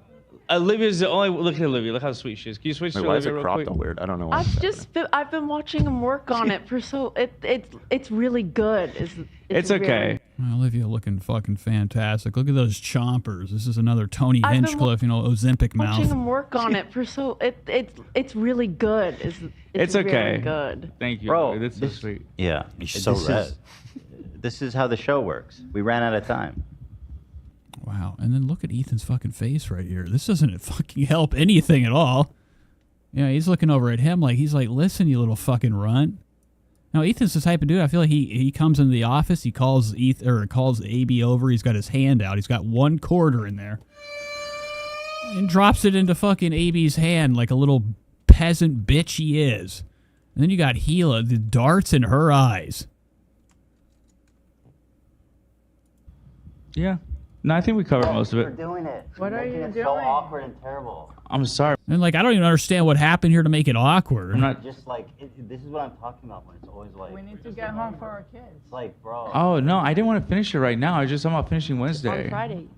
Olivia's the only. Look at Olivia. Look how sweet she is. Can you switch to Why is Olivia it real cropped quick? all weird? I don't know. I've been watching him work on it for it's really good. It's okay. Olivia looking fucking fantastic. Look at those chompers. This is another Tony I've been Hinchcliffe, you know, Ozempic mouth. Watching him work on it for it's really good. It's okay. Really good. Thank you, Bro, that's so sweet. Yeah. so red. This is how the show works. We ran out of time. Wow. And then look at Ethan's fucking face right here. This doesn't fucking help anything at all. Yeah, he's looking over at him like he's like, listen, you little fucking runt. Now, Ethan's the type of dude, I feel like he comes into the office, he calls calls AB over, he's got his hand out, he's got one quarter in there. And drops it into fucking AB's hand like a little peasant bitch he is. And then you got Hila, the darts in her eyes. Yeah. No, I think we covered most of it. Doing it. What are you doing? So awkward and terrible. I'm sorry. And like, I don't even understand what happened here to make it awkward. I'm not. Just like, this is what I'm talking about when it's always like. We need to get home for our kids. It's like, bro. Oh no, I didn't want to finish it right now. I was just talking about finishing Wednesday. On Friday.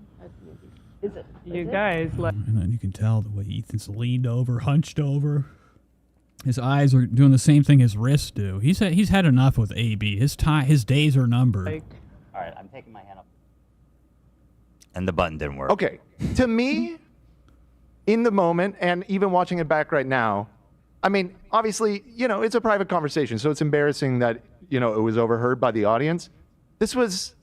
Is it? You guys like. And then you can tell the way Ethan's leaned over, hunched over. His eyes are doing the same thing his wrists do. He's had enough with AB. His days are numbered. All right, I'm taking my hand up. And the button didn't work. Okay, to me, in the moment, and even watching it back right now, I mean, obviously, you know, it's a private conversation, so it's embarrassing that, you know, it was overheard by the audience. This was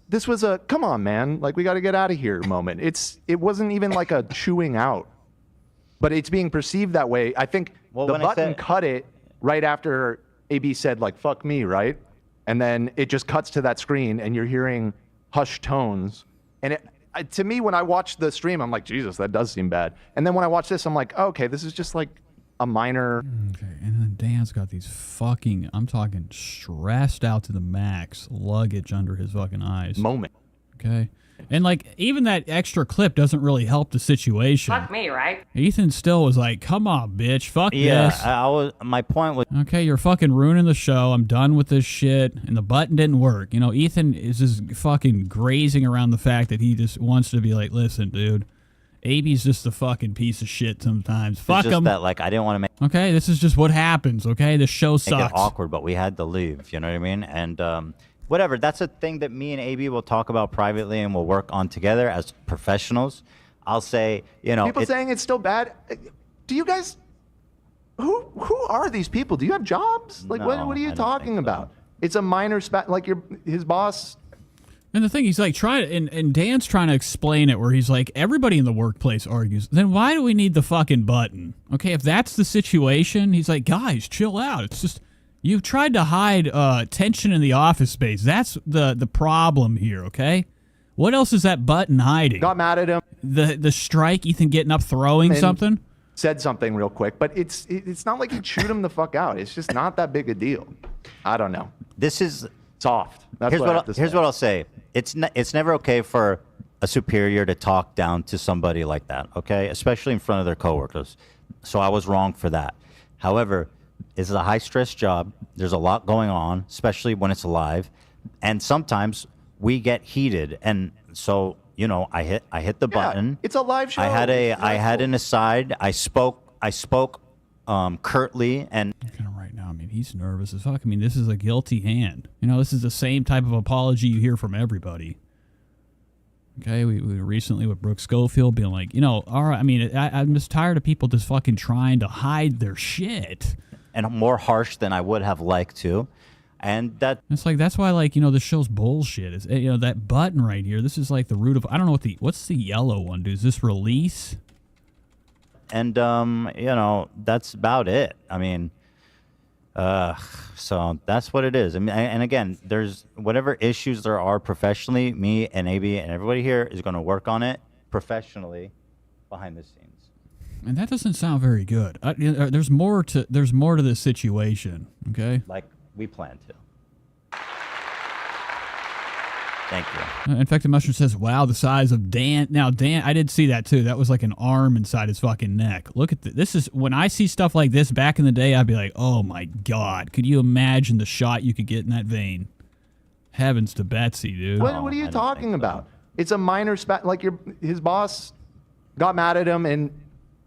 a come on, man, like we got to get out of here moment. It wasn't even like a chewing out, but it's being perceived that way. I think the button cut it right after AB said like "fuck me," right, and then it just cuts to that screen, and you're hearing hushed tones. And to me, when I watch the stream, I'm like, Jesus, that does seem bad. And then when I watch this, I'm like, oh, okay, this is just like a minor. Okay, and then Dan's got these fucking, I'm talking stressed out to the max luggage under his fucking eyes. Moment. Okay. And like, even that extra clip doesn't really help the situation. Fuck me, right? Ethan still was like, come on, bitch, fuck Yeah, this. my point was. Okay, you're fucking ruining the show. I'm done with this shit. And the button didn't work. You know, Ethan is just fucking grazing around the fact that he just wants to be like, listen, dude, AB's just a fucking piece of shit sometimes. Fuck him. That, like, I didn't want to make Okay, this is just what happens, okay? This show it sucks. awkward, but we had to leave. You know what I mean? And whatever. That's a thing that me and AB will talk about privately and we'll work on together as professionals. I'll say, you know, People saying it's still bad. Do you guys? Who are these people? Do you have jobs? Like, No, what are you talking about? It's a minor spat. Like his boss. And the thing, he's like and Dan's trying to explain it where he's like, everybody in the workplace argues. Then why do we need the fucking button? Okay, if that's the situation, he's like, guys, chill out. It's just, you've tried to hide tension in the office space. That's the problem here, okay? What else is that button hiding? Got mad at him. The strike, Ethan getting up, throwing something? Said something real quick, but it's not like he chewed him the fuck out. It's just not that big a deal. I don't know. This is soft. That's here's what I have to here's say. what I'll say. It's never okay for a superior to talk down to somebody like that, okay? Especially in front of their coworkers. So I was wrong for that. However, this is a high-stress job. There's a lot going on, especially when it's live. And sometimes we get heated. And so, you know, I hit the button. It's a live show. I had an aside. I spoke curtly and right now, I mean, he's nervous as fuck. I mean, this is a guilty hand. You know, this is the same type of apology you hear from everybody. Okay, we recently with Brooke Schofield being like, you know, all right, I mean, I'm just tired of people just fucking trying to hide their shit. and more harsh than I would have liked to. And it's like, that's why, like, you know, this show's bullshit. Is, you know, that button right here, this is like the root of, I don't know what's the yellow one, dude? Is this release? And, you know, that's about it. I mean, so that's what it is. I mean, and again, there's whatever issues there are professionally, me and AB and everybody here is going to work on it professionally behind the scenes. And that doesn't sound very good. There's more to this situation, okay? Like we plan to. Thank you. Infected Mushroom says, wow, the size of Dan. Now, Dan, I did see that too. That was like an arm inside his fucking neck. Look at this. Is when I see stuff like this back in the day, I'd be like, oh my God. Could you imagine the shot you could get in that vein? Heavens to Betsy, dude. What are you talking about? It's a minor spat. Like his boss got mad at him and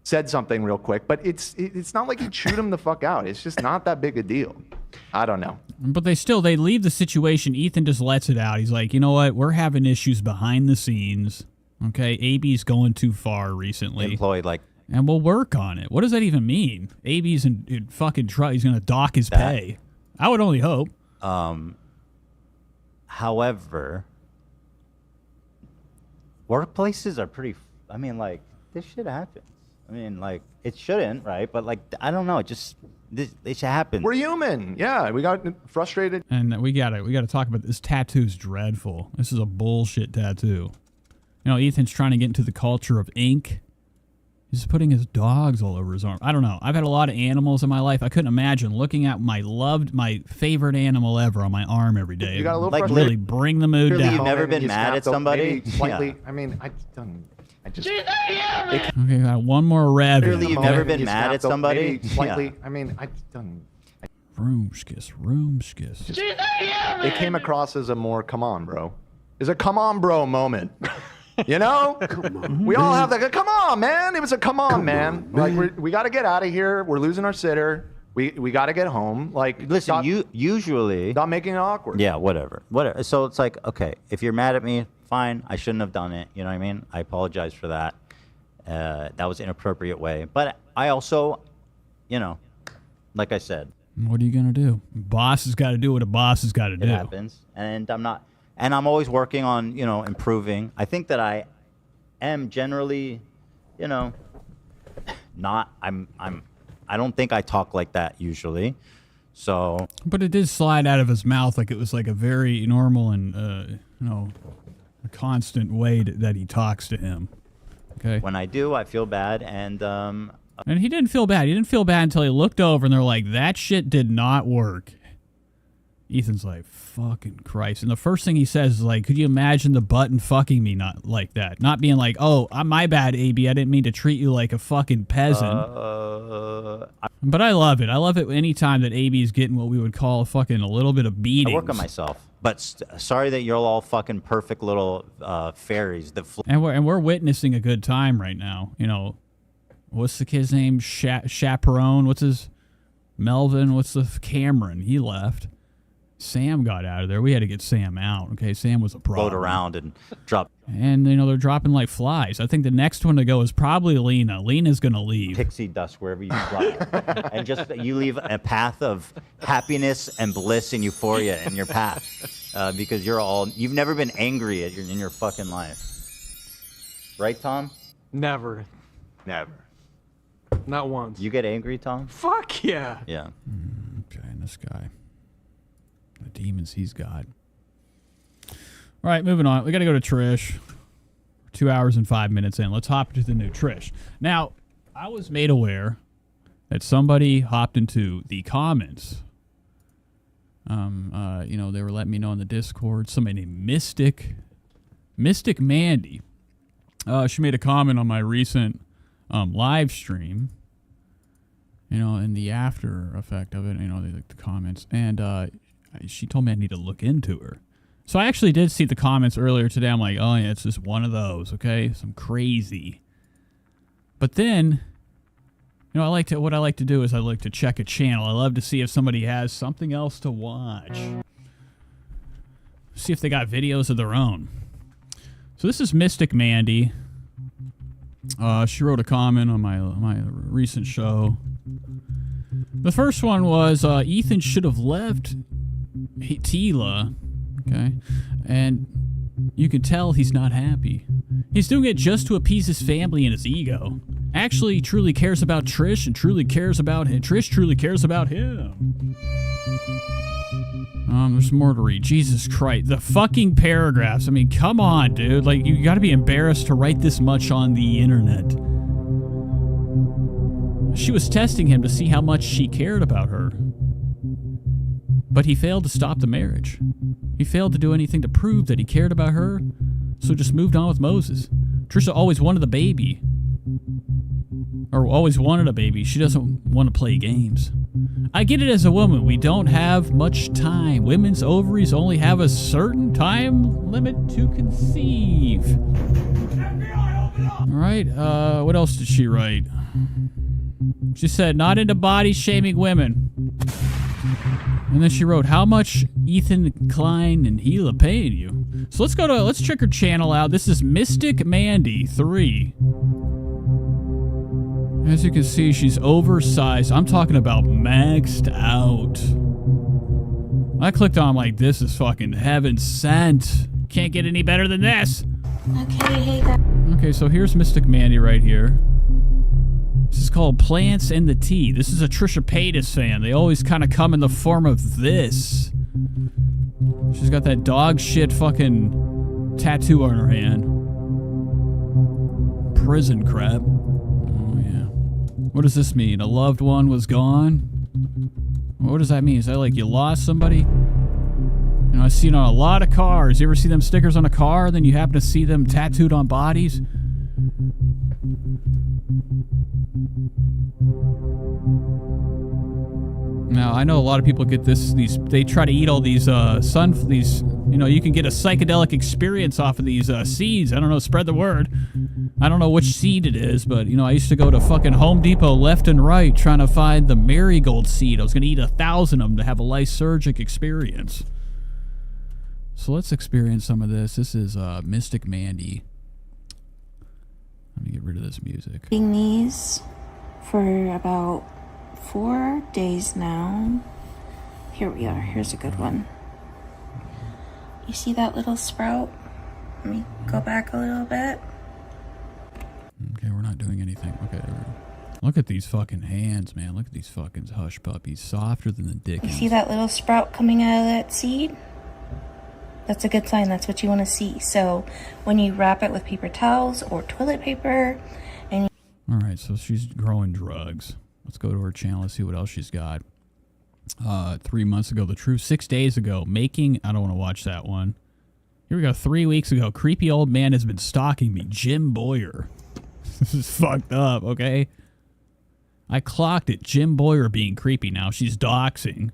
said something real quick, but it's not like he chewed him the fuck out. It's just not that big a deal. I don't know. But they leave the situation. Ethan just lets it out. He's like, you know what? We're having issues behind the scenes. Okay, AB's going too far recently. Employed like, and we'll work on it. What does that even mean? AB's in fucking trouble. He's gonna dock his pay. I would only hope. However, workplaces are pretty. I mean, like, this shit happens. I mean, like, it shouldn't, right? But like, I don't know. It just it happens. We're human. Yeah, we got frustrated. And we gotta talk about this. Tattoo's dreadful. This is a bullshit tattoo. You know, Ethan's trying to get into the culture of ink. He's putting his dogs all over his arm. I don't know. I've had a lot of animals in my life. I couldn't imagine looking at my favorite animal ever on my arm every day. You got a little like really bring the mood down. You've never been mad at somebody? Slightly. Yeah. I mean, I just. Okay, got one more rev. Clearly, you've never been mad at somebody. Slightly. Yeah. I mean, I done. Roomskiss. It came across as a more come on, bro. It's a come on, bro moment. You know? We all have that. Come on, man. It was a come on, man. Like we got to get out of here. We're losing our sitter. We got to get home. Like, listen, you usually stop making it awkward. Yeah, whatever. So it's like, okay, if you're mad at me, fine. I shouldn't have done it. You know what I mean? I apologize for that. That was an inappropriate way. But I also, you know, like I said, what are you gonna do? Boss has got to do what a boss has got to do. It happens, and I'm always working on, you know, improving. I think that I am generally, you know, I don't think I talk like that usually. So, but it did slide out of his mouth like it was like a very normal and a constant way that he talks to him. Okay. When I do, I feel bad, and he didn't feel bad. He didn't feel bad until he looked over and they're like, "That shit did not work." Ethan's like, "Fucking Christ!" And the first thing he says is like, "Could you imagine the button fucking me not like that? Not being like, oh, my bad, AB. I didn't mean to treat you like a fucking peasant." But I love it. I love it anytime that AB is getting what we would call a little bit of beating. I work on myself. But sorry that you're all fucking perfect little fairies. And we're witnessing a good time right now. You know, what's the kid's name? Chaperone. What's his? Melvin. What's the Cameron? He left. Sam got out of there. We had to get Sam out. Okay, Sam was a problem. Float around and drop. And, you know, they're dropping like flies. I think the next one to go is probably Lena. Lena's going to leave. Pixie dust wherever you fly. And just you leave a path of happiness and bliss and euphoria in your path. Because you've never been angry in your fucking life. Right, Tom? Never. Not once. You get angry, Tom? Fuck yeah. Yeah. Okay, and this guy. The demons he's got. All right, moving on. We got to go to Trish. 2 hours and 5 minutes in. Let's hop into the new Trish. Now, I was made aware that somebody hopped into the comments. You know, they were letting me know in the Discord. Somebody named Mystic Mandy. She made a comment on my recent live stream. You know, and the after effect of it. You know, the comments. And she told me I need to look into her. So I actually did see the comments earlier today. I'm like, oh yeah, it's just one of those, okay? Some crazy. But then, you know, what I like to do is I like to check a channel. I love to see if somebody has something else to watch. See if they got videos of their own. So this is Mystic Mandy. She wrote a comment on my recent show. The first one was Ethan should have left Tila. Okay, and you can tell he's not happy. He's doing it just to appease his family and his ego. Actually, he truly cares about Trish and truly cares about him. Trish truly cares about him. There's more to read. Jesus Christ. The fucking paragraphs. I mean, come on, dude. Like, you gotta be embarrassed to write this much on the internet. She was testing him to see how much she cared about her. But he failed to stop the marriage. He failed to do anything to prove that he cared about her, so just moved on with Moses. Trisha always wanted a baby. Or always wanted a baby. She doesn't want to play games. I get it as a woman. We don't have much time. Women's ovaries only have a certain time limit to conceive. Alright, what else did she write? She said, not into body shaming women. And then she wrote, how much Ethan, Klein, and Gila paying you? So let's check her channel out. This is Mystic Mandy 3. As you can see, she's oversized. I'm talking about maxed out. I clicked on, like, this is fucking heaven sent. Can't get any better than this. Okay, hey guys. Okay, so here's Mystic Mandy right here. This is called Plants and the Tea. This is a Trisha Paytas fan. They always kind of come in the form of this. She's got that dog shit fucking tattoo on her hand. Prison crap. Oh, yeah. What does this mean? A loved one was gone? What does that mean? Is that like you lost somebody? You know, I've seen on a lot of cars. You ever see them stickers on a car, then you happen to see them tattooed on bodies? Now, I know a lot of people get they try to eat all these, you know, you can get a psychedelic experience off of these seeds. I don't know, spread the word. I don't know which seed it is, but, you know, I used to go to fucking Home Depot left and right trying to find the marigold seed. I was going to eat 1,000 of them to have a lysergic experience. So let's experience some of this. This is Mystic Mandy. Let me get rid of this music. Eating these for about 4 days now. Here we are. Here's a good one. You see that little sprout? Let me go back a little bit. Okay, we're not doing anything. Okay, there we go. Look at these fucking hands, man. Look at these fucking hush puppies. Softer than the dick. You see that little sprout coming out of that seed? That's a good sign. That's what you want to see. So when you wrap it with paper towels or toilet paper and all right, so she's growing drugs. Let's go to her channel and see what else she's got. 3 months ago, the truth. 6 days ago, making... I don't want to watch that one. Here we go. 3 weeks ago, creepy old man has been stalking me. Jim Boyer. This is fucked up, okay? I clocked it. Jim Boyer being creepy. Now she's doxing.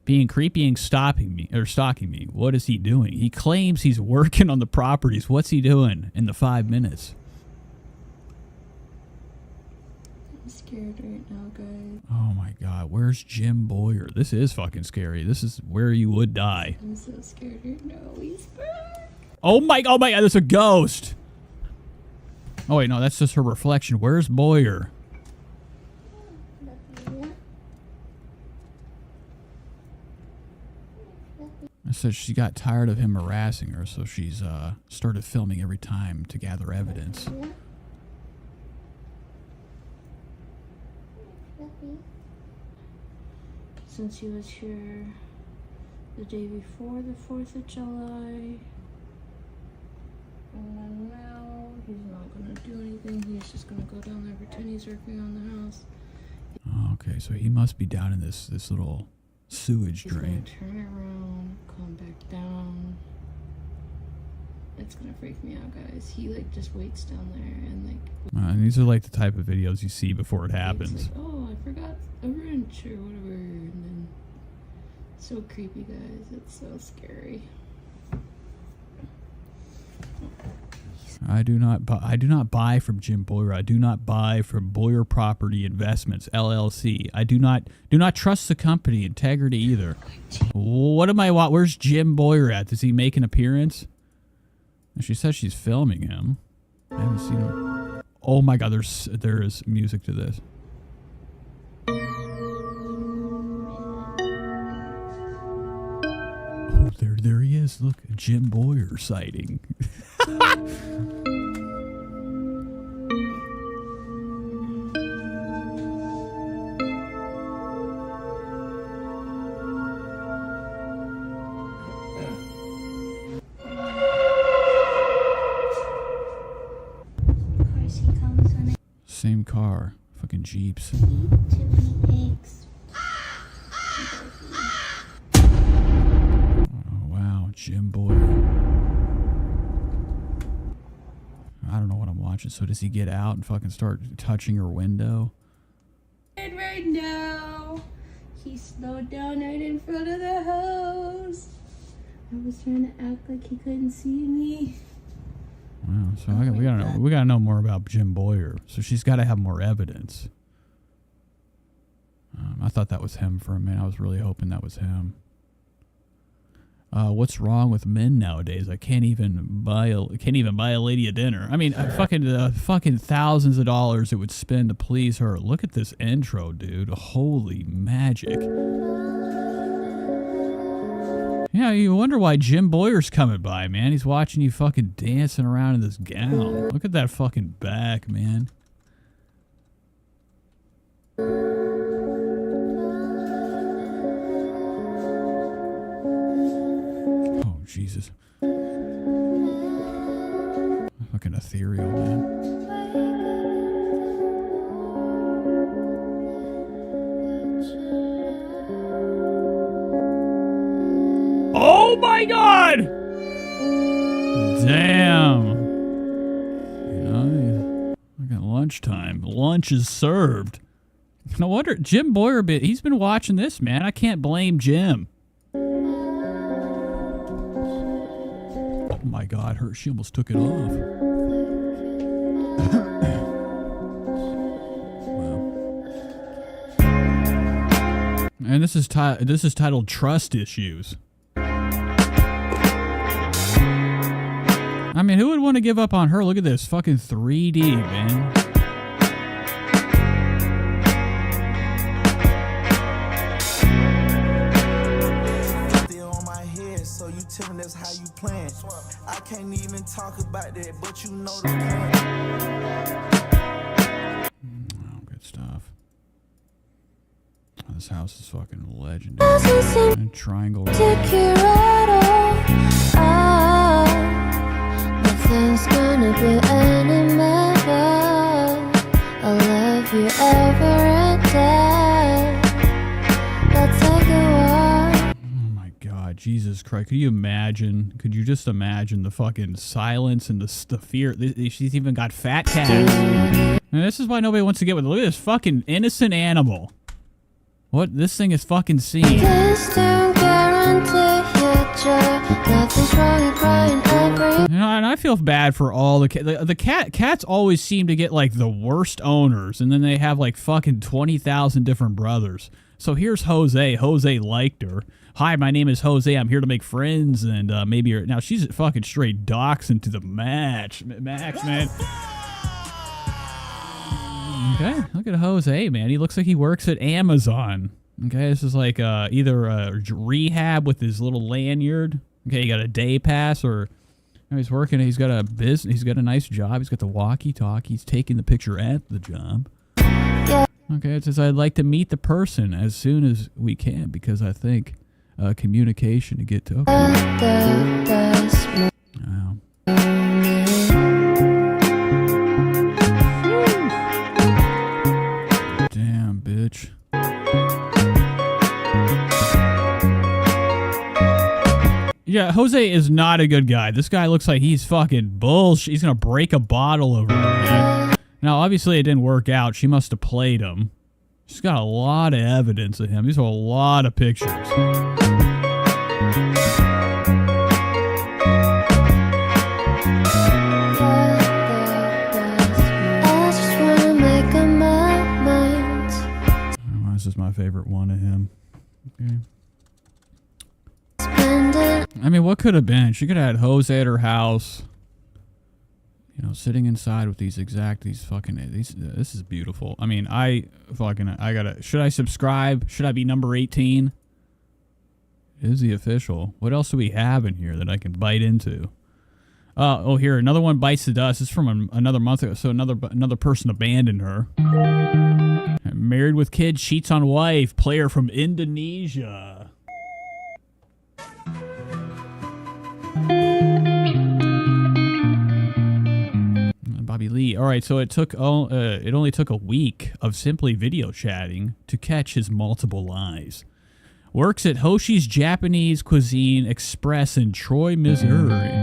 Being creepy and stalking me. What is he doing? He claims he's working on the properties. What's he doing in the 5 minutes? I'm scared right now, guys. Oh my god, where's Jim Boyer? This is fucking scary. This is where you would die. I'm so scared right now. He's back. Oh my god, there's a ghost. Oh wait, no, that's just her reflection. Where's Boyer? I said she got tired of him harassing her, so she's started filming every time to gather evidence. Since he was here the day before the 4th of July, and now he's not gonna do anything. He's just gonna go down there, pretend he's working on the house. Okay, so he must be down in this little sewage drain. He's gonna turn around, come back down. It's gonna freak me out, guys. He like just waits down there and like. And these are like the type of videos you see before it happens. Like, oh, I forgot a wrench or whatever, and then so creepy, guys. It's so scary. I do not buy from Jim Boyer. I do not buy from Boyer Property Investments LLC. I do not trust the company integrity either. What am I? Where's Jim Boyer at? Does he make an appearance? She says she's filming him. I haven't seen him. Oh my god, there's music to this. Oh, there he is. Look, Jim Boyer sighting. Same car. Fucking Jeeps. Oh, wow. Jim Boyer. I don't know what I'm watching. So does he get out and fucking start touching her window? Right now, he slowed down right in front of the house. I was trying to act like he couldn't see me. Wow, so we gotta know more about Jim Boyer. So she's got to have more evidence. I thought that was him for a minute. I was really hoping that was him. What's wrong with men nowadays? I can't even buy a lady a dinner. I mean, fucking thousands of dollars it would spend to please her. Look at this intro, dude. Holy magic. Yeah, you wonder why Jim Boyer's coming by, man. He's watching you fucking dancing around in this gown. Look at that fucking back, man. Oh, Jesus. Fucking ethereal, man. Oh my god! Damn. I got lunchtime. Lunch is served. No wonder Jim Boyer, he's been watching this, man. I can't blame Jim. Oh my god, she almost took it off. Wow. And this is titled Trust Issues. I mean, who would want to give up on her? Look at this. Fucking 3D, man. So you tell me that's how you plan. I can't even talk about that, but you know the plan. This house is fucking legendary. And triangle. Nothing's gonna be any matter. I'll love you ever and day. Let's take a walk. Oh my God, Jesus Christ! Could you imagine? Could you just imagine the fucking silence and the fear? She's even got fat cats. And this is why nobody wants to get with her. Look at this fucking innocent animal. What this thing is fucking seeing. Please don't guarantee future. Nothing's wrong with crying every. You know, and I feel bad for all the cats always seem to get like the worst owners, and then they have like fucking 20,000 different brothers. So here's Jose. Jose liked her. Hi, my name is Jose. I'm here to make friends, and maybe you're, now she's fucking straight Dawson to the max, man. Okay, look at Jose, man. He looks like he works at Amazon. Okay, this is like either a rehab with his little lanyard. Okay, he got a day pass, or he's working. He's got a business. He's got a nice job. He's got the walkie-talkie. He's taking the picture at the job. Okay, it says I'd like to meet the person as soon as we can because I think communication to get to. Okay. Wow. Damn, bitch. Yeah, Jose is not a good guy. This guy looks like he's fucking bullshit. He's gonna break a bottle over her head. Now, obviously, it didn't work out. She must have played him. She's got a lot of evidence of him. These are a lot of pictures. Oh, this is my favorite one of him. Okay. I mean, what could have been? She could have had Jose at her house. You know, sitting inside with this is beautiful. I mean, I gotta, should I subscribe? Should I be number 18? Is the official? What else do we have in here that I can bite into? Oh, here, another one bites the dust. It's from another month ago. So another person abandoned her. Married with kids, cheats on wife, player from Indonesia. Bobby Lee. All right, so it only took a week of simply video chatting to catch his multiple lies. Works at Hoshi's Japanese Cuisine Express in Troy, Missouri. Wow.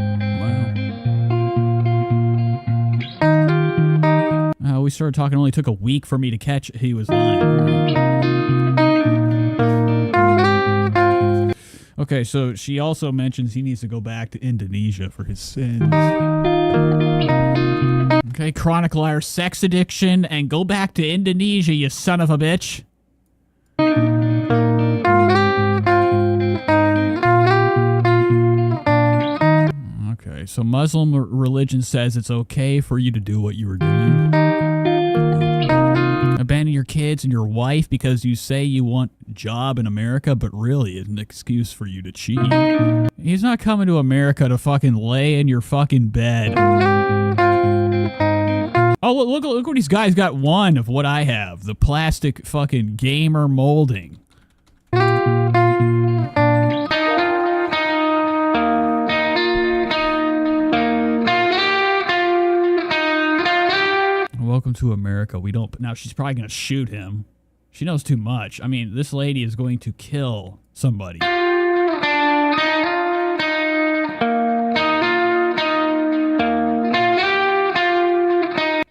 We started talking. It only took a week for me to catch he was lying. Okay, so she also mentions he needs to go back to Indonesia for his sins. Okay, chronic liar, sex addiction, and go back to Indonesia, you son of a bitch. Okay, so Muslim religion says it's okay for you to do what you were doing. Abandon your kids and your wife because you say you want a job in America, but really it's an excuse for you to cheat. He's not coming to America to fucking lay in your fucking bed. Oh, look what these guys got. One of what I have. The plastic fucking gamer molding. Welcome to America. We don't... Now, she's probably going to shoot him. She knows too much. I mean, this lady is going to kill somebody.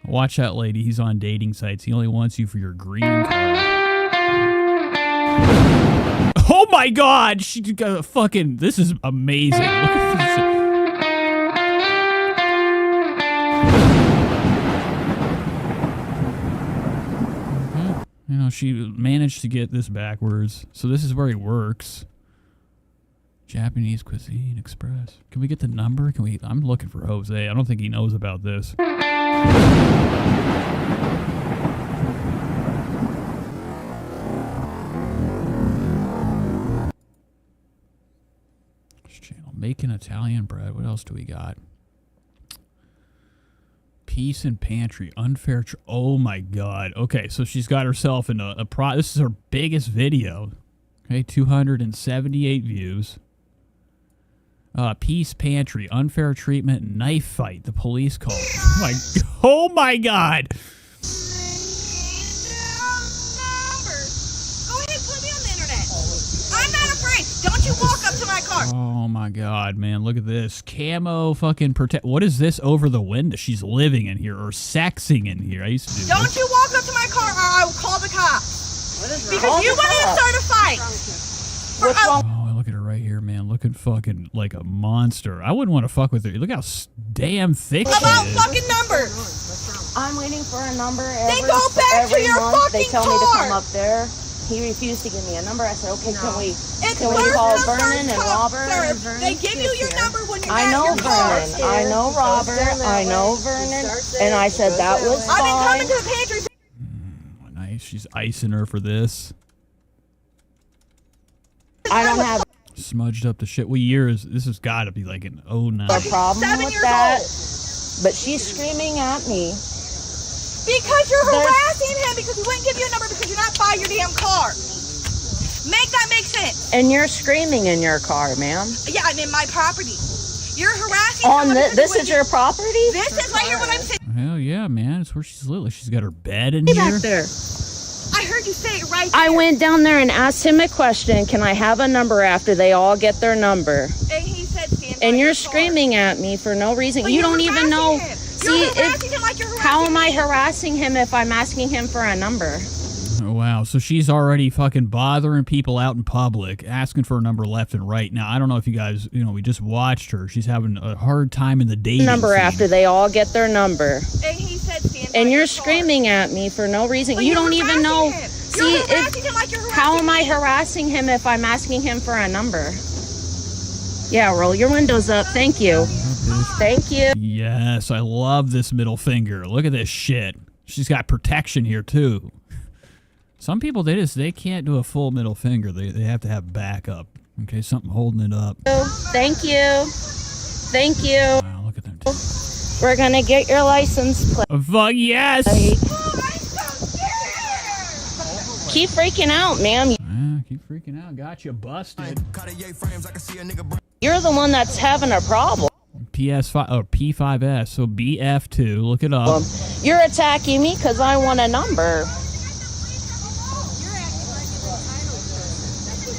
Watch that lady. He's on dating sites. He only wants you for your green card. Oh my God! She got fucking... This is amazing. Look at this. You know, she managed to get this backwards. So this is where he works. Japanese Cuisine Express. Can we get the number? Can we... I'm looking for Jose. I don't think he knows about this. This channel. Making Italian bread. What else do we got? Peace and pantry. Unfair. Oh my God. Okay, so she's got herself in a this is her biggest video. Okay, 278 views. Peace pantry. Unfair treatment. Knife fight. The police call. Oh my God. Don't you walk up to my car. Oh my God, man. Look at this. Camo fucking protect. What is this over the window? She's living in here or sexing in here. I used to do Don't this. you walk up to my car or I will call the cops. Because you wanted to start a fight. Oh, look at her right here, man. Looking fucking like a monster. I wouldn't want to fuck with her. Look how damn thick she About is. fucking numbers. I'm waiting for a number Then go back to every your month. They fucking tell me to car. come up there. He refused to give me a number. I said, okay, can we It's call first come, Vernon first and come, Robert? sir. They give you your number when you're I at know your car. Vernon. I know Robert. I know Vernon. And I said that was I've been fine. coming to the pantry. Nice. She's icing her for this. I don't have Smudged up the shit. What year is this? Has got to be like an 09. a problem with that. But she's screaming at me. Because you're harassing him because he wouldn't give you a number because you're not by your damn car. Make that make sense. And you're screaming in your car, ma'am. Yeah, I'm in my property. You're harassing On someone because this he is your property? This is right here what I'm saying. Hell yeah, man. It's where she's living. She's got her bed in here. Back there. I heard you say it right there. I went down there and asked him a question. Can I have a number after they all get their number? And he said stand And you're screaming at me for no reason. But you you're don't even know. harassing him. See, You're harassing him like you're harassing how am I me. harassing him if I'm asking him for a number? Oh, wow. So she's already fucking bothering people out in public, asking for a number left and right. Now, I don't know if you guys, we just watched her. She's having a hard time in the dating Number scene. after they all get their number. And he said stand And you're screaming at me for no reason. But You you're don't even know. harassing him. See, You're harassing him like you're how am I harassing him if I'm asking him for a number? Yeah, roll your windows up. Thank you. Thank you. Yes, I love this middle finger. Look at this shit. She's got protection here, too. Some people, they can't do a full middle finger. They have to have backup. Okay, something holding it up. Thank you. Thank you. Wow, look at them. We're going to get your license plate. Fuck yes. Keep freaking out, ma'am. Keep freaking out. Got you busted. You're the one that's having a problem. PS5 or P5S, so BF2. Look it up. You're attacking me because I want a number.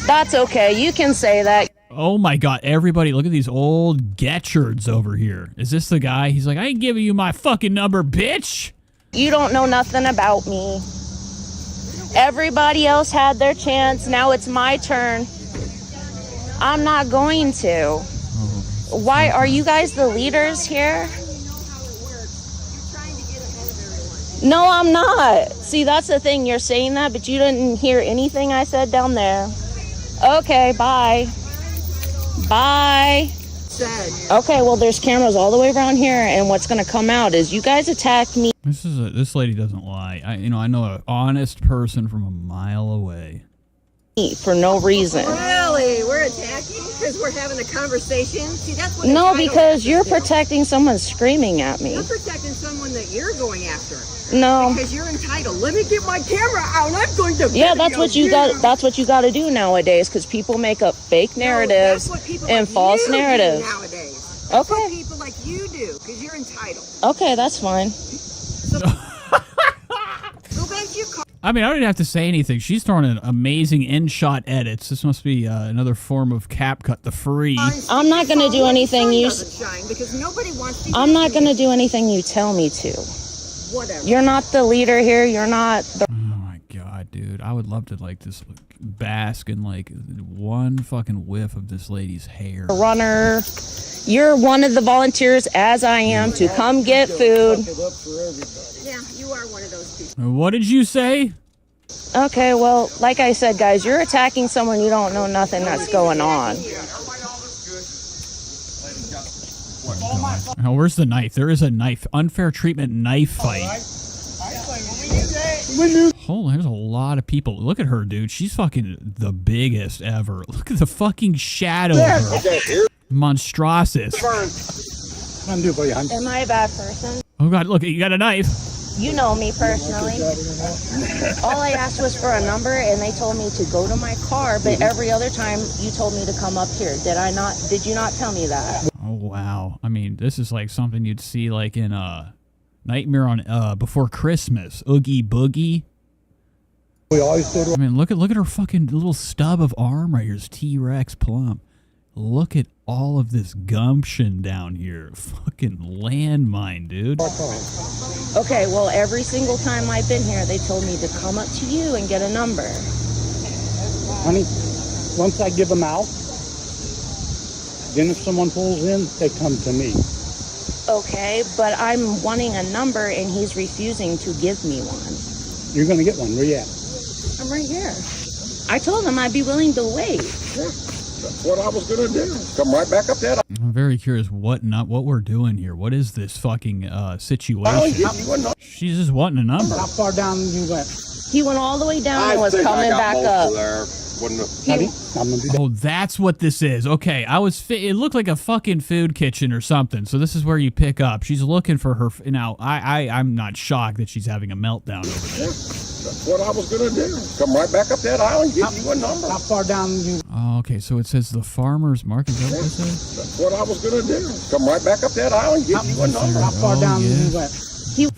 That's okay. You can say that. Oh my God! Everybody, look at these old Getchards over here. Is this the guy? He's like, I ain't giving you my fucking number, bitch. You don't know nothing about me. Everybody else had their chance. Now it's my turn. I'm not going to. Why are you guys the leaders here? No, I'm not. See, that's the thing. You're saying that, but you didn't hear anything I said down there. Okay, bye. Bye. Okay, well, there's cameras all the way around here, and what's going to come out is you guys attacked me. This lady doesn't lie. I know an honest person from a mile away. For no reason. Really? We're attacking because we're having a conversation? See, that's what No, entitlement because is, you're you know? protecting someone screaming at me. I'm protecting someone that you're going after. No. Because you're entitled. Let me get my camera out. I'm going to Yeah, that's video what you got. That's what you got to do nowadays, because people make up fake narratives and false narratives. Nowadays. That's what people like you do, because you're entitled. Okay, that's fine. Go back to your car. I mean, I don't even have to say anything. She's throwing in amazing in-shot edits. This must be another form of CapCut, the free. I'm not going to do anything you. Shine, because nobody wants to I'm not going to do anything you tell me to. Whatever. You're not the leader here. You're not the. God, dude, I would love to just bask in one fucking whiff of this lady's hair. Runner. You're one of the volunteers, as I am, to come get food. Yeah, you are one of those people. What did you say? Okay, well, like I said, guys, you're attacking someone you don't know nothing that's going on. Oh, where's the knife? There is a knife. Unfair treatment knife fight. Oh, there's a lot of people. Look at her, dude. She's fucking the biggest ever. Look at the fucking shadow of her. Monstrosities. Am I a bad person? Oh God! Look, you got a knife. You know me personally. All I asked was for a number, and they told me to go to my car. But every other time, you told me to come up here. Did I not? Did you not tell me that? Oh wow! I mean, this is like something you'd see like in Nightmare on Before Christmas. Oogie Boogie. We always did. I mean, look at her fucking little stub of arm right here. It's T-Rex plump. Look at all of this gumption down here. Fucking landmine, dude. Okay, well, every single time I've been here, they told me to come up to you and get a number. Honey, once I give them out, then if someone pulls in, they come to me. Okay, but I'm wanting a number, and he's refusing to give me one. You're going to get one. Where you at? I'm right here. I told him I'd be willing to wait. That's what I was going to do. Come right back up there. I'm very curious what we're doing here. What is this fucking situation? She's just wanting a number. How far down you went? He went all the way down and was coming back up. Oh, that's what this is. Okay, it looked like a fucking food kitchen or something. So this is where you pick up. She's looking for her. Now, I'm not shocked that she's having a meltdown over there. That's what I was going to do. Come right back up that aisle and give you a number. How far down you? Oh, okay, so it says the farmer's market. Is that what it says? That's what I was going to do. Come right back up that aisle and give you a number. How far down you went?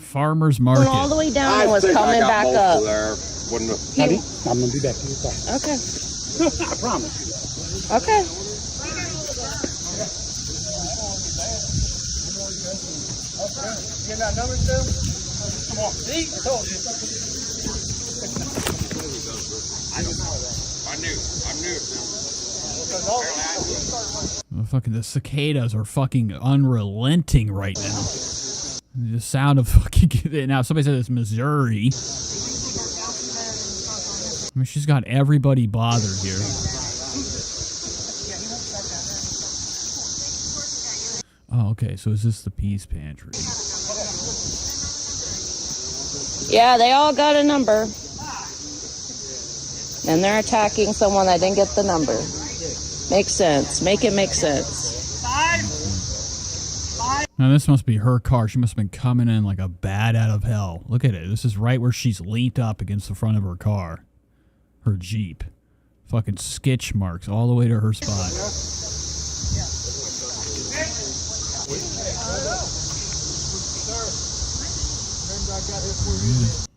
Farmer's market. Went all the way down and was coming back up. Honey, I'm going to be back to your car. Okay. I promise you. Okay. You got numbers too? Come on. See? I told you. I knew. The cicadas are fucking unrelenting right now. The sound of fucking... Now, somebody said it's Missouri. I mean, she's got everybody bothered here. Oh, okay. So is this the peace pantry? Yeah, they all got a number. And they're attacking someone that didn't get the number. Makes sense. Make it make sense. Now, this must be her car. She must have been coming in like a bat out of hell. Look at it. This is right where she's leaned up against the front of her car. Her Jeep. Fucking sketch marks all the way to her spot.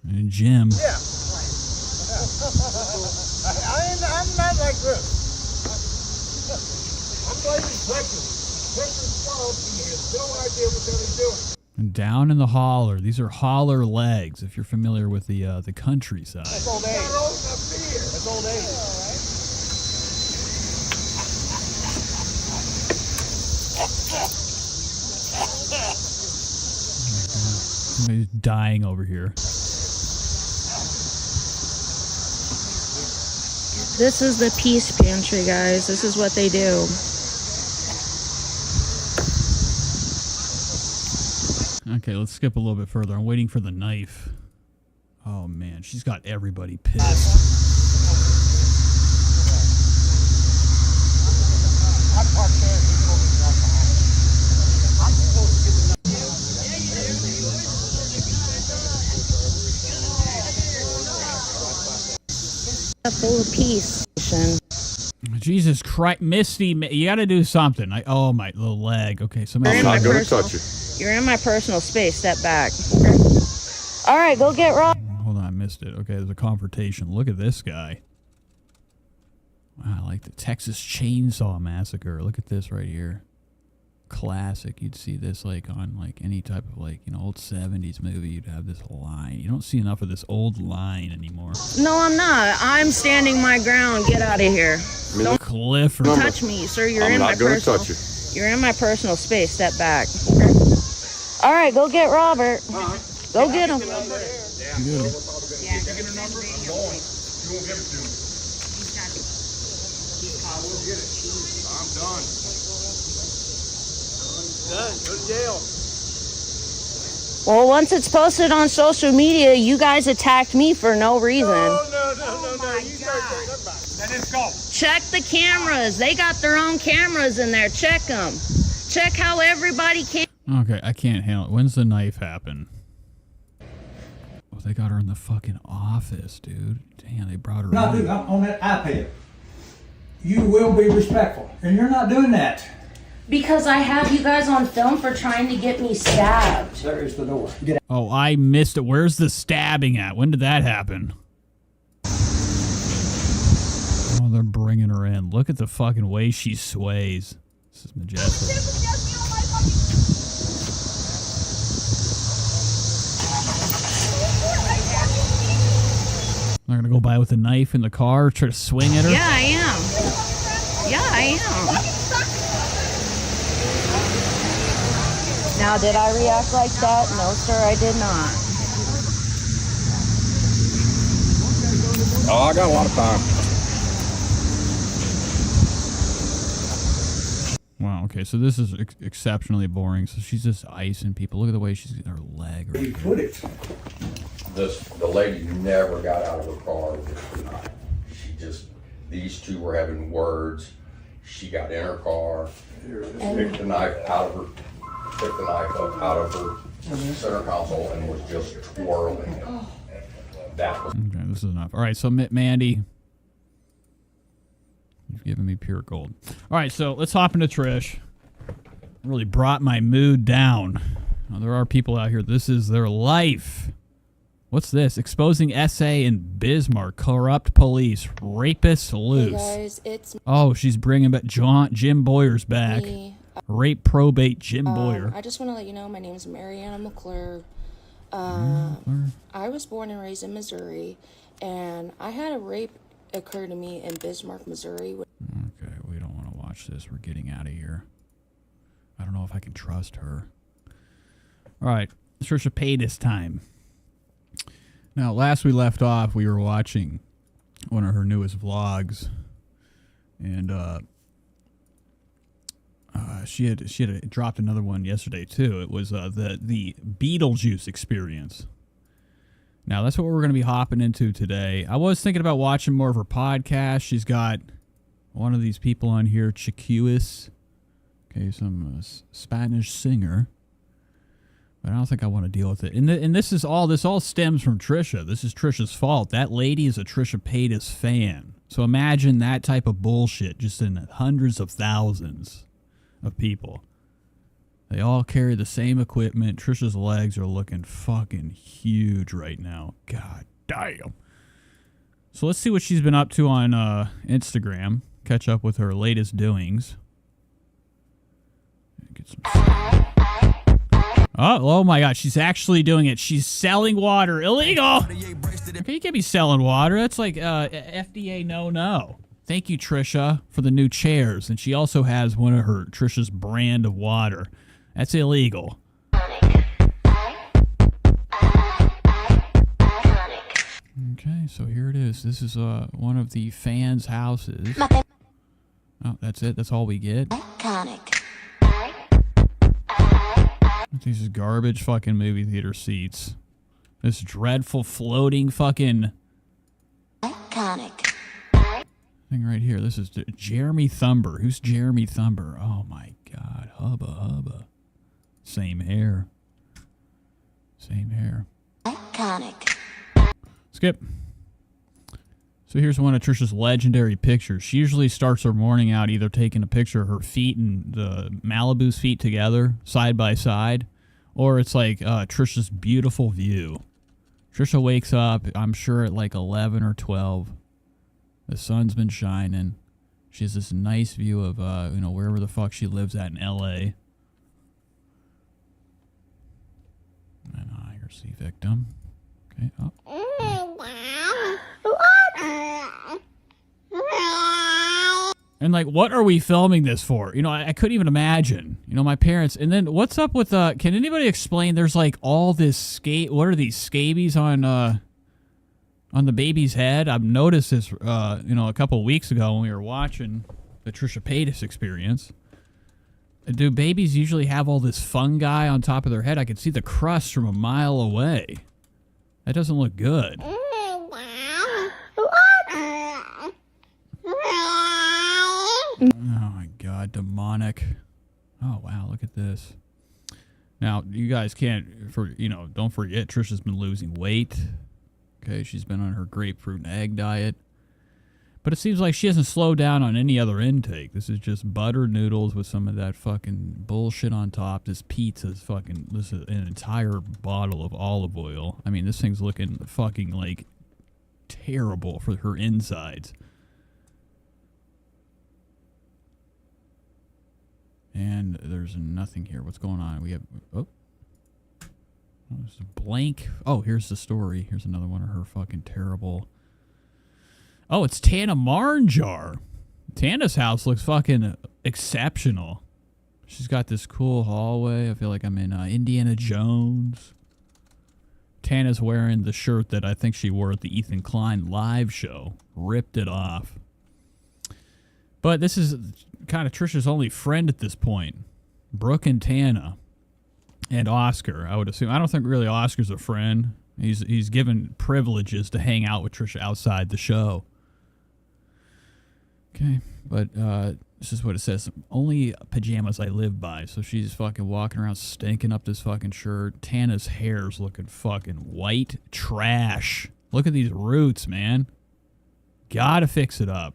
And Jim. Yeah. I'm not like this. I'm blaming Texas. Texas policy has no idea what they're doing. And down in the holler. These are holler legs, if you're familiar with the countryside. That's old age. That's old age. Somebody's dying over here. This is the peace pantry, guys. This is what they do. Okay, let's skip a little bit further. I'm waiting for the knife. Oh, man. She's got everybody pissed. Full of peace. Jesus Christ. Misty, you got to do something. Oh, my little leg. Okay, somebody. I'm not going to touch you. You're in my personal space. Step back. All right, go get Rob. Hold on, I missed it. Okay, there's a confrontation. Look at this guy. Wow, like the Texas Chainsaw Massacre. Look at this right here. Classic. You'd see this like on like any type of like, old 70s movie. You'd have this line. You don't see enough of this old line anymore. No, I'm not. I'm standing my ground. Get out of here. Don't Clifford. touch me, sir. You're in my personal. You're in my personal space. Step back. All right, go get Robert. Go get him. I'm done. Done. Go to jail. Well, once it's posted on social media, you guys attacked me for no reason. No. You start saying that back. Then let's go. Check the cameras. They got their own cameras in there. Check them. Check how everybody came. Okay, I can't handle it. When's the knife happen? Oh, they got her in the fucking office, dude. Damn, they brought her Not in. do on that iPad. You will be respectful, and you're not doing that. Because I have you guys on film for trying to get me stabbed. There is the door. Get out. Oh, I missed it. Where's the stabbing at? When did that happen? Oh, they're bringing her in. Look at the fucking way she sways. This is majestic. They're gonna go by with a knife in the car, try to swing at her? Yeah, I am. Yeah, I am. Now, did I react like that? No, sir, I did not. Oh, I got a lot of time. Wow, okay, so this is exceptionally boring. So she's just icing people. Look at the way she's her leg. You put it. The lady never got out of her car this night. These two were having words. She got in her car, picked the knife up out of her center console and was just twirling it. That was Okay, this is enough. All right, so Mandy, you've given me pure gold. All right, so let's hop into Trish. Really brought my mood down. Now, there are people out here. This is their life. What's this? Exposing essay in Bismarck. Corrupt police. Rapists loose. Hey guys, it's Oh, she's bringing back Jim Boyer's back. me. Rape probate Jim Boyer. I just want to let you know my name is Mariana McClure. I was born and raised in Missouri, and I had a rape occur to me in Bismarck, Missouri. Okay, we don't want to watch this. We're getting out of here. I don't know if I can trust her. All right, Trisha Paytas time. Now, last we left off, we were watching one of her newest vlogs, and she had dropped another one yesterday too. It was the Beetlejuice experience. Now, that's what we're going to be hopping into today. I was thinking about watching more of her podcast. She's got one of these people on here, Chiquis. Okay, some Spanish singer. But I don't think I want to deal with it. And this all stems from Trisha. This is Trisha's fault. That lady is a Trisha Paytas fan. So imagine that type of bullshit just in hundreds of thousands of people. They all carry the same equipment. Trisha's legs are looking fucking huge right now. God damn. So let's see what she's been up to on Instagram. Catch up with her latest doings. Get some... Oh my God, she's actually doing it. She's selling water. Illegal! Okay, you can't be selling water. That's like FDA no. Thank you, Trisha, for the new chairs. And she also has one of Trisha's brand of water. That's illegal. Okay, so here it is. This is one of the fans' houses. Oh, that's it? That's all we get? Iconic. These is garbage fucking movie theater seats. This dreadful floating fucking Iconic. thing right here. This is Jeremy Thumber. Who's Jeremy Thumber? Oh my God. Hubba. Same hair. Iconic. Skip. So here's one of Trisha's legendary pictures. She usually starts her morning out either taking a picture of her feet and the Malibu's feet together, side by side, or it's like Trisha's beautiful view. Trisha wakes up, I'm sure at like 11 or 12. The sun's been shining. She has this nice view of, wherever the fuck she lives at in L.A. And here's the victim. Okay, oh. And like, what are we filming this for? I couldn't even imagine. My parents. And then what's up with can anybody explain? There's like all this what are these scabies on the baby's head? I've noticed this a couple of weeks ago when we were watching the Trisha Paytas experience. Do babies usually have all this fungi on top of their head? I could see the crust from a mile away. That doesn't look good. Oh my God, demonic. Oh wow, look at this. Now, you guys can't, don't forget, Trisha's been losing weight. Okay, she's been on her grapefruit and egg diet. But it seems like she hasn't slowed down on any other intake. This is just buttered noodles with some of that fucking bullshit on top. This pizza's fucking, this is an entire bottle of olive oil. I mean, this thing's looking fucking, like, terrible for her insides. And there's nothing here. What's going on? We have, there's a blank. Oh, here's the story. Here's another one of her fucking terrible. Oh, it's Tana Marnjar. Tana's house looks fucking exceptional. She's got this cool hallway. I feel like I'm in Indiana Jones. Tana's wearing the shirt that I think she wore at the Ethan Klein live show. Ripped it off. But this is kind of Trisha's only friend at this point. Brooke and Tana. And Oscar, I would assume. I don't think really Oscar's a friend. He's given privileges to hang out with Trisha outside the show. Okay, but this is what it says. Only pajamas I live by. So she's fucking walking around stinking up this fucking shirt. Tana's hair's looking fucking white trash. Look at these roots, man. Gotta fix it up.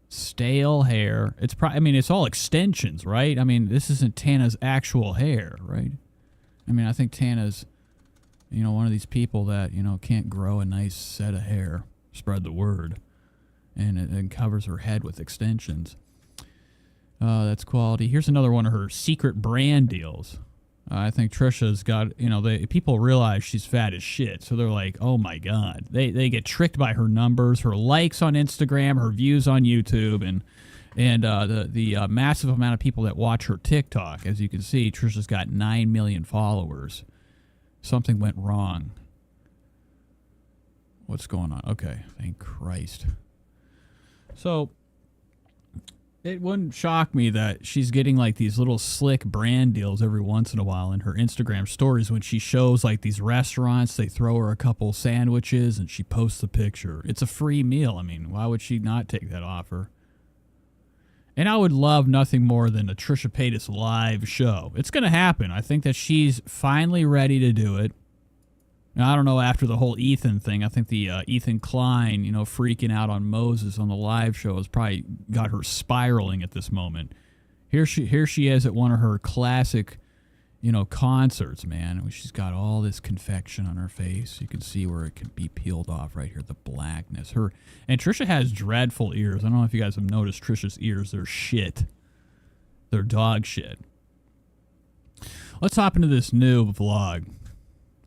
Stale hair. It's probably, I mean, it's all extensions, right? I mean, this isn't Tana's actual hair, right? I mean, I think Tana's, one of these people that, can't grow a nice set of hair. Spread the word. And it covers her head with extensions. That's quality. Here's another one of her secret brand deals. I think Trisha's got, people realize she's fat as shit. So they're like, oh my God. They get tricked by her numbers, her likes on Instagram, her views on YouTube, and the massive amount of people that watch her TikTok. As you can see, Trisha's got 9 million followers. Something went wrong. What's going on? Okay, thank Christ. So, it wouldn't shock me that she's getting like these little slick brand deals every once in a while in her Instagram stories when she shows like these restaurants. They throw her a couple sandwiches and she posts a picture. It's a free meal. I mean, why would she not take that offer? And I would love nothing more than a Trisha Paytas live show. It's going to happen. I think that she's finally ready to do it. Now, I don't know, after the whole Ethan thing, I think the Ethan Klein, freaking out on Moses on the live show has probably got her spiraling at this moment. Here she is at one of her classic, concerts, man. She's got all this confection on her face. You can see where it can be peeled off right here, the blackness. And Trisha has dreadful ears. I don't know if you guys have noticed Trisha's ears. They're shit. They're dog shit. Let's hop into this new vlog.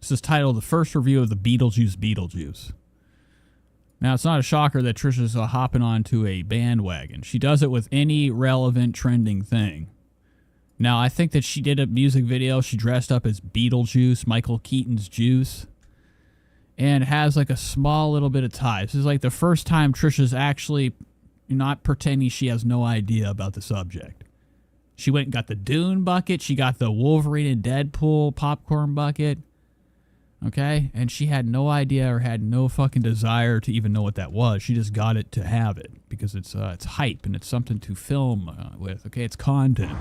This is titled The First Review of the Beetlejuice. Now, it's not a shocker that Trisha's hopping onto a bandwagon. She does it with any relevant trending thing. Now, I think that she did a music video. She dressed up as Beetlejuice, Michael Keaton's Juice, and has like a small little bit of tie. This is like the first time Trisha's actually not pretending she has no idea about the subject. She went and got the Dune bucket. She got the Wolverine and Deadpool popcorn bucket. Okay? And she had no idea or had no fucking desire to even know what that was. She just got it to have it because it's hype and it's something to film with. Okay? It's content.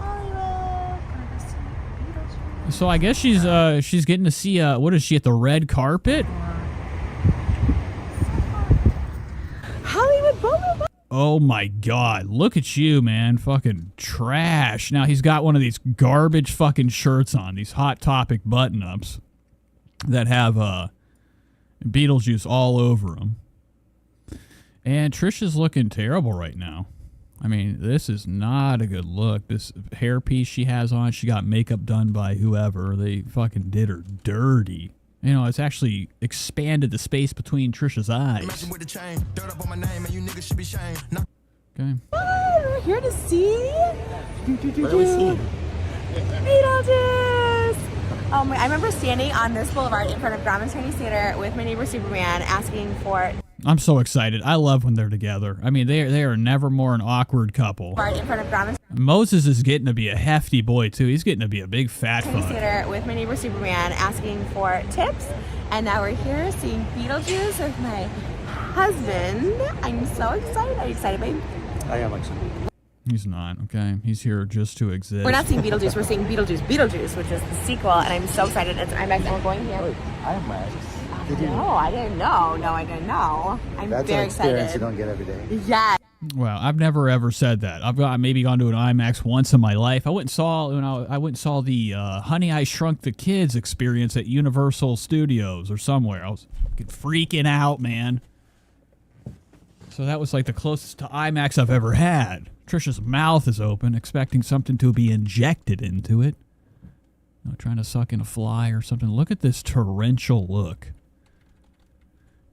So I guess she's getting to see, what is she, at the red carpet? Hollywood Boulevard. Oh my God. Look at you, man. Fucking trash. Now he's got one of these garbage fucking shirts on. These Hot Topic button-ups that have Beetlejuice all over them. And Trisha's looking terrible right now. I mean, this is not a good look. This hairpiece she has on, she got makeup done by whoever. They fucking did her dirty. It's actually expanded the space between Trisha's eyes. Okay. Oh, we're here to see What are we seeing? Beetlejuice. I remember standing on this boulevard in front of Grauman's Chinese Theater with my neighbor Superman asking for... I'm so excited. I love when they're together. I mean, they are never more an awkward couple. Right in front of Grauman's Moses is getting to be a hefty boy, too. He's getting to be a big fat Chinese fuck. Theater with my neighbor Superman asking for tips. And now we're here seeing Beetlejuice with my husband. I'm so excited. Are you excited, babe? I am excited. He's not, okay? He's here just to exist. We're not seeing Beetlejuice, we're seeing Beetlejuice, which is the sequel, and I'm so excited. It's IMAX, and we're going here. Wait, IMAX? No, I didn't know. No, I didn't know. I'm That's very an experience excited. you don't get every day. Yeah. Well, I've never ever said that. I've maybe gone to an IMAX once in my life. I went and saw the Honey, I Shrunk the Kids experience at Universal Studios or somewhere. I was fucking freaking out, man. So that was like the closest to IMAX I've ever had. Trisha's mouth is open, expecting something to be injected into it. Trying to suck in a fly or something. Look at this torrential look.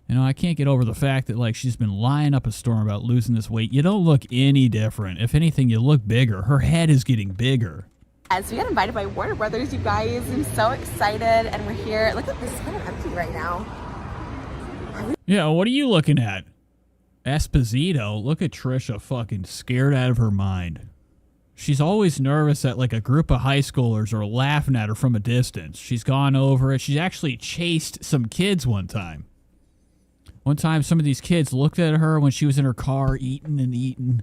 You know, I can't get over the fact that, like, she's been lying up a storm about losing this weight. You don't look any different. If anything, you look bigger. Her head is getting bigger. So we got invited by Warner Brothers, you guys. I'm so excited, and we're here. Look at this, it's kind of empty right now. Yeah, what are you looking at? Esposito? Look at Trisha fucking scared out of her mind. She's always nervous that, like, a group of high schoolers are laughing at her from a distance. She's gone over it. She's actually chased some kids one time. One time, some of these kids looked at her when she was in her car eating and eating.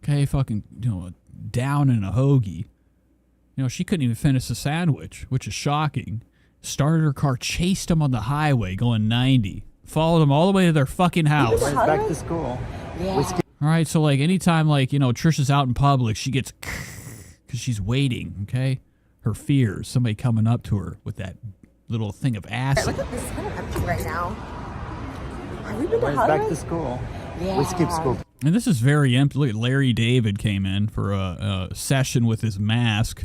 Okay, fucking, down in a hoagie. She couldn't even finish a sandwich, which is shocking. Started her car, chased them on the highway going 90. Followed them all the way to their fucking house. Back to school. Yeah. All right, so, like, anytime, like, Trisha's out in public, she gets because she's waiting, okay? Her fears, somebody coming up to her with that little thing of acid. Look at this, it's kind of empty right now. Have we been to Back Hollywood? to school. Yeah. We skipped school. And this is very empty. Look, Larry David came in for a session with his mask.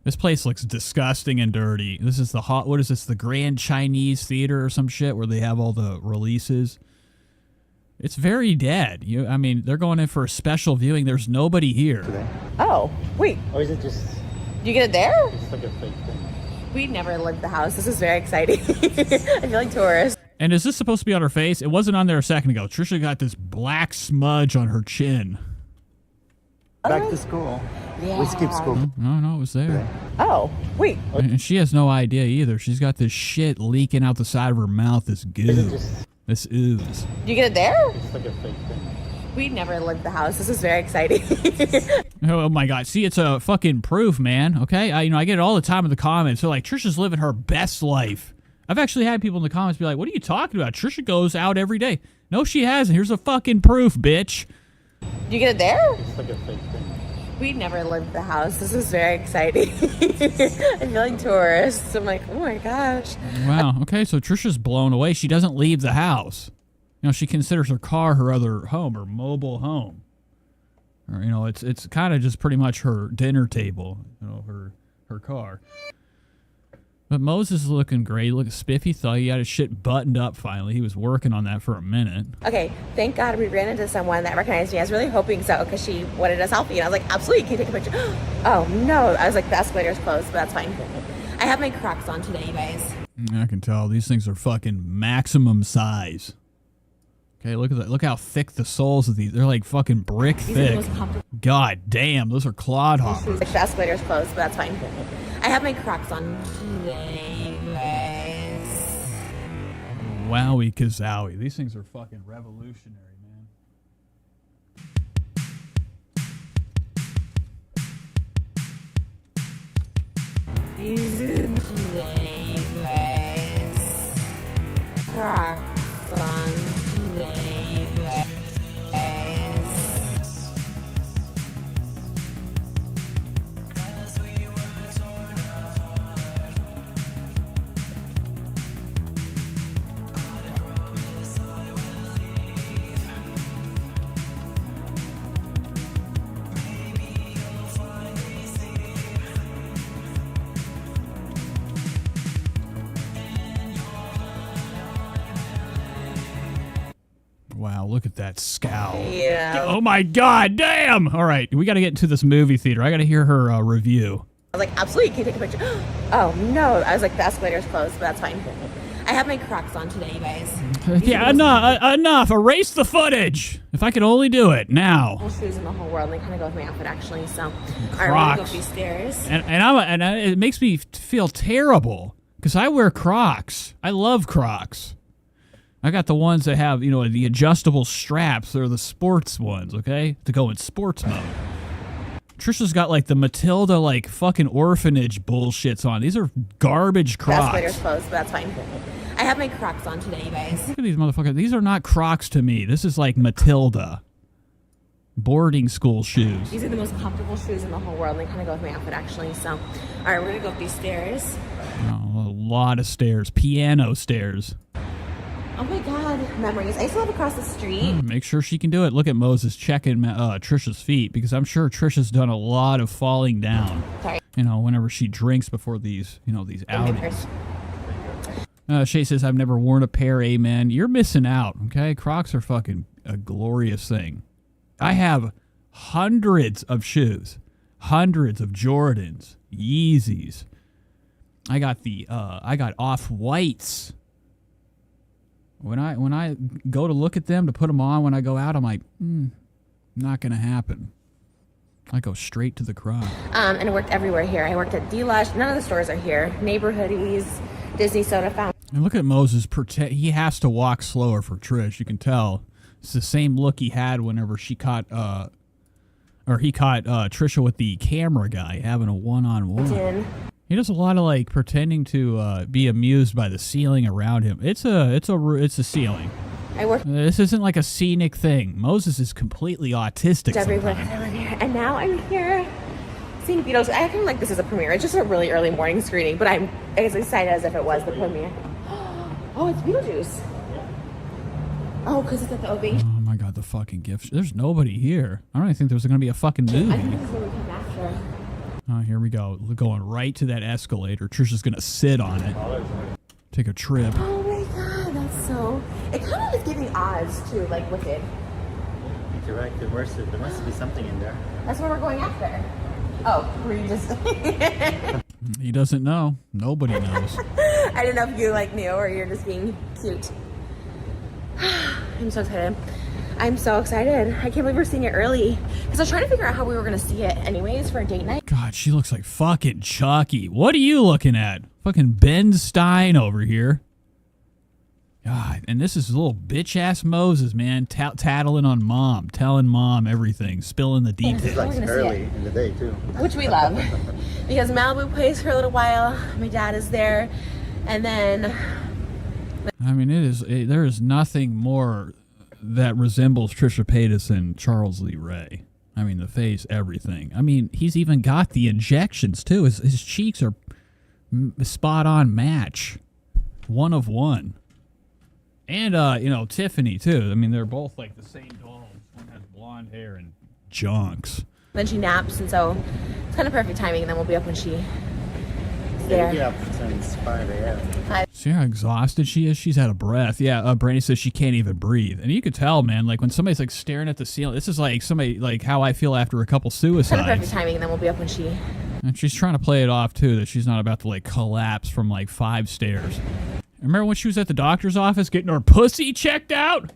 This place looks disgusting and dirty. This is what is this, the Grand Chinese Theater or some shit where they have all the releases? It's very dead. I mean, they're going in for a special viewing. There's nobody here. Oh, wait. Or is it just... You get it there? It's like a fake thing. We never left the house. This is very exciting. I feel like tourists. And is this supposed to be on her face? It wasn't on there a second ago. Trisha got this black smudge on her chin. Back to school. Yeah. We skipped school. No, it was there. Oh, wait. And she has no idea either. She's got this shit leaking out the side of her mouth, this goo. This ooze. You get it there? It's like a fake thing. We never left the house. This is very exciting. Oh my God. See, it's a fucking proof, man. Okay? I get it all the time in the comments. So, like, Trisha's living her best life. I've actually had people in the comments be like, what are you talking about? Trisha goes out every day. No, she hasn't. Here's a fucking proof, bitch. You get it there? It's like a fake thing. We never left the house. This is very exciting. I feel like tourists. I'm like, oh my gosh. Wow. Okay, so Trisha's blown away. She doesn't leave the house. She considers her car her other home, her mobile home. Or, it's kind of just pretty much her dinner table, her car. But Moses is looking great. Look, Spiffy thought he had his shit buttoned up finally. He was working on that for a minute. Okay, thank God we ran into someone that recognized me. I was really hoping so because she wanted a selfie. And I was like, absolutely, can you take a picture? Oh, no. I was like, the escalator's closed, but that's fine. I have my Crocs on today, you guys. I can tell. These things are fucking maximum size. Okay, look at that. Look how thick the soles of these. They're like fucking brick thick. God damn, those are clod hoppers. The escalator's closed, but that's fine. I have my Crocs on today, guys. Wowie kazowie. These things are fucking revolutionary, man. These today, guys. Crocs on today, guys. Wow, look at that scowl. Yeah. Oh my God, damn! All right, we got to get into this movie theater. I got to hear her review. I was like, absolutely, can you take a picture? Oh, no. I was like, the escalator's closed, but that's fine. I have my Crocs on today, you guys. Yeah, enough. Erase the footage. If I could only do it now. Most shoes in the whole world, and they kind of go with my outfit, actually. So, all right, we're gonna go up these stairs. And it makes me feel terrible because I wear Crocs. I love Crocs. I got the ones that have, you know, the adjustable straps. They're the sports ones, okay? To go in sports mode. Trisha's got like the Matilda like fucking orphanage bullshits on. These are garbage The Crocs. escalator's closed, but that's fine. I have my Crocs on today, you guys. Look at these motherfuckers. These are not Crocs to me. This is like Matilda. Boarding school shoes. These are the most comfortable shoes in the whole world. They kind of go with my outfit, actually. So, all right, we're gonna go up these stairs. Oh, a lot of stairs. Piano stairs. Oh my God, memories. I used to live across the street. Make sure she can do it. Look at Moses checking Trisha's feet because I'm sure Trisha's done a lot of falling down. Sorry. You know, whenever she drinks before these, you know, these outings. Shay says, I've never worn a pair, amen. You're missing out, okay? Crocs are fucking a glorious thing. I have hundreds of shoes. Hundreds of Jordans. Yeezys. I got Off-Whites. When I go to look at them to put them on when I go out, I'm like, not gonna happen. I go straight to the Croc. And I worked everywhere here. I worked at D-Lush. None of the stores are here. Neighborhoodies, Disney Soda Fountain. And look at Moses. He has to walk slower for Trish. You can tell. It's the same look he had whenever he caught Trisha with the camera guy having a one-on-one. He does a lot of like pretending to be amused by the ceiling around him. It's a ceiling. I worked. This isn't like a scenic thing. Moses is completely autistic. Everywhere sometimes. I live here. And now I'm here seeing Beatles. I feel like this is a premiere. It's just a really early morning screening, but I'm as excited as if it was the premiere. Oh, it's Beetlejuice. Oh, because it's at the Ovation. Oh my God, the fucking gift. There's nobody here. I don't even think there's going to be a fucking movie. I think this is where we come after. Oh, here we go. We're going right to that escalator. Trisha's going to sit on it. Take a trip. Oh my God, that's so. It kind of is giving Oz too, like Wicked. You're right. There must be something in there. That's what we're going after. Oh, were you just? He doesn't know. Nobody knows. I didn't know if you like knew or you're just being cute. I'm so excited. I'm so excited. I can't believe we're seeing it early. Because I was trying to figure out how we were going to see it anyways for a date night. God, she looks like fucking Chucky. What are you looking at? Fucking Ben Stein over here. God, and this is little bitch-ass Moses, man, tattling on mom, telling mom everything, spilling the details. Like early in the day, too. Which we love. Because Malibu plays for a little while. My dad is there. And then... I mean, there is nothing more that resembles Trisha Paytas and Charles Lee Ray. I mean, the face, everything. I mean, he's even got the injections, too. His cheeks are spot-on match. One of one. And, you know, Tiffany, too. I mean, they're both, like, the same dolls. One has blonde hair and junks. Then she naps, and so it's kind of perfect timing, and then we'll be up when she is there. We'll be up since 5 a.m. See how exhausted she is? She's out of breath. Yeah, Brandy says she can't even breathe. And you could tell, man, like, when somebody's, like, staring at the ceiling. This is, like, somebody, like, how I feel after a couple suicides. Kind of perfect timing, and then we'll be up when she... And she's trying to play it off, too, that she's not about to, like, collapse from, like, 5 stairs. Remember when she was at the doctor's office getting her pussy checked out?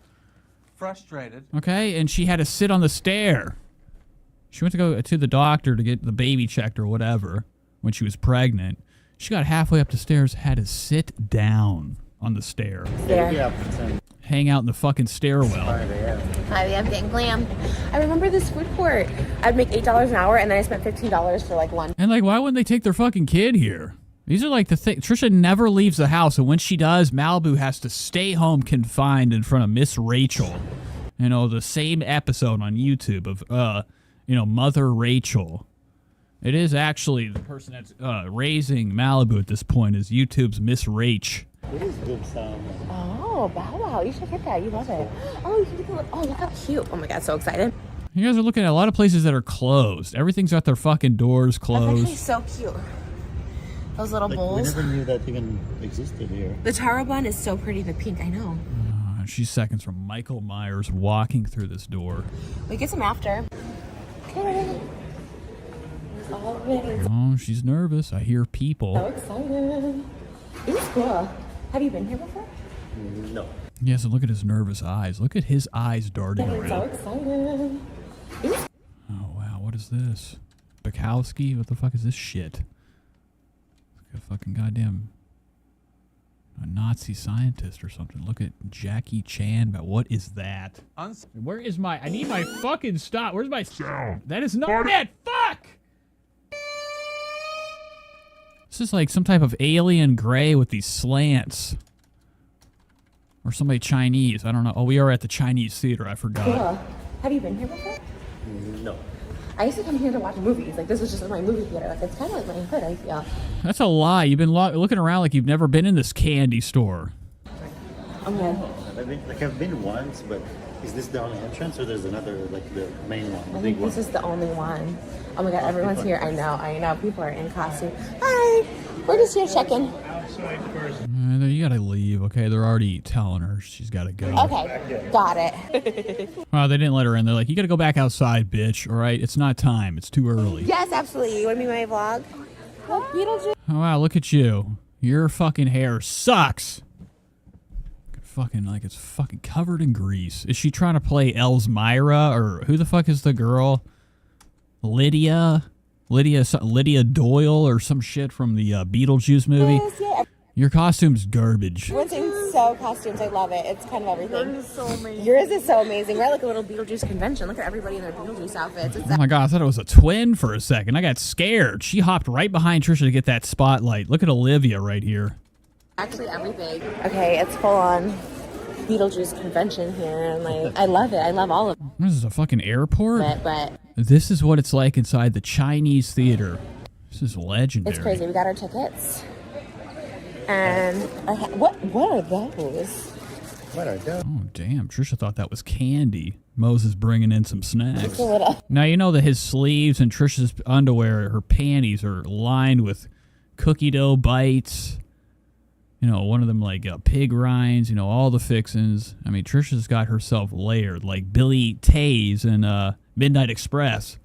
Frustrated. Okay, and she had to sit on the stair. She went to go to the doctor to get the baby checked or whatever when she was pregnant. She got halfway up the stairs, had to sit down on the stair. There. Hang out in the fucking stairwell. 5 a.m. getting glam. I remember this food court. I'd make $8 an hour, and then I spent $15 for, like, lunch. And, like, why wouldn't they take their fucking kid here? These are like the thing. Trisha never leaves the house, and when she does, Malibu has to stay home confined in front of Miss Rachel. You know, the same episode on YouTube of, you know, Mother Rachel. It is actually the person that's raising Malibu at this point is YouTube's Miss Rach. It is good sound. Oh, wow. You should get that. You love it. Oh, you should get the... Oh, look how cute. Oh, my God. So excited. You guys are looking at a lot of places that are closed. Everything's got their fucking doors closed. That's actually so cute. Those little bowls. We never knew that even existed here. The taro bun is so pretty, the pink, I know. She's seconds from Michael Myers walking through this door. We get some after. Okay. Oh, she's nervous. I hear people. So excited. It's cool. Have you been here before? No. Yes, and look at his nervous eyes. Look at his eyes darting I'm so around. excited. Oh, wow. What is this? Bukowski? What the fuck is this shit? A fucking goddamn... A Nazi scientist or something. Look at Jackie Chan. But what is that? Where is my... I need my fucking stop. Where's my sound? That is not it. Fuck! This is like some type of alien gray with these slants. Or somebody Chinese. I don't know. Oh, we are at the Chinese theater. I forgot. Cool. Have you been here before? No. I used to come here to watch movies. Like, this was just my movie theater. Like, it's kind of like my hood, I feel. That's a lie. You've been looking around like you've never been in this candy store. Okay. I've been once, but is this the only entrance or there's another, like the main one? I think this is the only one. Oh my god, everyone's here. I know. People are in costume. Hi. We're just here checking. You gotta leave, okay? They're already telling her she's gotta go. Okay, got it. Well, they didn't let her in. They're like, you gotta go back outside, bitch, all right? It's not time. It's too early. Yes, absolutely. You want to be my vlog? Look, Beetlejuice. Oh, wow, look at you. Your fucking hair sucks. Fucking, like, it's fucking covered in grease. Is she trying to play Elsmira, or who the fuck is the girl? Lydia Doyle, or some shit from the Beetlejuice movie? Yes, yeah. Your costume's garbage. Everyone's in so costumes. I love it. It's kind of everything. Yours is so amazing. Yours is so amazing. We're at like a little Beetlejuice convention. Look at everybody in their Beetlejuice outfits. It's Oh my god, I thought it was a twin for a second. I got scared. She hopped right behind Trisha to get that spotlight. Look at Olivia right here. actually everything. Okay, it's full on Beetlejuice convention here, and like I love it. I love all of it. This is a fucking airport? But This is what it's like inside the Chinese theater. This is legendary. it's crazy. We got our tickets. And what are those? What are those? Oh, damn. Trisha thought that was candy. Moses bringing in some snacks. Just a little. Now, you know that his sleeves and Trisha's underwear, her panties, are lined with cookie dough bites. You know, one of them like pig rinds, you know, all the fixins. I mean, Trisha's got herself layered like Billy Tays in Midnight Express,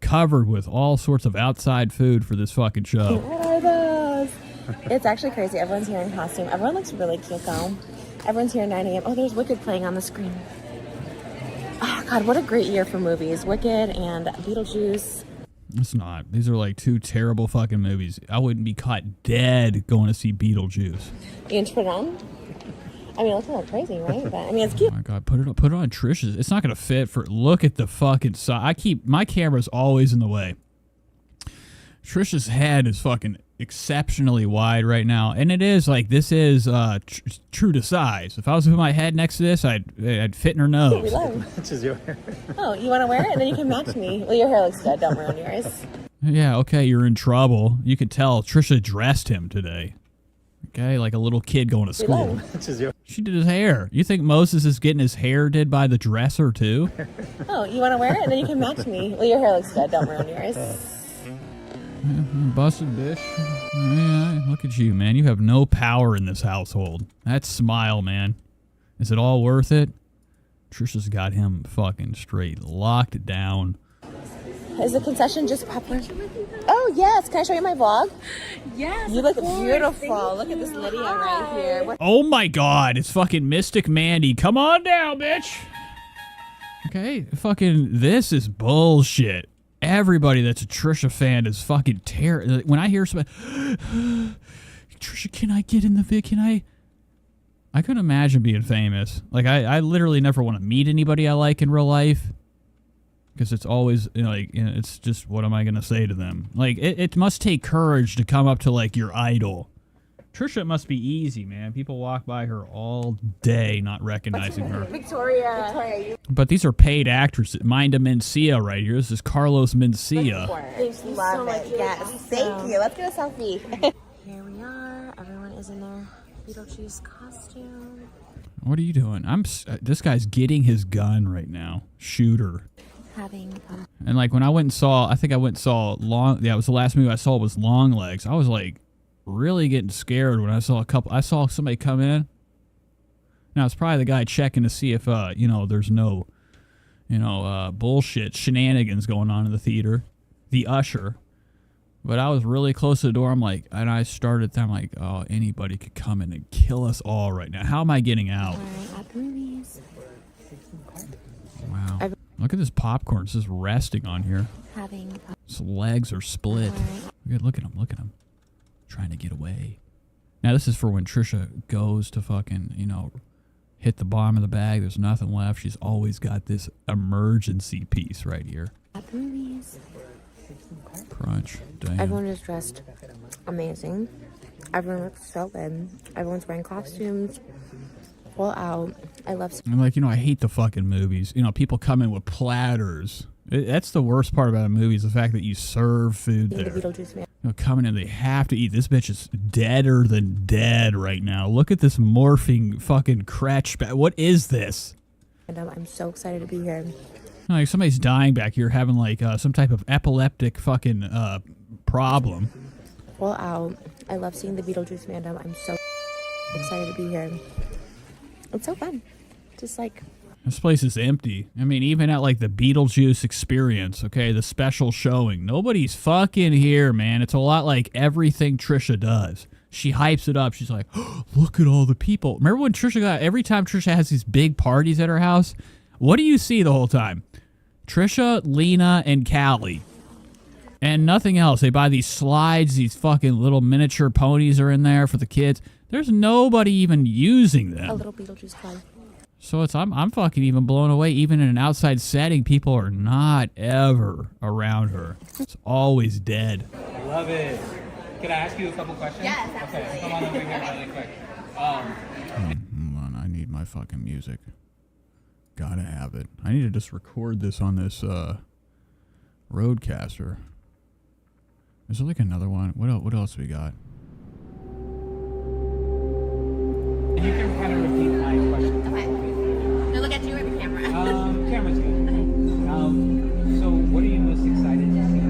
covered with all sorts of outside food for this fucking show. What are those? It's actually crazy. Everyone's here in costume. Everyone looks really cute, though. Everyone's here at 9 a.m. Oh, there's Wicked playing on the screen. Oh, God, what a great year for movies. Wicked and Beetlejuice. It's not. These are like two terrible fucking movies. I wouldn't be caught dead going to see Beetlejuice. You can put it on? I mean, it looks a little crazy, right? But, I mean, it's cute. Oh my God, put it on Trisha's. It's not going to fit for... Look at the fucking side. My camera's always in the way. Trisha's head is fucking exceptionally wide right now, and it is like this is true to size. If I was to put my head next to this, I'd fit in her nose. This is your hair. Oh, you want to wear it? And then you can match me. Well, your hair looks good. Don't ruin yours. Yeah, okay, you're in trouble. You could tell Trisha dressed him today. Okay, like a little kid going to school. This is your. She did his hair. You think Moses is getting his hair did by the dresser too? Oh, you want to wear it? And then you can match me. Well, your hair looks good. Don't ruin yours. Busted bitch. Yeah, look at you, man. You have no power in this household. That smile, man. Is it all worth it? Trisha's got him fucking straight locked down. Is the concession just popcorn? Oh, yes. Can I show you my vlog? Yes. You look beautiful. Look at this Lydia right here. What? Oh my God, it's fucking Mystic Mandy. Come on down, bitch. Okay, fucking this is bullshit. Everybody that's a Trisha fan is fucking terrible. When I hear somebody, Trisha, can I get in the vid? Can I? I couldn't imagine being famous. Like I literally never want to meet anybody I like in real life, because it's always it's just, what am I gonna say to them? Like it must take courage to come up to like your idol. Trisha must be easy, man. People walk by her all day not recognizing her. Victoria. But these are paid actresses. Minda Mencia right here. This is Carlos Mencia. Love it. Yes. Thank you. Let's get a selfie. Here we are. Everyone is in their Beetlejuice costume. What are you doing? This guy's getting his gun right now. Shooter. And like when I went and saw, it was the last movie I saw was Long Legs. I was like really getting scared when I saw somebody come in. Now it's probably the guy checking to see if there's no bullshit shenanigans going on in the theater, the usher. But I was really close to the door. I'm like, oh, anybody could come in and kill us all right now. How am I getting out? Wow. Look at this popcorn. It's just resting on here. His legs are split. Look at him. Trying to get away. Now, this is for when Trisha goes to fucking, you know, hit the bottom of the bag. There's nothing left. She's always got this emergency piece right here. At the movies. Crunch. Damn. Everyone is dressed amazing. Everyone looks so good. Everyone's wearing costumes. Full out. I love. I'm like, you know, I hate the fucking movies. You know, people come in with platters. That's the worst part about a movie is the fact that you serve food there. The Beetlejuice man. You know, coming in, they have to eat. This bitch is deader than dead right now. Look at this morphing fucking crotch. What is this? And I'm so excited to be here. Like somebody's dying back here, having like some type of epileptic fucking problem. Full out. I love seeing the Beetlejuice fandom. I'm so excited to be here. It's so fun. Just like. This place is empty. I mean, even at like the Beetlejuice experience, okay, the special showing, nobody's fucking here, man. It's a lot like everything Trisha does. She hypes it up. She's like, oh, look at all the people. Remember when every time Trisha has these big parties at her house, what do you see the whole time? Trisha, Lena, and Callie. And nothing else. They buy these slides, these fucking little miniature ponies are in there for the kids. There's nobody even using them. A little Beetlejuice club. So I'm fucking even blown away. Even in an outside setting, people are not ever around her. It's always dead. Love it. Can I ask you a couple questions? Yes, absolutely. Okay, come on over here really quick. Hold on, I need my fucking music. Gotta have it. I need to just record this on this Roadcaster. Is there like another one? What else we got? You can kind of repeat my question. Okay. No, look at you or the camera. Camera's good. Okay. So what are you most excited to see?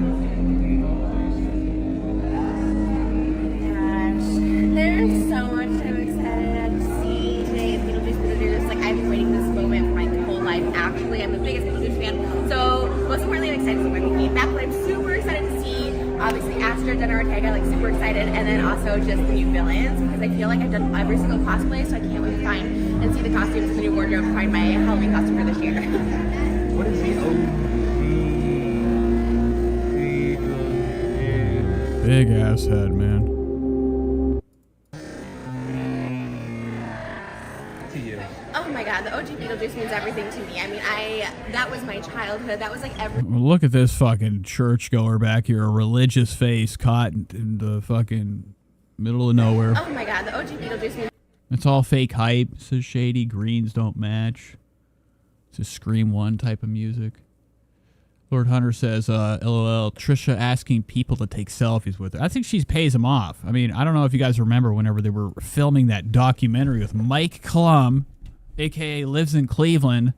Gosh, there's so much I'm excited to see today. Beetlejuice. Like I've been waiting this moment for my whole life. Actually, I'm the biggest Beetlejuice fan. So most importantly, I'm excited to see my movie. That's what I'm super excited to see. Obviously, Astra, Jenna Ortega, like super excited, and then also just the new villains because I feel like I've done every single cosplay, so I can't wait to find and see the costumes in the new wardrobe to find my Halloween costume for this year. What is the Big ass head, man. To you. Oh my god, the OG Beetlejuice means everything to me. I mean, that was my childhood. That was like every. Look at this fucking churchgoer back here, a religious face caught in the fucking middle of nowhere. Oh my god, the OG Beetlejuice means. It's all fake hype. It says shady greens don't match. It's a Scream 1 type of music. Lord Hunter says, LOL, Trisha asking people to take selfies with her. I think she pays them off. I mean, I don't know if you guys remember whenever they were filming that documentary with Mike Klum, a.k.a. lives in Cleveland.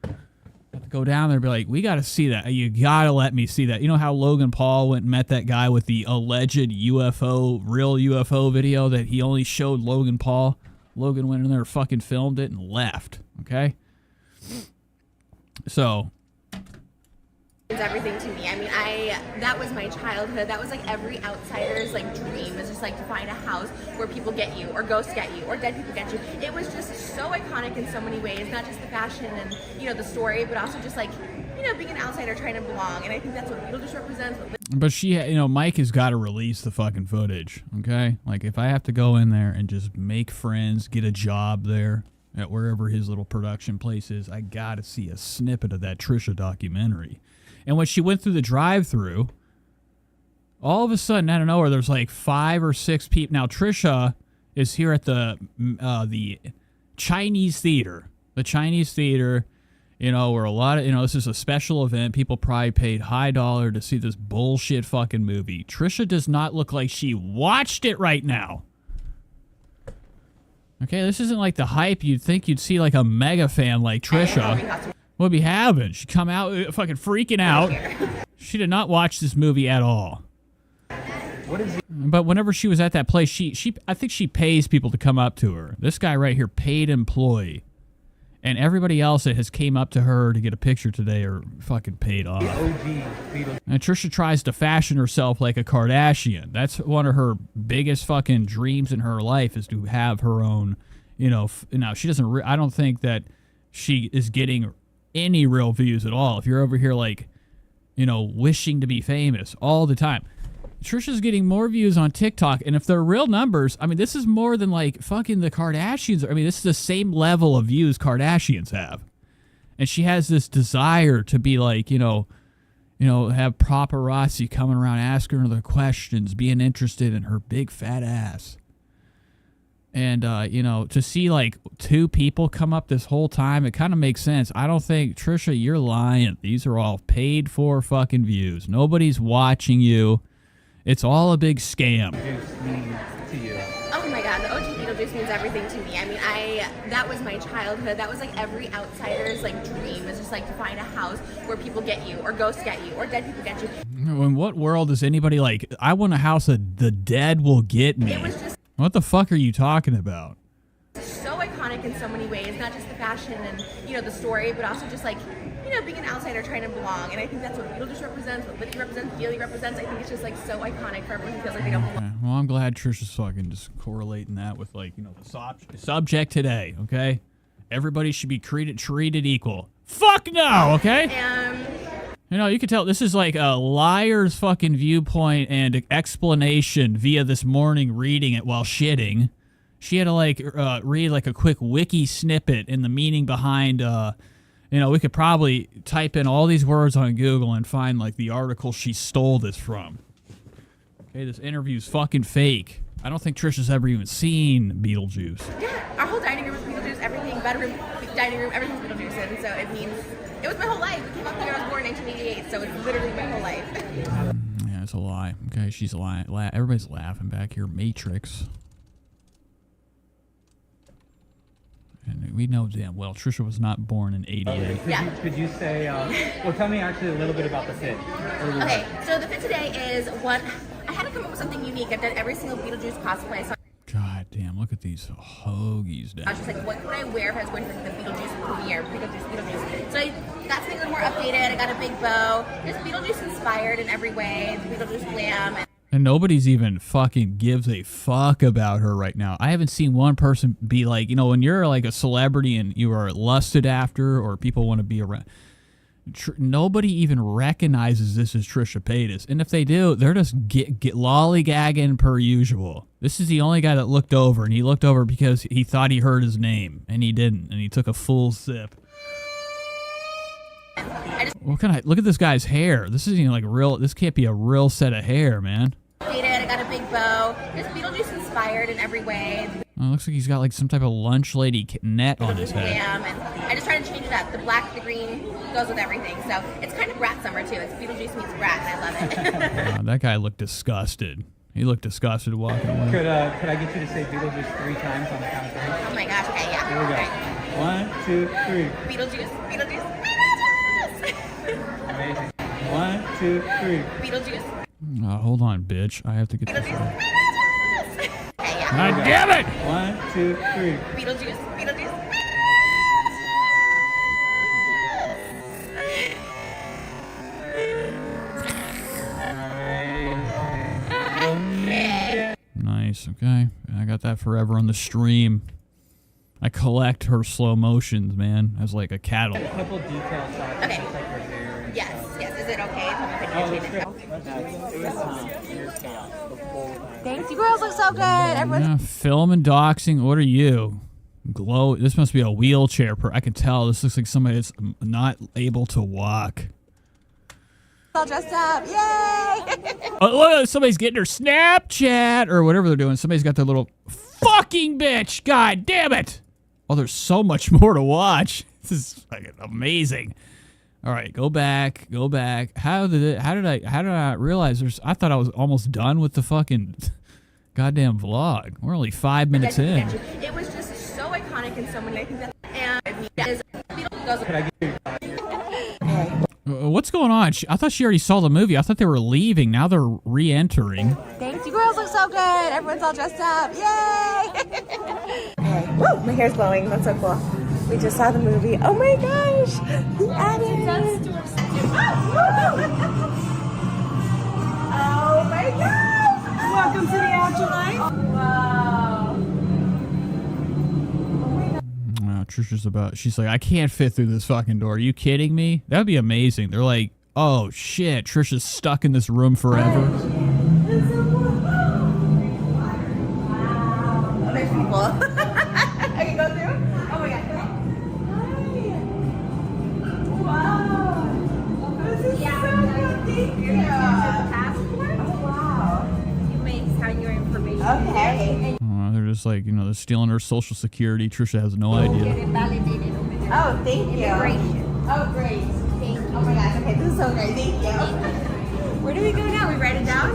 Have to go down there and be like, we got to see that. You got to let me see that. You know how Logan Paul went and met that guy with the alleged UFO, real UFO video that he only showed Logan Paul? Logan went in there, fucking filmed it, and left. Okay? So... It's everything to me. I mean, that was my childhood. That was like every outsider's like dream is just like to find a house where people get you or ghosts get you or dead people get you. It was just so iconic in so many ways, not just the fashion and, you know, the story, but also just like, you know, being an outsider trying to belong. And I think that's what Beetlejuice represents. But she, you know, Mike has got to release the fucking footage, okay? Like, if I have to go in there and just make friends, get a job there at wherever his little production place is, I got to see a snippet of that Trisha documentary. And when she went through the drive-thru, all of a sudden, out of nowhere, there's like 5 or 6 people. Now, Trisha is here at the Chinese Theater. The Chinese Theater, you know, where a lot of, you know, this is a special event. People probably paid high dollar to see this bullshit fucking movie. Trisha does not look like she watched it right now. Okay, this isn't like the hype you'd think you'd see like a mega fan like Trisha. What be having? She come out fucking freaking out. She did not watch this movie at all. What is it? But whenever she was at that place, I think she pays people to come up to her. This guy right here, paid employee. And everybody else that has came up to her to get a picture today are fucking paid off. And Trisha tries to fashion herself like a Kardashian. That's one of her biggest fucking dreams in her life is to have her own, you know, now she doesn't, I don't think that she is getting any real views at all. If you're over here like, you know, wishing to be famous all the time. Trisha's getting more views on TikTok, and if they're real numbers, I mean, this is more than like fucking the Kardashians. I mean, this is the same level of views Kardashians have. And she has this desire to be like, you know, have paparazzi coming around asking her the questions, being interested in her big fat ass. And, you know, to see like 2 people come up this whole time, it kind of makes sense. I don't think, Trisha, you're lying. These are all paid for fucking views. Nobody's watching you. It's all a big scam. Oh my God, the OG Beetlejuice means everything to me. I mean, that was my childhood. That was like every outsider's like dream, is just like to find a house where people get you, or ghosts get you, or dead people get you. In what world is anybody like, I want a house that the dead will get me? It was just What the fuck are you talking about? so iconic in so many ways, not just the fashion and, you know, the story, but also just like, you know, being an outsider trying to belong. And I think that's what Beetlejuice represents, what Whitney represents, Gilly represents. I think it's just like so iconic for everyone who feels like they don't belong. Okay. Well, I'm glad Trisha's fucking just correlating that with like, you know, the subject today, okay? Everybody should be treated equal. Fuck no, okay? You know, you can tell this is like a liar's fucking viewpoint and explanation via this morning reading it while shitting. She had to like read like a quick wiki snippet in the meaning behind, you know, we could probably type in all these words on Google and find like the article she stole this from. Okay, this interview's fucking fake. I don't think Trisha's ever even seen Beetlejuice. Yeah, our whole dining room is Beetlejuice, everything, bedroom, dining room, everything's Beetlejuice. And so it means, it was my whole life. It came out the year I was born, 1988, so it's literally my whole life. Yeah, it's a lie. Okay, she's lying. Everybody's laughing back here. Matrix. And we know damn well Trisha was not born in 88. Yeah. Could you say, well, tell me actually a little bit about the fit. Okay, so the fit today is what, I had to come up with something unique. I've done every single Beetlejuice cosplay. So God damn, look at these hoagies down. I was just like, what could I wear if I was going to the Beetlejuice premiere? Beetlejuice. So I got something a little more updated. I got a big bow. Just Beetlejuice inspired in every way. Beetlejuice glam. And nobody's even fucking gives a fuck about her right now. I haven't seen one person be like, you know, when you're like a celebrity and you are lusted after or people want to be around, nobody even recognizes this as Trisha Paytas. And if they do, they're just get lollygagging per usual. This is the only guy that looked over, and he looked over because he thought he heard his name, and he didn't, and he took a full sip. What kind of, look at this guy's hair. This isn't even like real, this can't be a real set of hair, man. I got a big bow. Just Beetlejuice inspired in every way. Oh, it looks like he's got like some type of lunch lady net on his head. And I just tried to change it up. The black, the green goes with everything. So it's kind of brat summer too. It's Beetlejuice meets brat, and I love it. That guy looked disgusted. He looked disgusted walking away. Could I get you to say Beetlejuice 3 times on the count of 3? Oh my gosh, okay, yeah. Here we go. Okay. 1, 2, 3. Beetlejuice, Beetlejuice, Beetlejuice! Amazing. 1, 2, 3. Beetlejuice. Hold on, bitch. I have to get this right. Okay, yeah. God damn it! 1, 2, 3. Beetlejuice, Beetlejuice. Nice, okay. I got that forever on the stream. I collect her slow motions, man, as like a cattle. A couple detail shots. Okay. Like her hair. Yes. Is it okay Thanks, you girls look so good. Yeah, film and doxing. What are you? Glow. This must be a wheelchair. I can tell. This looks like somebody that's not able to walk. All dressed up. Yay! Oh, look, somebody's getting her Snapchat or whatever they're doing. Somebody's got their little fucking bitch. God damn it. Oh, there's so much more to watch. This is fucking amazing. All right, go back. How did I not realize I thought I was almost done with the fucking goddamn vlog. We're only 5 minutes in. It was just so iconic in so many. I think that is What's going on? I thought she already saw the movie. I thought they were leaving. Now they're re-entering. Thanks, you girls look so good. Everyone's all dressed up. Yay! Woo, my hair's blowing. That's so cool. We just saw the movie. Oh my gosh! The Atwood. Oh my gosh! Welcome to the afterlife. Wow. Trisha's she's like, I can't fit through this fucking door. Are you kidding me? That'd be amazing. They're like, oh shit, Trisha's stuck in this room forever. people. I can go through? Oh my god. Wow. This is so good. Thank you. Passport? Oh wow. You may sign your information. Okay. They're just like, they're stealing her social security. Trisha has no idea. Oh, thank you. Oh, great. Thank you. Oh my gosh. Okay, this is so great. Thank you. Where do we go now? We write it down?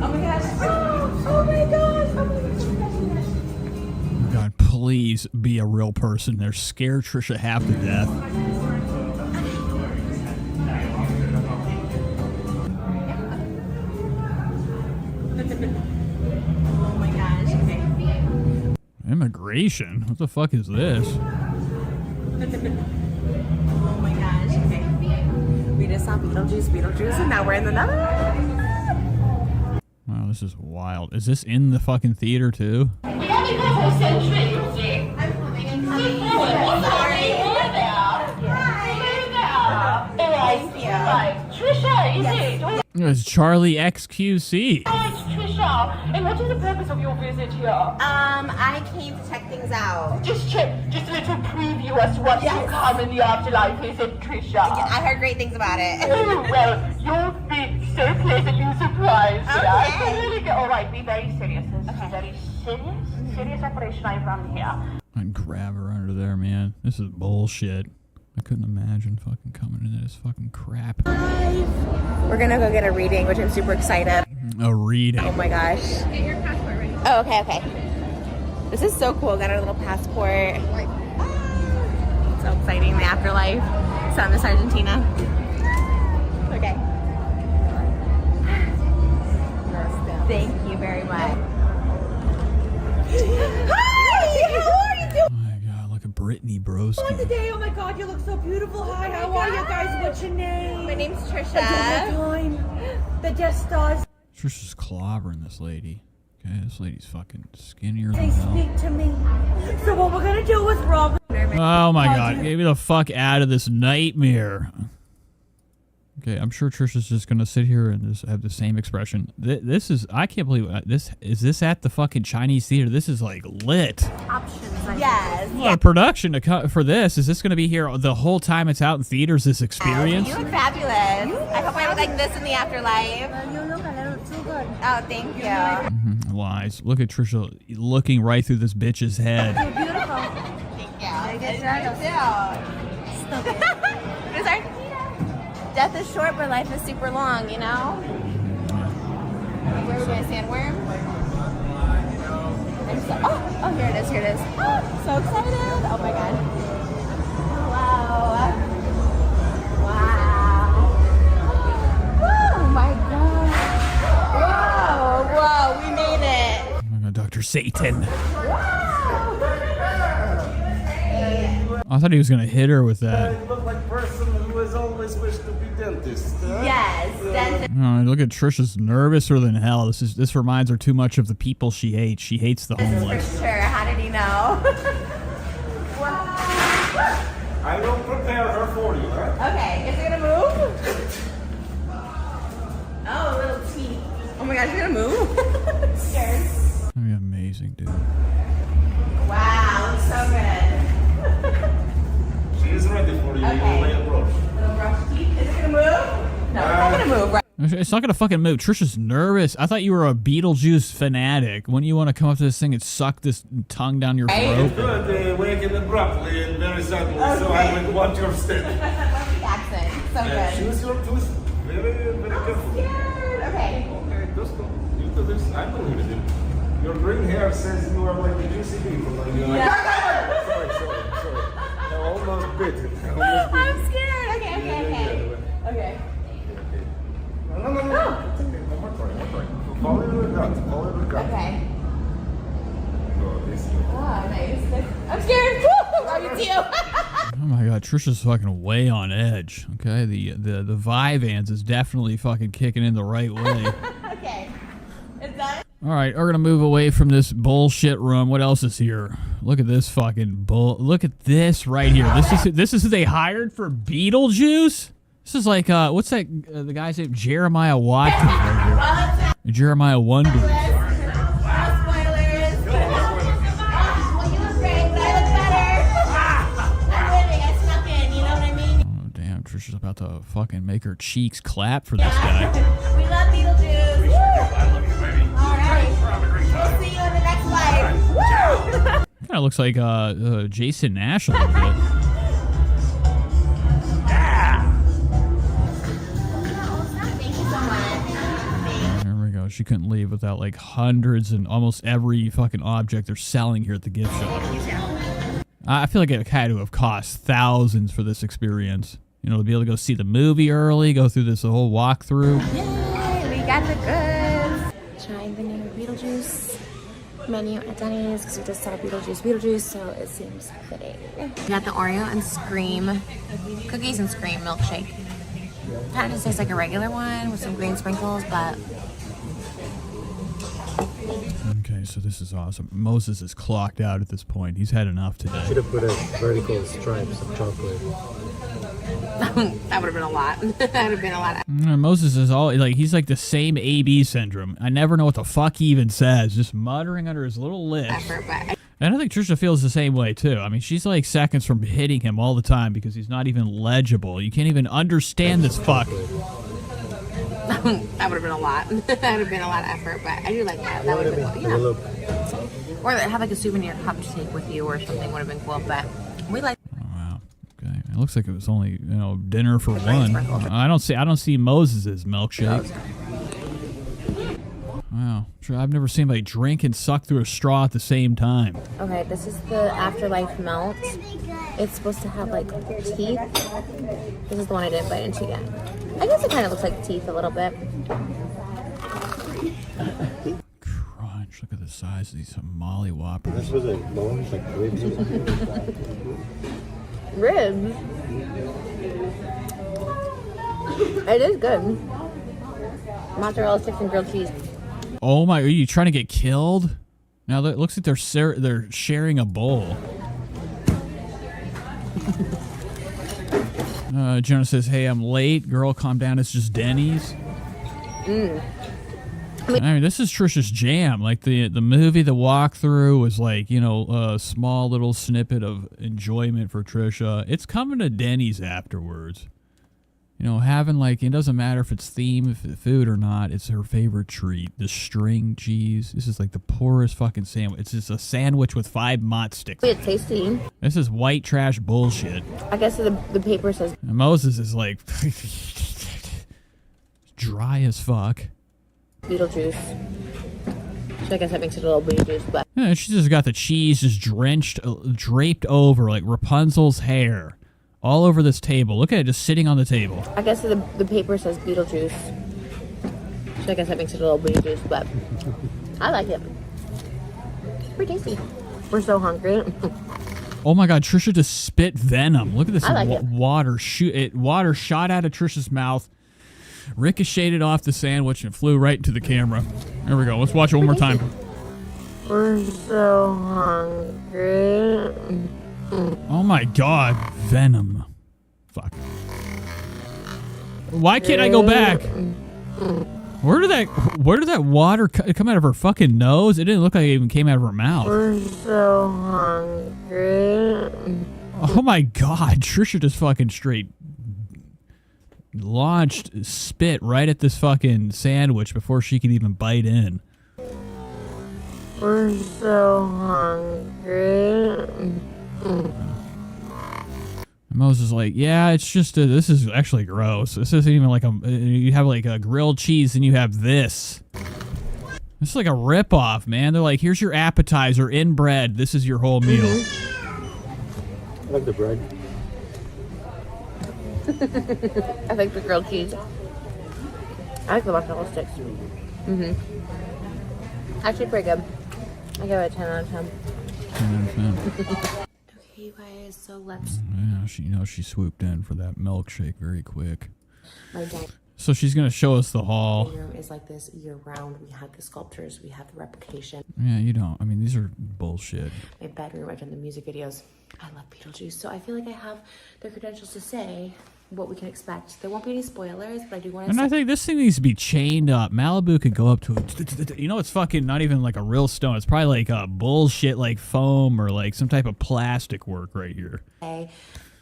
Oh my gosh. Oh my gosh. Oh my gosh. God, please be a real person. They're scared Trisha half to death. Oh my gosh. Okay. Immigration? What the fuck is this? Oh my gosh. Okay. We just saw Beetlejuice, and now we're in the Netherlands. Wow, this is wild. Is this in the fucking theater too? It's Charlie XQC. Trisha, and what is the purpose of your visit here? I came to check things out. Just a little preview as to what's to come in the afterlife, is it, Trisha? I heard great things about it. Oh, well, you'll be so pleasantly surprised. Okay. Yeah? Really good. All right, be very serious. This is a very serious operation I run here. I'd grab her under there, man. This is bullshit. I couldn't imagine fucking coming into this fucking crap. We're gonna go get a reading, which I'm super excited. A reading? Oh my gosh. Get your passport ready. Oh, okay. This is so cool. Got our little passport. So exciting, the afterlife. Son of Argentina. Okay. Thank you very much. Hi! How are you doing? Oh my god, look at Brittany Broski. Today, oh my god, you look so beautiful. Hi, how are you guys? What's your name? My name's Trisha. The just stars. Trisha's clobbering this lady. Okay, this lady's fucking skinnier They than hell. speak to me. So what we're gonna do is Rob. Oh my god, get me the fuck out of this nightmare. Okay, I'm sure Trisha's just gonna sit here and just have the same expression. This is, I can't believe this. Is this at the fucking Chinese theater? This is like lit. Options. Yes. A lot of production to for this. Is this gonna be here the whole time it's out in theaters? This experience? You look fabulous. I hope I look like this in the afterlife. You look a little too good. Oh, thank you. Lies. Look at Trisha looking right through this bitch's head. You're beautiful. Thank you. I get Stop it. Death is short, but life is super long, you know? Where are we going to sandworm? Oh, here it is, here it is. Oh, so excited. Oh my god. Wow. Wow. Oh my god. Whoa, we made it. Oh my god, Dr. Satan. I thought he was gonna hit her with that. You look like a person who has always wished to be dentist. Yes, dentist. Oh, look at Trisha's nervouser than hell. This reminds her too much of the people she hates. She hates the homeless. For sure. How did he know? Wow. I will prepare her for you, huh? Okay, is it gonna move? Oh, a little teeth. Oh my gosh, you're gonna move? Scared. That'd be amazing, dude. Wow, looks so good. She is ready for you. Okay. You will approach. Little brush teeth. Is it gonna move? No, it's not gonna move, right? It's not gonna fucking move. Trisha's nervous. I thought you were a Beetlejuice fanatic. Wouldn't you want to come up to this thing and suck this tongue down your throat? Good. Wake it abruptly and very suddenly, so I will watch your step. Accent. So good. Choose your tooth very, very carefully. Scared. Okay. Okay, just go. You do this. I believe in you. Your green hair says you are like the juicy people. Like you're like, sorry. I almost bit it. I'm scared. Okay. No. One more try. Follow your gut. Okay. Go this way. Oh, nice. I'm scared. Woo! Are you too? Oh my god, Trisha's fucking way on edge. Okay, the Vyvanse is definitely fucking kicking in the right way. Okay. Is that? All right, we're gonna move away from this bullshit room. What else is here? Look at this fucking bull. Look at this right here. This is who they hired for Beetlejuice. This is like what's that? The guy's name Jeremiah Watkins right here. Jeremiah Wonders. Spoilers. about to fucking make her cheeks clap for this guy. We love Beetlejuice. All right. We'll see you in the next life. Kind of looks like Jason Nash a little bit. There we go. She couldn't leave without like hundreds and almost every fucking object they're selling here at the gift shop. I feel like it had to have cost thousands for this experience. You know, to be able to go see the movie early, go through this whole walkthrough. Yay, we got the goods. Trying the new Beetlejuice menu at Denny's because we just saw Beetlejuice, so it seems fitting. We got the Oreo and Scream cookies and Scream milkshake. Kind of just tastes like a regular one with some green sprinkles, but Okay, so this is awesome. Moses is clocked out at this point. He's had enough today. Should have put a vertical stripes of chocolate. that would have been a lot. That would have been a lot. Moses is all like, he's like the same AB syndrome. I never know what the fuck he even says, just muttering under his little lips. And I think Trisha feels the same way too. I mean, she's like seconds from hitting him all the time because he's not even legible. You can't even understand this fuck. That would have been a lot. That would have been a lot of effort, but I do like that. That would have been cool, you know. Or have like a souvenir cup to take with you or something would have been cool, but we like. Okay, it looks like it was only, you know, dinner for one. I don't see Moses's milkshake. Wow, I've never seen anybody drink and suck through a straw at the same time. Okay, this is the Afterlife melt. It's supposed to have like teeth. This is the one I didn't bite into yet. I guess it kind of looks like teeth a little bit. Crunch! Look at the size of these Molly Whoppers. This was a bones, like ribs or something. Ribs. It is good. Mozzarella sticks and grilled cheese. Oh my! Are you trying to get killed? Now it looks like they're sharing a bowl. Jonah says, "Hey, I'm late. Girl, calm down. It's just Denny's." I mean, this is Trisha's jam. Like the movie, the walkthrough was like, you know, a small little snippet of enjoyment for Trisha. It's coming to Denny's afterwards. You know, having like, it doesn't matter if it's theme food or not. It's her favorite treat. The string cheese. This is like the poorest fucking sandwich. It's just a sandwich with 5 mott sticks. It's tasty. This is white trash bullshit. I guess the paper says. And Moses is like dry as fuck. Beetlejuice. So I guess that makes it a little Beetlejuice, but. Yeah, she just got the cheese just draped over like Rapunzel's hair. All over this table. Look at it just sitting on the table. I guess the paper says Beetlejuice. So I guess that makes it a little Beetlejuice, but I like it. It's pretty tasty. We're so hungry. Oh my god, Trisha just spit venom. Look at this water water shot out of Trisha's mouth, ricocheted off the sandwich, and flew right into the camera. There we go. Let's watch it one more time. We're so hungry. Oh my god, venom. Fuck. Why can't I go back? Where did that water come out of her fucking nose? It didn't look like it even came out of her mouth. We're so hungry. Oh my god, Trisha just fucking straight launched spit right at this fucking sandwich before she could even bite in. We're so hungry. Moses is like, yeah, it's just this is actually gross. This isn't even like you have like a grilled cheese and you have this. This is like a ripoff, man. They're like, here's your appetizer in bread. This is your whole meal. I like the bread. I like the grilled cheese. I like the mozzarella sticks. Actually pretty good. I give it a 10 out of 10. 10 out of 10. Okay, you guys, so let's... Yeah, she swooped in for that milkshake very quick. My dad. So she's going to show us the hall. The room is like this year round. We have the sculptures. We have the replication. Yeah, you don't. I mean, these are bullshit. My bedroom, I've done the music videos. I love Beetlejuice, so I feel like I have the credentials to say what we can expect. There won't be any spoilers, but I do want to. And I think this thing needs to be chained up. Malibu could go up to it. You know, it's fucking not even like a real stone. It's probably like a bullshit like foam or like some type of plastic work right here.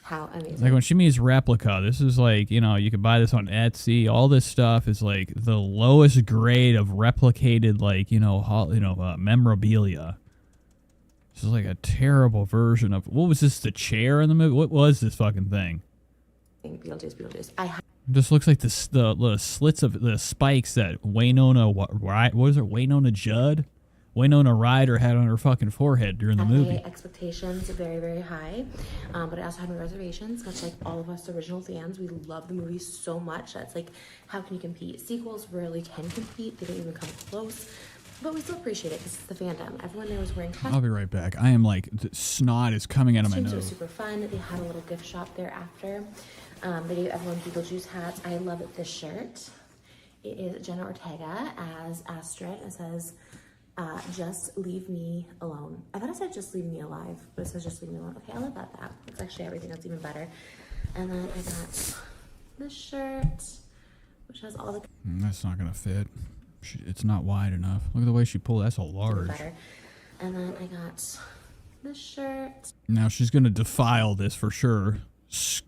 how amazing. Like when she means replica, this is like, you know, you could buy this on Etsy. All this stuff is like the lowest grade of replicated, like, memorabilia. This is like a terrible version of, what was this, the chair in the movie? What was this fucking thing? Beetlejuice. This looks like the slits of the spikes that Winona Judd? Winona Ryder had on her fucking forehead during the movie. Expectations very, very high, but I also had my reservations, much like all of us original fans. We love the movie so much that's like, how can you compete? Sequels rarely can compete. They don't even come close. But we still appreciate it. This is the fandom. Everyone there was wearing costumes. I'll be right back. I am like, snot is coming out of my It was nose. super fun. They had a little gift shop there after. They gave everyone Beetlejuice hats. I love this shirt. It is Jenna Ortega as Astrid. It says, just leave me alone. I thought it said just leave me alive, but it says just leave me alone. Okay, I love that. It's actually everything that's even better. And then I got this shirt, which has all the... That's not going to fit. It's not wide enough. Look at the way she pulled. That's a large. Better. And then I got this shirt. Now she's going to defile this for sure.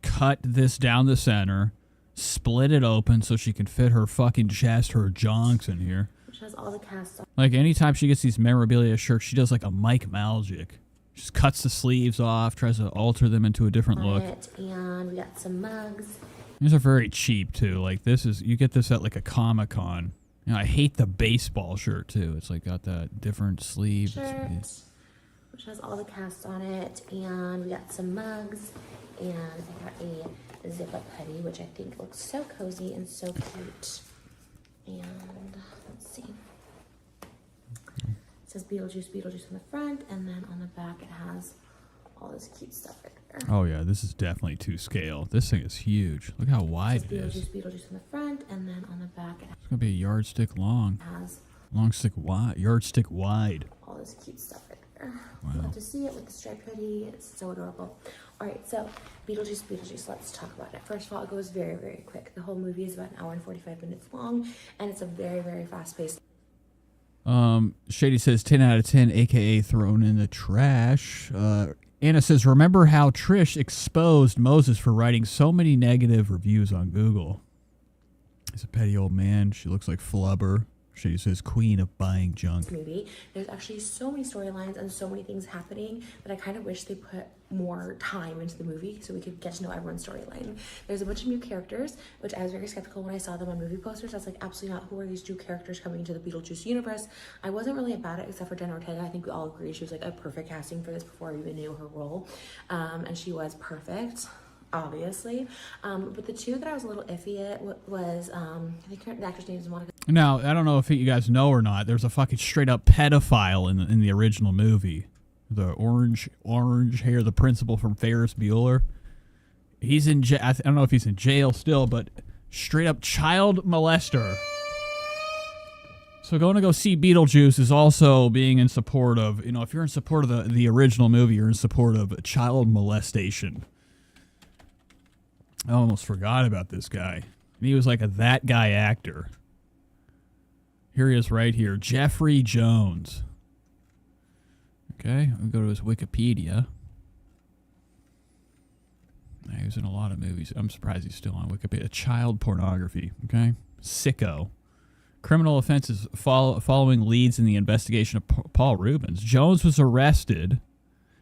Cut this down the center. Split it open so she can fit her fucking chest, her jonks in here. Which has all the cast on. Like anytime she gets these memorabilia shirts, she does like a Mike Malgic. Just cuts the sleeves off, tries to alter them into a different look. And we got some mugs. These are very cheap too. Like this is, you get this at like a Comic-Con. You know, I hate the baseball shirt too. It's like got that different sleeve. Shirt, which has all the cast on it. And we got some mugs. And I got a zip-up hoodie, which I think looks so cozy and so cute. And let's see. It says Beetlejuice on the front, and then on the back it has all this cute stuff right there. Oh yeah, this is definitely to scale. This thing is huge. Look how wide it is. Beetlejuice on the front, and then on the back it It's gonna be a yardstick long. has Long stick wide. Yardstick wide. all this cute stuff right there. Wow. Love to see it with the striped hoodie. It's so adorable. All right, so Beetlejuice, let's talk about it. First of all, it goes very, very quick. The whole movie is about an hour and 45 minutes long, and it's a very, very fast-paced. Shady says 10 out of 10, aka thrown in the trash. Anna says, remember how Trish exposed Moses for writing so many negative reviews on Google? He's a petty old man. She looks like Flubber. Shady says, queen of buying junk. Movie. There's actually so many storylines and so many things happening that I kind of wish they put more time into the movie so we could get to know everyone's storyline. There's a bunch of new characters, which I was very skeptical when I saw them on movie posters. I was like, absolutely not. Who are these new characters coming into the Beetlejuice universe? I wasn't really about it except for Jenna Ortega. I think we all agreed she was like a perfect casting for this before I even knew her role. And she was perfect, obviously. But the two that I was a little iffy at was, I think the actor's name is Monica. Now, I don't know if you guys know or not, there's a fucking straight up pedophile in the original movie. The orange hair, the principal from Ferris Bueller. He's in jail. I don't know if he's in jail still, but straight up child molester. So going to go see Beetlejuice is also being in support of, if you're in support of the original movie, you're in support of child molestation. I almost forgot about this guy. He was like a that guy actor. Here he is right here. Jeffrey Jones. Okay, we'll go to his Wikipedia. He was in a lot of movies. I'm surprised he's still on Wikipedia. Child pornography, okay? Sicko. Criminal offenses following leads in the investigation of Paul Rubens. Jones was arrested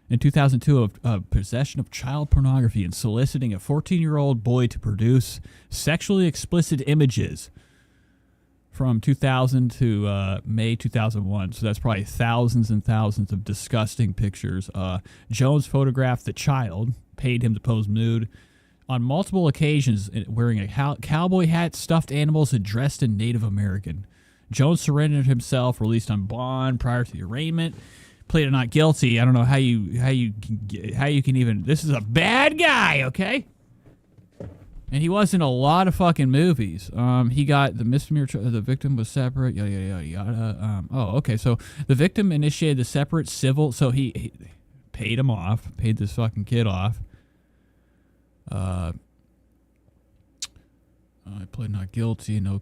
in 2002 of possession of child pornography and soliciting a 14-year-old boy to produce sexually explicit images from 2000 to May 2001. So that's probably thousands and thousands of disgusting pictures. Jones photographed the child, paid him to pose nude on multiple occasions, wearing a cowboy hat, stuffed animals, and dressed in Native American. Jones surrendered himself, released on bond prior to the arraignment. Pleaded not guilty. I don't know how you can even. This is a bad guy, okay? And he was in a lot of fucking movies. He got the misdemeanor. The victim was separate. Yada yada yada. Okay. So the victim initiated the separate civil. So he paid him off. Paid this fucking kid off. I pled not guilty. No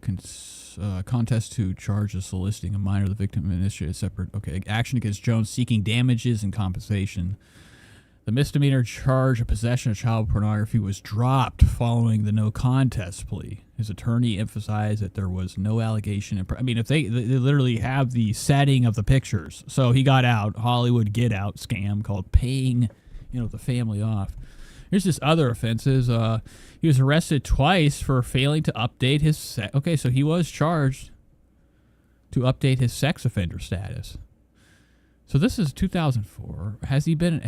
contest to charges soliciting a minor. The victim initiated separate. Okay. Action against Jones seeking damages and compensation. The misdemeanor charge of possession of child pornography was dropped following the no contest plea. His attorney emphasized that there was no allegation. I mean, if they literally have the setting of the pictures. So he got out, Hollywood get out scam called paying, the family off. Here's this other offenses. He was arrested twice for failing to update his okay, so he was charged to update his sex offender status. So this is 2004. Has he been?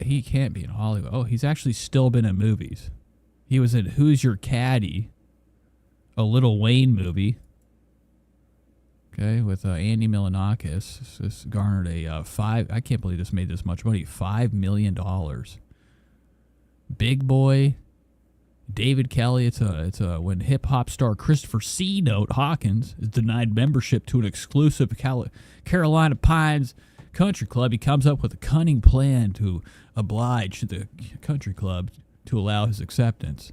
He can't be in Hollywood. Oh, he's actually still been in movies. He was in Who's Your Caddy, a Lil Wayne movie. Okay, with Andy Milonakis. This garnered a I can't believe this made this much money. $5 million. Big Boy. David Kelly. It's a when hip hop star Christopher C. Note Hawkins is denied membership to an exclusive Carolina Pines country club. He comes up with a cunning plan to oblige the country club to allow his acceptance.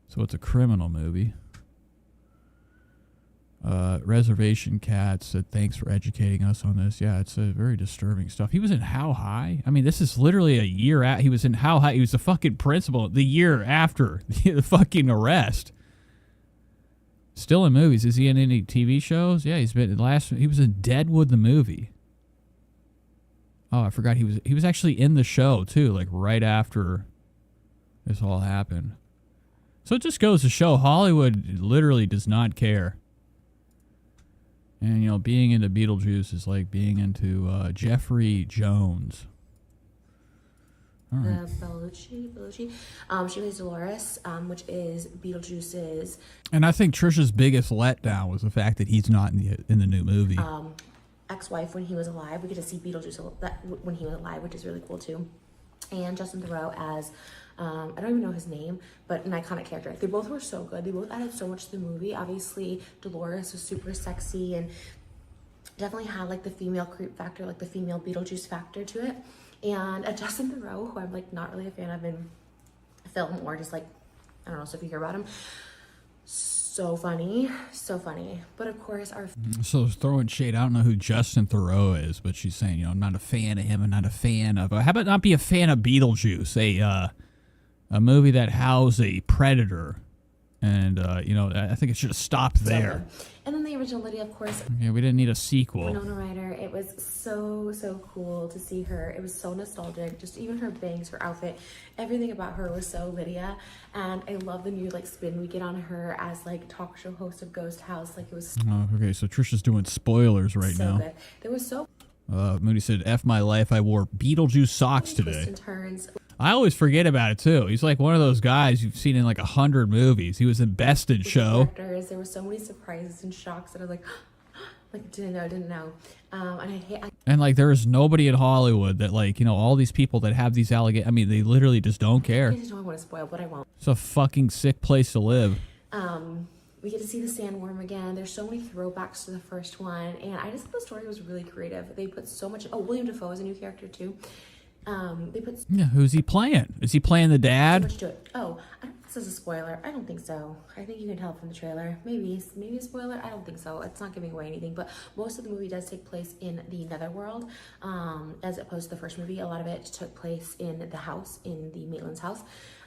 So it's a criminal movie. Reservation Cat said, thanks for educating us on this. Yeah, it's very disturbing stuff. He was in How High? I mean, this is literally a year out. He was in How High? He was the fucking principal the year after the fucking arrest. Still in movies. Is he in any TV shows? Yeah, he was in Deadwood the movie. Oh, I forgot he was actually in the show too, like right after this all happened. So it just goes to show Hollywood literally does not care. And being into Beetlejuice is like being into Jeffrey Jones. All right. Bellucci. She plays Dolores, which is Beetlejuice's. And I think Trisha's biggest letdown was the fact that he's not in the new movie. Ex-wife when he was alive. We get to see Beetlejuice when he was alive, which is really cool too. And Justin Theroux as I don't even know his name, but an iconic character. They both were so good. They both added so much to the movie. Obviously, Dolores was super sexy and definitely had like the female creep factor, like the female Beetlejuice factor to it. And Justin Theroux, who I'm like not really a fan of in film or just like I don't know, so if you hear about him. So funny. But of course, so throwing shade. I don't know who Justin Theroux is, but she's saying, I'm not a fan of him. I'm not a fan of. How about not be a fan of Beetlejuice, a movie that housed a predator, and I think it should have stopped there. And then the original Lydia, of course. Yeah, we didn't need a sequel. Winona Ryder. It was so cool to see her. It was so nostalgic. Just even her bangs, her outfit, everything about her was so Lydia. And I love the new spin we get on her as talk show host of Ghost House. It was. Oh, okay, so Trisha's doing spoilers right now. Good. There was so. Moody said, "F my life. I wore Beetlejuice socks today." Turns. I always forget about it too. He's like one of those guys you've seen in 100 movies. He was in Best in Show. There were so many surprises and shocks that I was didn't know. And there is nobody in Hollywood that all these people that have these allegations. I mean, they literally just don't care. I just don't want to spoil, but I won't. It's a fucking sick place to live. We get to see the sandworm again. There's so many throwbacks to the first one, and I just thought the story was really creative. They put so much. Oh, William Dafoe is a new character too. They put. Yeah, who's he playing? Is he playing the dad? So much to it. Oh, I don't think this is a spoiler. I don't think so. I think you can tell from the trailer. Maybe a spoiler. I don't think so. It's not giving away anything. But most of the movie does take place in the netherworld, as opposed to the first movie. A lot of it took place in the house, in the Maitland's house.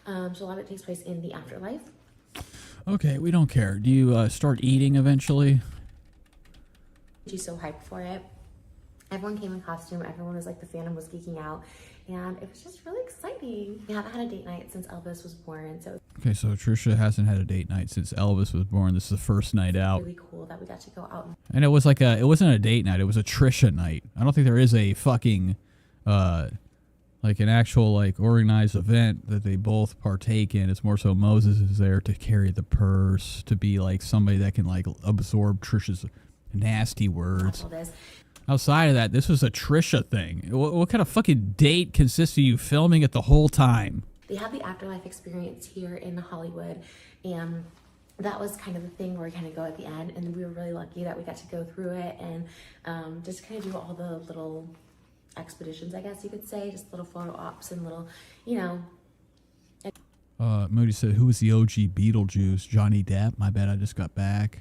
So a lot of it takes place in the afterlife. Okay, we don't care. Do you start eating eventually? She's so hyped for it. Everyone came in costume. Everyone was the fandom was geeking out. And it was just really exciting. We haven't had a date night since Elvis was born. So okay, so Trisha hasn't had a date night since Elvis was born. This is the first night out. Really cool that we got to go out. And it was it wasn't a date night. It was a Trisha night. I don't think there is a fucking, an actual organized event that they both partake in. It's more so Moses is there to carry the purse, to be somebody that can absorb Trisha's nasty words. Outside of that, this was a Trisha thing. What kind of fucking date consists of you filming it the whole time? They had the afterlife experience here in Hollywood, and that was kind of the thing where we kind of go at the end, and we were really lucky that we got to go through it and just kind of do all the little expeditions, I guess you could say, just little photo ops and little, Moody said, who was the OG Beetlejuice? Johnny Depp? My bad, I just got back.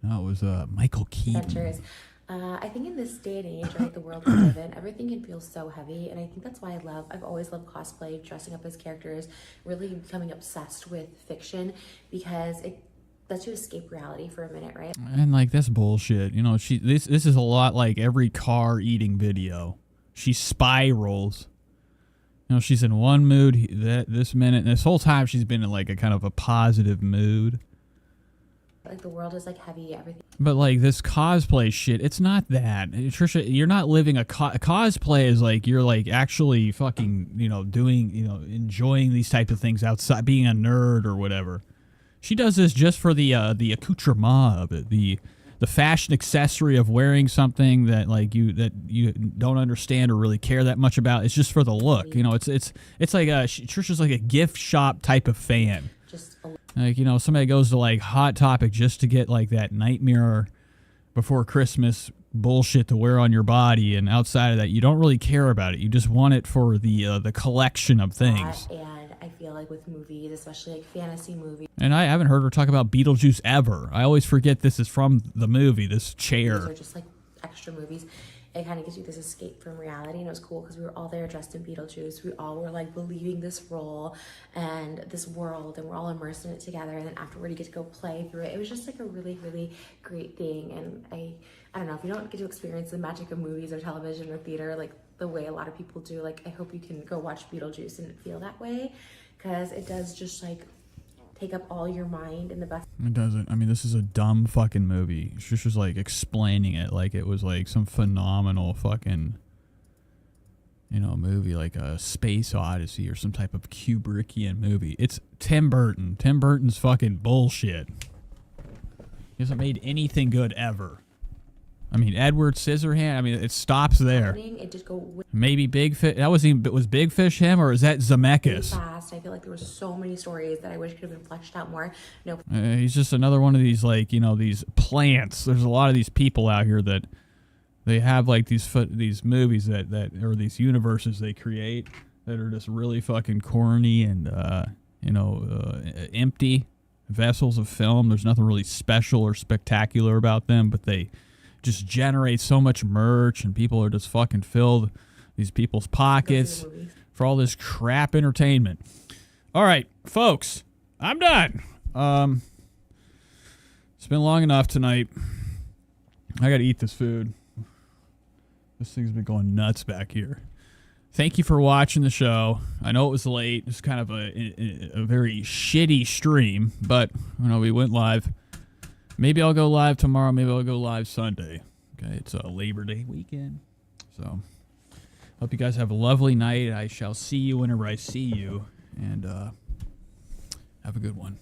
No, it was Michael Keaton. Adventures. I think in this day and age, right, the world we live in, everything can feel so heavy, and I think that's why I've always loved cosplay, dressing up as characters, really becoming obsessed with fiction, because it lets you escape reality for a minute, right? And like that's bullshit. You know, this is a lot like every car eating video. She spirals. You know, she's in one mood this minute, and this whole time she's been in like a kind of a positive mood. Like the world is like heavy, everything. But like this cosplay shit, it's not that. Trisha, you're not living a cosplay is like you're like actually fucking, you know, doing, you know, enjoying these types of things outside, being a nerd or whatever. She does this just for the accoutrement of it, the fashion accessory of wearing something that like you don't understand or really care that much about. It's just for the look, you know. It's like Trisha's like a gift shop type of fan. Like, you know, somebody goes to like Hot Topic just to get like that Nightmare Before Christmas bullshit to wear on your body, and outside of that, you don't really care about it. You just want it for the collection of things. And I feel like with movies, especially like fantasy movies. And I haven't heard her talk about Beetlejuice ever. I always forget this is from the movie, this chair. These are just like extra movies. It kind of gives you this escape from reality, and it was cool because we were all there dressed in Beetlejuice. We all were like believing this role and this world, and we're all immersed in it together. And then afterward, you get to go play through it. It was just like a really, really great thing. And I don't know, if you don't get to experience the magic of movies or television or theater like the way a lot of people do, like I hope you can go watch Beetlejuice and feel that way, because it does just like take up all your mind in the best. It doesn't. I mean, this is a dumb fucking movie. She was like explaining it like it was like some phenomenal fucking, you know, movie like a Space Odyssey or some type of Kubrickian movie. It's Tim Burton. Tim Burton's fucking bullshit. He hasn't made anything good ever. I mean, Edward Scissorhands. I mean, it stops there. It did go Maybe Big Fish. Was Big Fish him, or is that Zemeckis? fast. I feel like there were so many stories that I wish could have been fleshed out more. No. He's just another one of these, like, you know, these plants. There's a lot of these people out here that they have like these movies that or these universes they create that are just really fucking corny and you know, empty vessels of film. There's nothing really special or spectacular about them, but they just generate so much merch, and people are just fucking filled these people's pockets for all this crap entertainment. All right, folks, I'm done. It's been long enough tonight. I gotta eat this food. This thing's been going nuts back here. Thank you for watching the show. I know it was late. It's kind of a very shitty stream, but you know, we went live. Maybe I'll go live tomorrow. Maybe I'll go live Sunday. Okay, it's a Labor Day weekend. So, hope you guys have a lovely night. I shall see you whenever I see you. And have a good one.